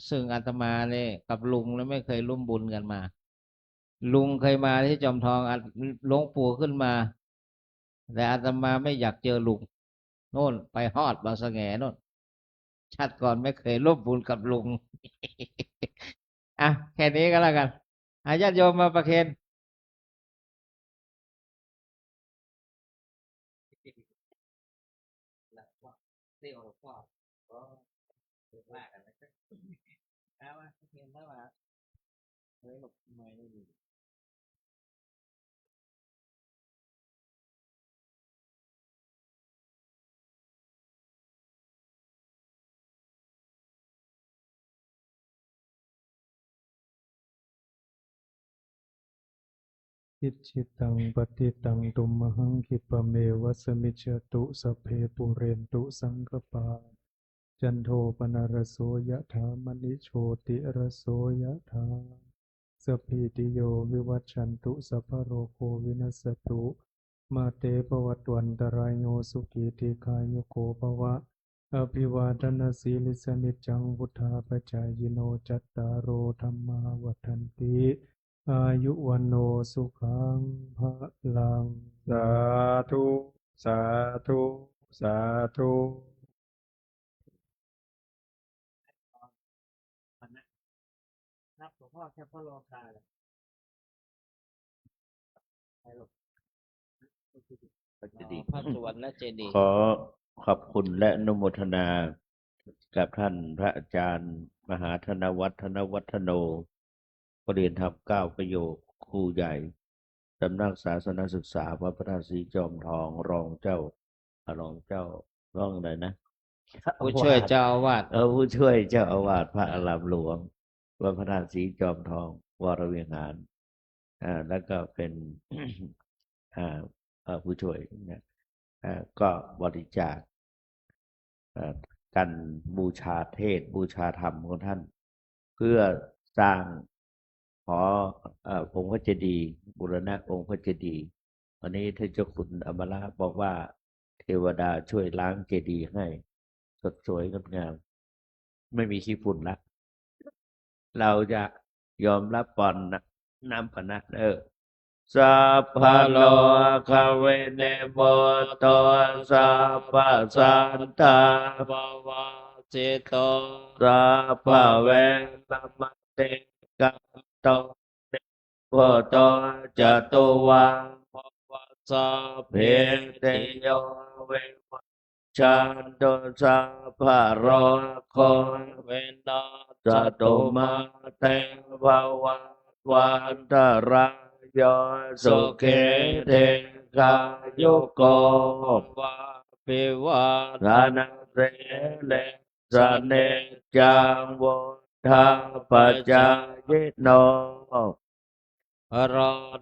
ซึ่งอาตมาเนี่ยกับลุงแล้วไม่เคยร่วมบุญกันมาลุงเคยมาที่จอมทองหลวงปู่ขึ้นมาแต่อาตมาไม่อยากเจอลุงโน่นไปฮอดบางสะแงโน่นชาติก่อนไม่เคยร่วมบุญกับลุง แค่นี้ก็แล้วกันญาติโยมมาประเคนอิจิตังปฏิตังตุมหังคิปะเมวะสมิจฉตุสัพเพปุเรนตุสังกปาจันโทปนรสโสยะถามณิโชติรสโสยะถาสัพพิติโยวิวัชชันตุสัพพะโรโควินัสตุมาเตภวัตวันตรายโยสุขีติกายุโกภวะอภิวาทนาสีลิสนิจจังพุทธาปจายโนจัตตารโอธรรมาวัฏันติอายุวันโนสุขังภะลังสาธุสาธุสาธุนับหลวงพ่อแค่พ่อโลกาเลยพระสุวรรณเจดีย์ ขอขอบคุณและอนุโมทนากับท่านพระอาจารย์มหาธนวัฒน์ธนวัฒโนประเรียนธรรม9 ประโยคครูใหญ่สำนักศาสนศึกษาพระประธานศรีจอมทองรองเจ้าร้องอะไรนะ ผู้ช่วยเจ้าอาวาส ผู้ช่วยเจ้าอาวาสพระอารามหลวงวัดพระธาตุศรีจอมทองวรวิหารแล้วก็เป็น ผู้ช่วยนะก็บริจาคกันบูชาเทศบูชาธรรมของท่านเพื่อสร้างองค์พระเจดีย์บูรณะองค์พระเจดีย์วันนี้ท่านเจ้าคุณอมราบอกว่าเทวดาช่วยล้างเจดีย์ให้สดสวยงดงามไม่มีขี้ฝุ่นละเราจะยอมรับปอนน้ำปนะสัพพะโลกเวเนโมโตสัพพะสันตาภวะจิตโตสัพพะเวรมติกัตโตโพโตจตุวังภวะสัพเพติโยวิวัชชันตุสัพพะโรโควินาศตุมาเตภวัตวันตรายโยสุขิเทกายุโกวะปิวัฏนาเสเลสเนจังวุฒาปัจจายโนร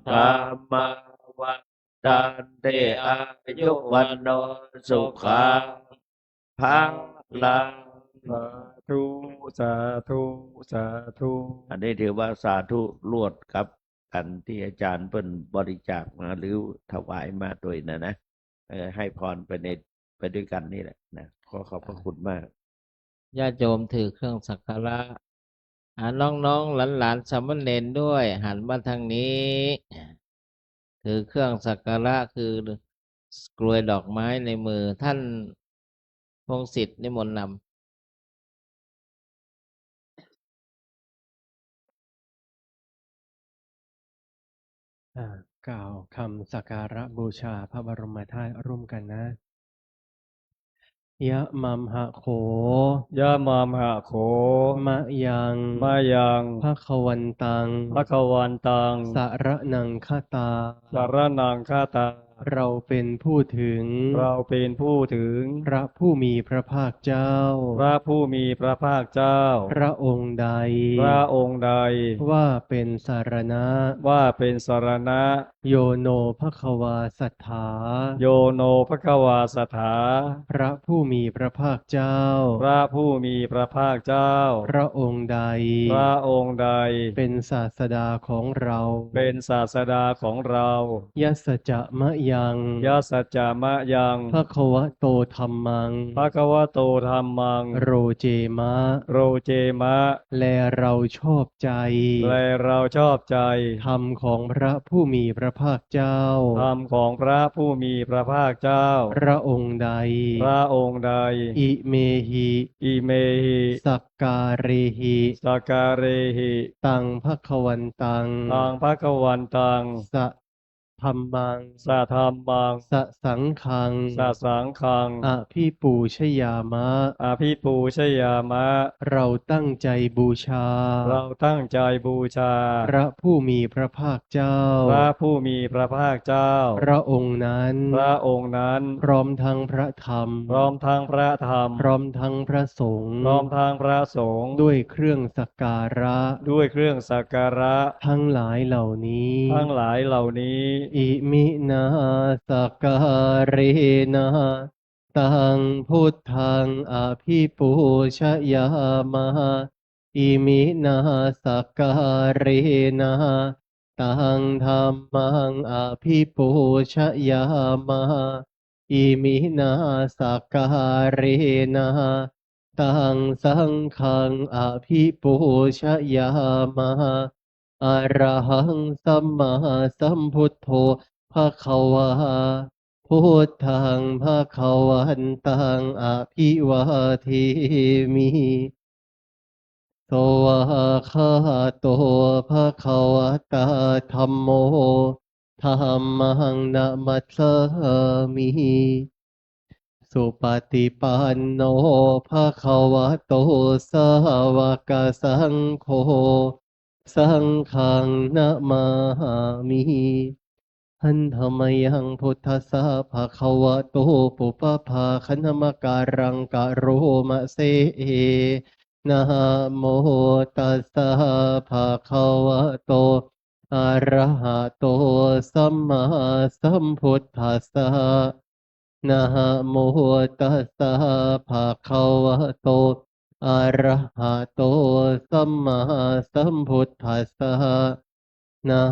ธรรมวั ตันติอายุวันโนสุขังพลัง สาธุสาธุสาธุ อันนี้ถือว่าสาธุรวดครับกันที่อาจารย์เพิ่นบริจาคมาหรือถวายมาโดยนะให้พรไปด้วยกันนี่แหละนะขอขอบพระคุณมาก ญาติโยมถือเครื่องสักการะน้องๆหลานๆสามเณรด้วย หันมาทางนี้ ถือเครื่องสักการะคือกลวยดอกไม้ในมือท่านพงศิษฐ์นิมนต์นำ กล่าวคำสักการะบูชาพระบรมธาตุร่วมกันนะ ยะมัมหะโข ยะมามหะโข มะยัง มายัง ภคะวันตัง ภคะวันตัง สระนังคตา สารนังฆาตา เราเป็นผู้ถึง เราเป็นผู้ถึง พระผู้มีพระภาคเจ้า พระผู้มีพระภาคเจ้า พระองค์ใด พระองค์ใด ว่าเป็นสารณะ ว่าเป็นสรณะ โยโนภควาสัทธา โยโนภควาสถา พระผู้มีพระภาคเจ้า พระผู้มีพระภาคเจ้า พระองค์ใด พระองค์ใด เป็นศาสดาของเรา เป็นศาสดาของเรา ยัสจะมะยัง ยะสัจจามะยัง ภควโตธัมมัง ภควโตธัมมัง โรเจมะ โรเจมะ และเราชอบใจ และเราชอบใจ ธรรมของพระผู้มีพระภาคเจ้า ธรรมของพระผู้มีพระภาคเจ้า พระองค์ใด พระองค์ใด อิเมหิ อิเมหิ สักการิหิ สกการิหิ ตังภควันตัง ตังภควันตัง สะธัมมัง สะธรรมัง สะสังคัง สะสังฆัง อภิปูชยามะ อภิปูชยามะ เราตั้งใจบูชา เราตั้งใจบูชา พระผู้มีพระภาคเจ้า พระผู้มีพระภาคเจ้า พระองค์นั้น พระองค์นั้น พร้อมทั้งพระธรรม พร้อมทั้งพระธรรม พร้อมทั้งพระสงฆ์ พร้อมทั้งพระสงฆ์ ด้วยเครื่องสักการะ ด้วยเครื่องสักการะ ทั้งหลายเหล่านี้ ทั้งหลายเหล่านี้ อิมินาสักการเนะตังพุทธังอภิปูชยามะอิมินาสักการเนะตังธัมมังอภิปูชยามะอิมินาสักการเนะตังสังฆังอภิปูชยามะ อะระหังสัมมาสัมพุทโธภะคะวาพุทธังภะคะวันตังอภิวาเทมิ สวากขาโตภะคะวะตาธัมโมธัมมังนะมัสสามิ สุปฏิปันโนภะคะวะโตสาวกสังโฆสังฆังนะมามิหันธรรมยังพุทธัสสะภะคะวะโตปุปภาคณมการังกะโรมะเสนะโมตัสสะภะคะวะโตอะระหะโตสัมมาสัมพุทธัสสะนะโมตัสสะภะคะวะโตอะระหะโตสัมมาสัมพุทธัสสะนะ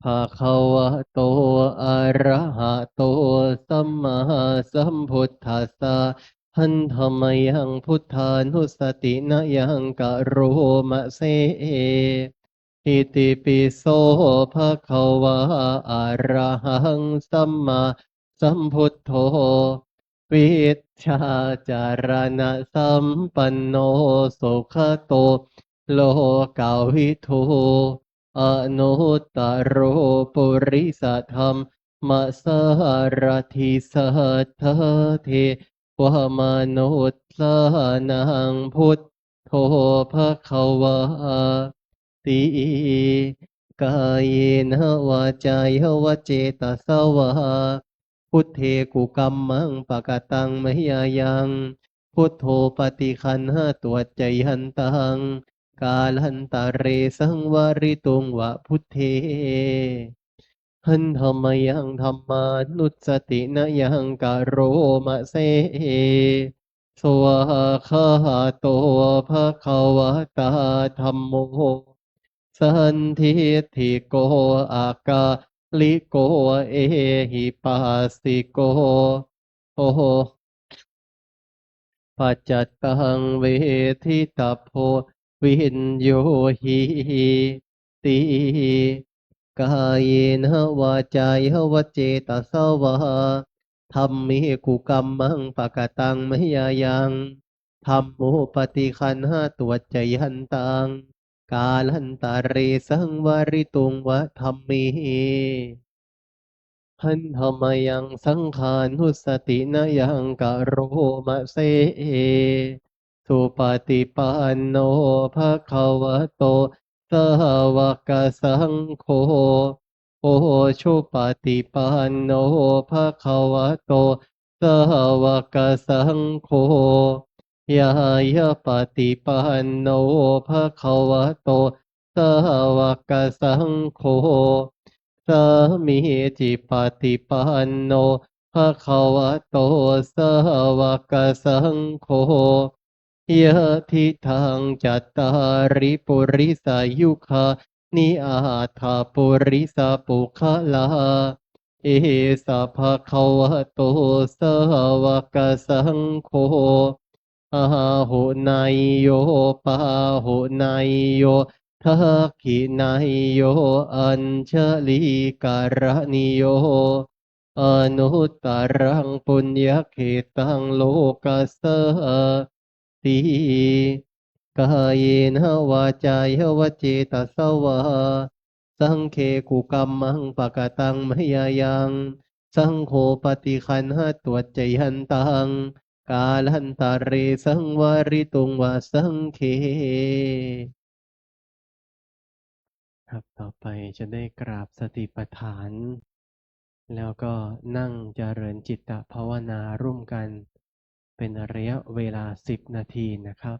ภะคะวะโตอะระหะโตสัมมาสัมพุทธัสสะหันธรรมยังพุทธานุสตินะยังกะโรมะเสอิติปิโสภะคะวะอะระหังสัมมาสัมพุทโธวิชชาจารณะสัมปันโนสุขโตโลกาวิทูอนุตตโรปุริสธรรมมัสสารทิสัทธเทวมนุษย์สานังพุทโธภะคะวะติกายเนวาจายวเจตสวาพุทเทกุกัมมังปะกตังมยายังพุทโธปฏิคันหะตัวใจหันตังกาลันตะเรสังวาริตุงวะพุทเท หันธรรมยังธรรมานุสตินะยังกะโรมะเสสวาคาโตภะคะวะตาธัมโมสันทิฏฐิโกอากาลิโกเอหิปัสสิโกโอ ปัจจตังเวทิตาโพวินโยหิติกายเนวาจายวจเจตสวาธัมมิกุกัมมังปะกตังมยายังธัมโมปฏิคันหาตัวจยันตังกาลันตาเรสังวาริตุงวะธัมมิหันธรรมยังสังขานุสตินะยังกะโรมะเสสุปฏิปันโนภะคะวะโตสาวกสังโฆโอชุปฏิปันโนภะคะวะโตสาวกสังโฆยายาปฏิปันโนภะคะวะโตสาวกสังโฆ สามีจิปฏิปันโนภะคะวะโตสาวกสังโฆยะทิทังจัตตาริปุริสายุคานิอาถาปุริสาปุคะลาเอสะภะคะวะโตสาวกสังโฆอาหุนายโยปาหุนายโย ทักขินายโยอัญชลีการณิโยอนุตตรังปุญญเขตังโลกัสสติกายเนวาจายวจเจตสวาสังเคกุกัมมังปะกตังมยายังสังโฆปฏิคันหาตัวจยันตังกาลันตาเรสังวาริตุงวาสังเค ครับต่อไปจะได้กราบสติปัฏฐาน แล้วก็นั่งเจริญจิตตภาวนาร่วมกัน เป็นระยะเวลา10 นาทีนะครับ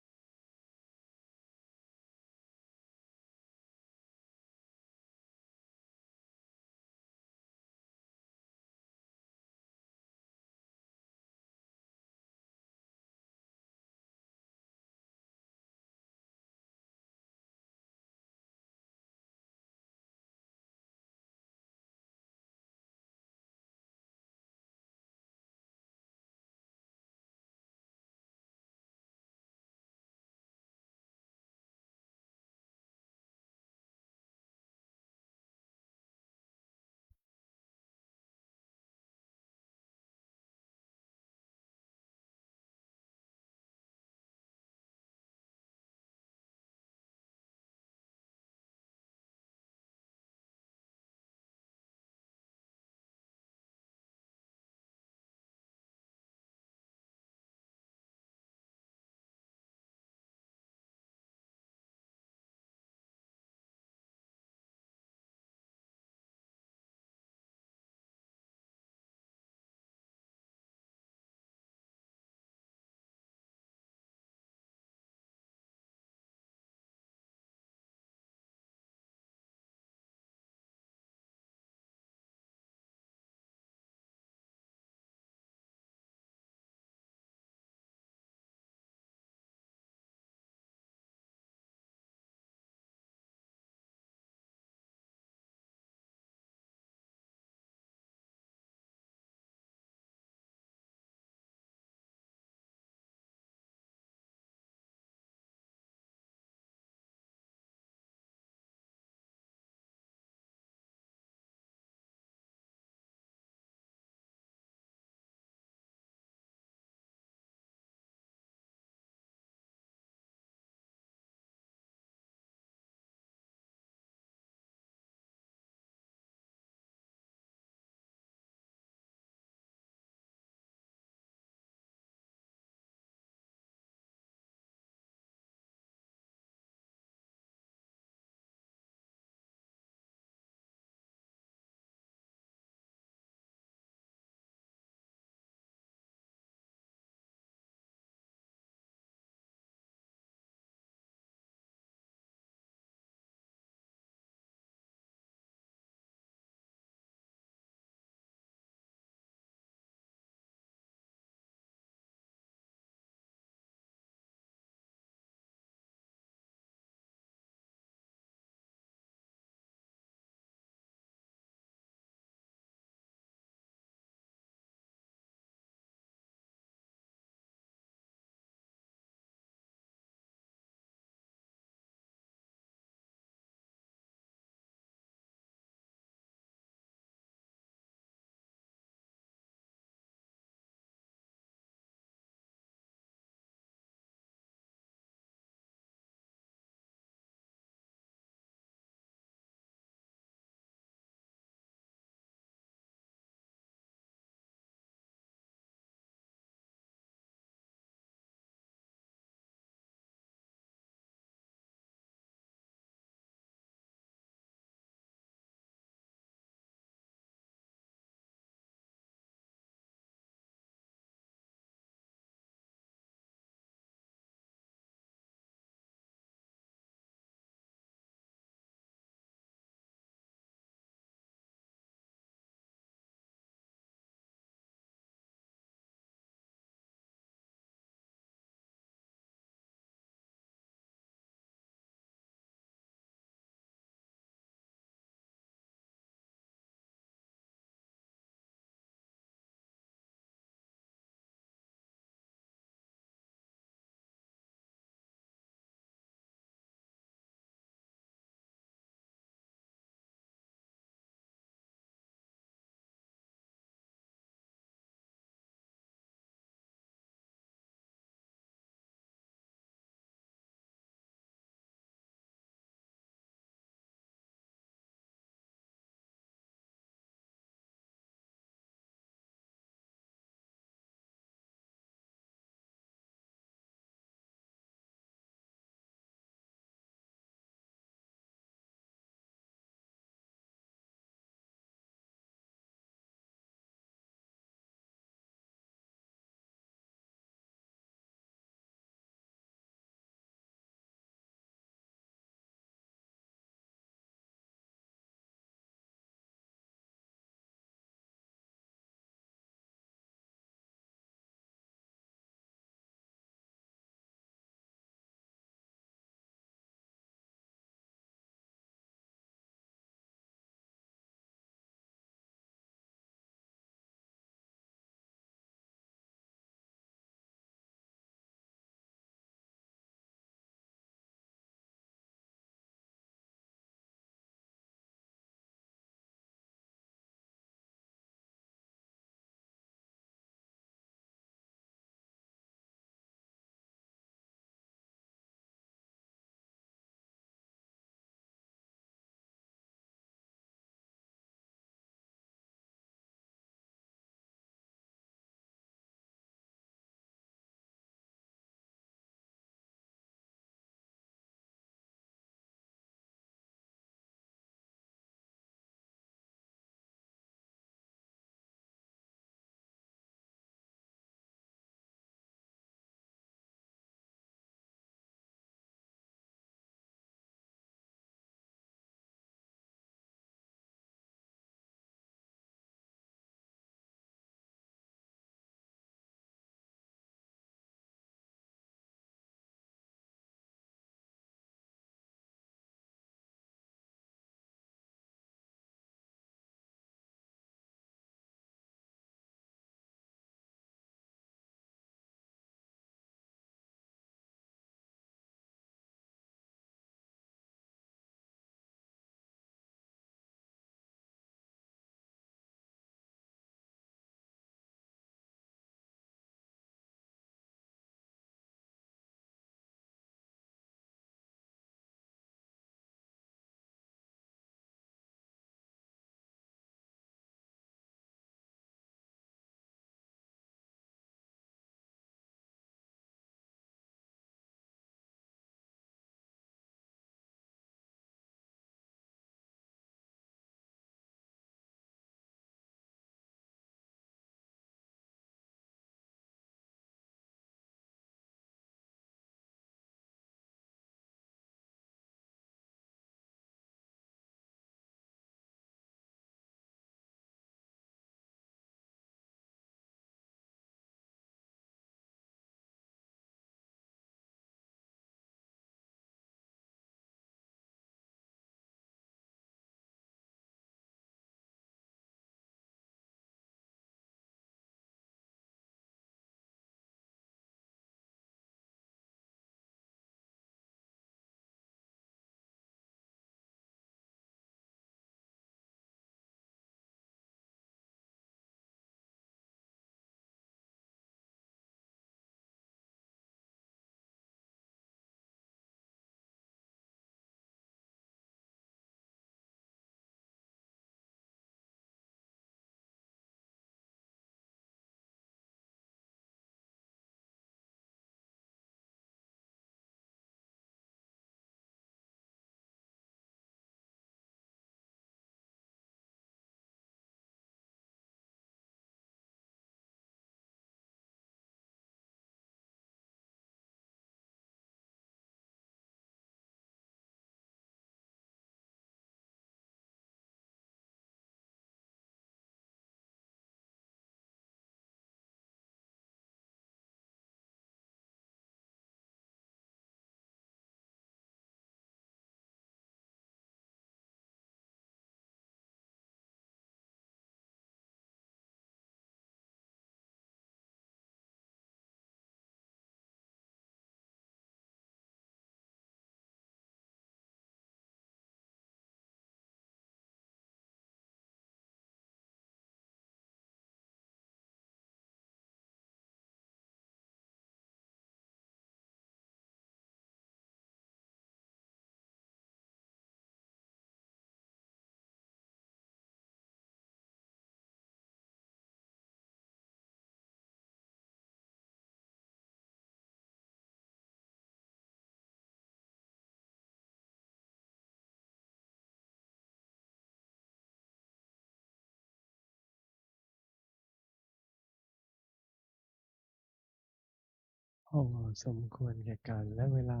พอสมควรแก่การและเวลา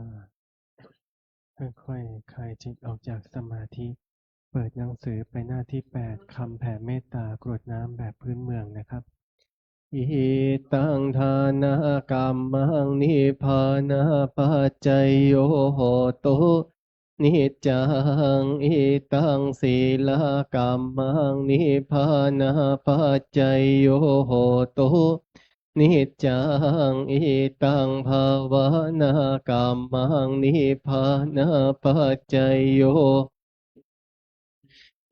ค่อยๆคลายจิตออกจากสมาธิเปิดหนังสือไปหน้าที่8คำแผ่เมตตากรวดน้ำแบบพื้นเมืองนะครับอิตังทานากรรมังนิพพานาปัจจยโยโหตุนิจจังอิตังศีลกรรมังนิพพานาปัจจยโยโหตุนิจจังอิตังภาวนากรรมังนิพพานาปัจจยโย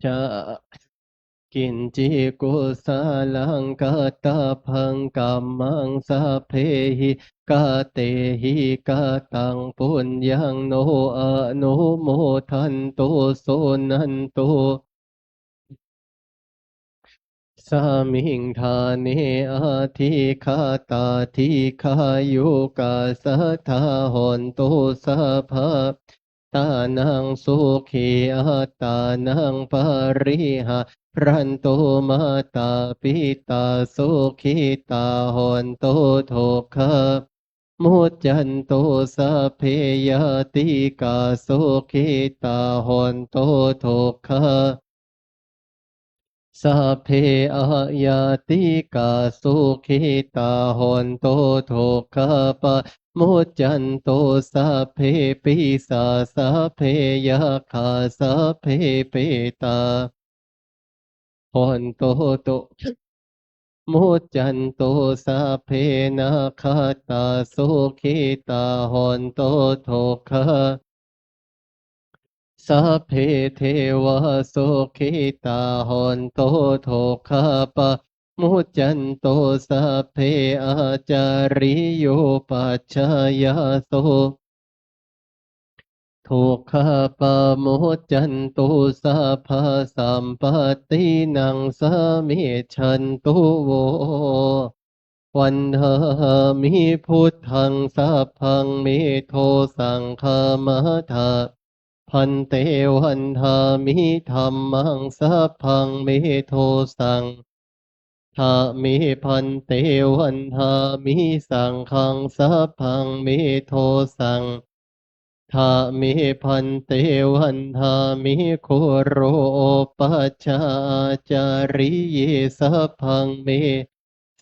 จะกินจิกุสาลังกาตาพังกัมมังสัพเพหิกาเตหิกาตังปุญญังโนอนุโมทันโตโสนันโตสามิงทาเนอาทิคาตาทิขายุกาสัทธาหนตุสัพพะตานังสุขีอัตตานังปริหะพรันโตมาตาปิตาสุขิตาหนโตโทคะ มุจจันโตสัพเพยติกาสุขิตาหนโตโทคะสัพเพอยาติกาสุขิตาหนโตโทคะปะมุจจันโตสัพเพปิสาสัพเพยาคาสัพเพเปตาหนโตโต มุจจันโตสัพเพนะคาตาสุขิตาหนโตโทคะสัพเพเทวะสุขิตาหนโตโทคะปะมุจจันโตสัพเพอาจาริโยปัจจายาโสทุกขปะโมจจันตุสัพพะสัมปตินังสมิชันตุโววันเธมิพุทธังสัพพังมิโทสังฆามทาพันเตวันธามิธัมมังสัพพังมิโทสังทามิพันเตวันธามิสังฆังสัพพังมิโทสัง ทามิพันเตวันทามิโคโรปัจจาจาริเยสัพพังเม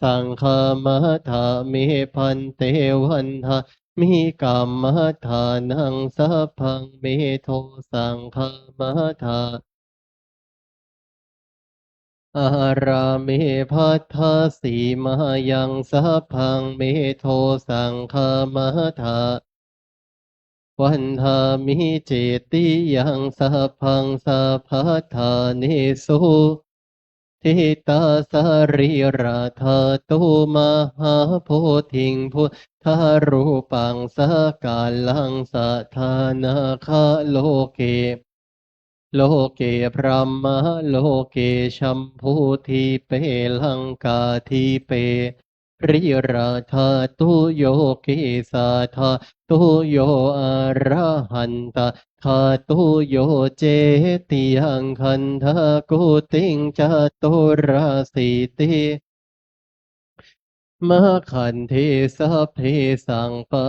สังฆามทามิพันเตวันทามิกรรมฐานังสัพพังเมโทสังฆามทาอารามิพัทธสีมายังสัพพังเมโทสังฆามทา วันธามิเจติยังสัพพังสัพพทานิสุทิตาสาริราธาตุมหาโพธิงพุทธารูปังสกาลังสัทธานาคาโลเกโลเกพระมโลเกชัมพูทีเปลังกาทีเปริราธาตุโยเกสาธาตุโยอะระหันตาธาตุโยเจติยังคันทากุติงจตุราสิติมะขันเทสัพเพสังปะ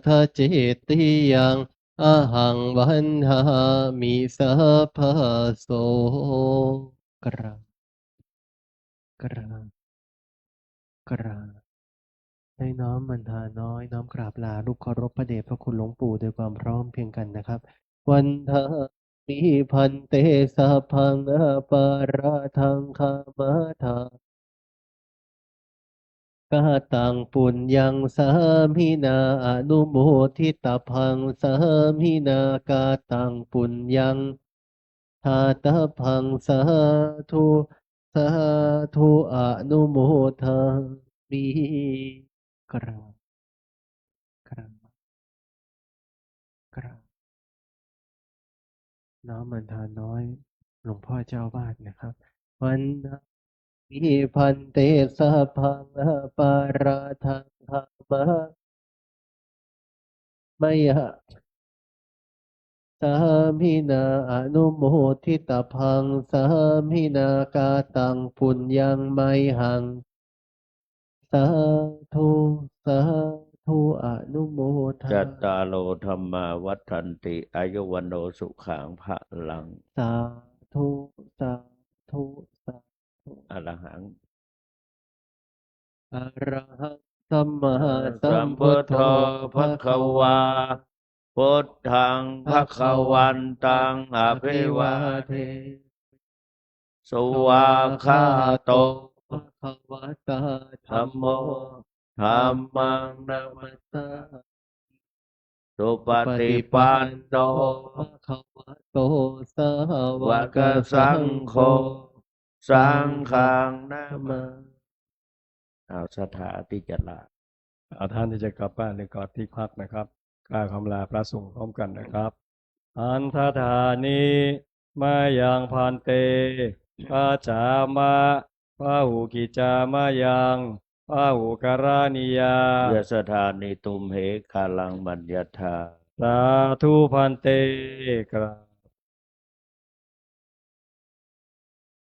ทะเจติยังอะหังวันทามิสัพพะโสกระกระกระให้น้อมบรรทาน้อยน้อมกราบลาลูกเคารพพระเดชพระคุณหลวงปู่ด้วยความพร้อมเพรียงกันนะครับวันทามิพันเตสัพพังอปาราทังคามาทากาตังปุญญังสามินาอนุโมทิตาพังสามินากาตังปุญญังทาตาพังสาธุสาธุอนุโมทังมิกราบกราบกราบน้อมบรรทาน้อยหลวงพ่อเจ้าวาดนะครับวันวิพันเตสัพพังอปาราทังธรรมะมยะสามินาอนุโมทิตาพังสามินากาตังปุญญังไมหังสาธุสา ธุอนุโมทา จัตตารโอธรรมาวัฏันติอายุวันโนสุขังพลัง สาธุสาธุสาธุ อรหัง อะระหังสัมมาสั สั ม ม พุ พุ ท ท โธ โธ ภ ภะ คะ คะ วาว า พุทธังภะคะวันตังอภิวาเท สุวาคาโต ภะคะวะตา ธัมโมธัมมังนัม มัสสา สุปฏิปันโน ภะคะวะโตสาว วะ ก กะ สั สั ง ง โฆ โฆ สังฆังนามา มา เอาสถาที่จะลา ท่านที่จะกลับบ้านหรือกอดที่พักนะครับกล่าวคำลาพระสงฆ์พร้อมกันนะครับ อันทธานิมายังพันเตปาจามะปาหุกิจามะยังปาหุการานิยา ยสถานิตุมเหกาลังมัญญทา สาธุพันเตกรา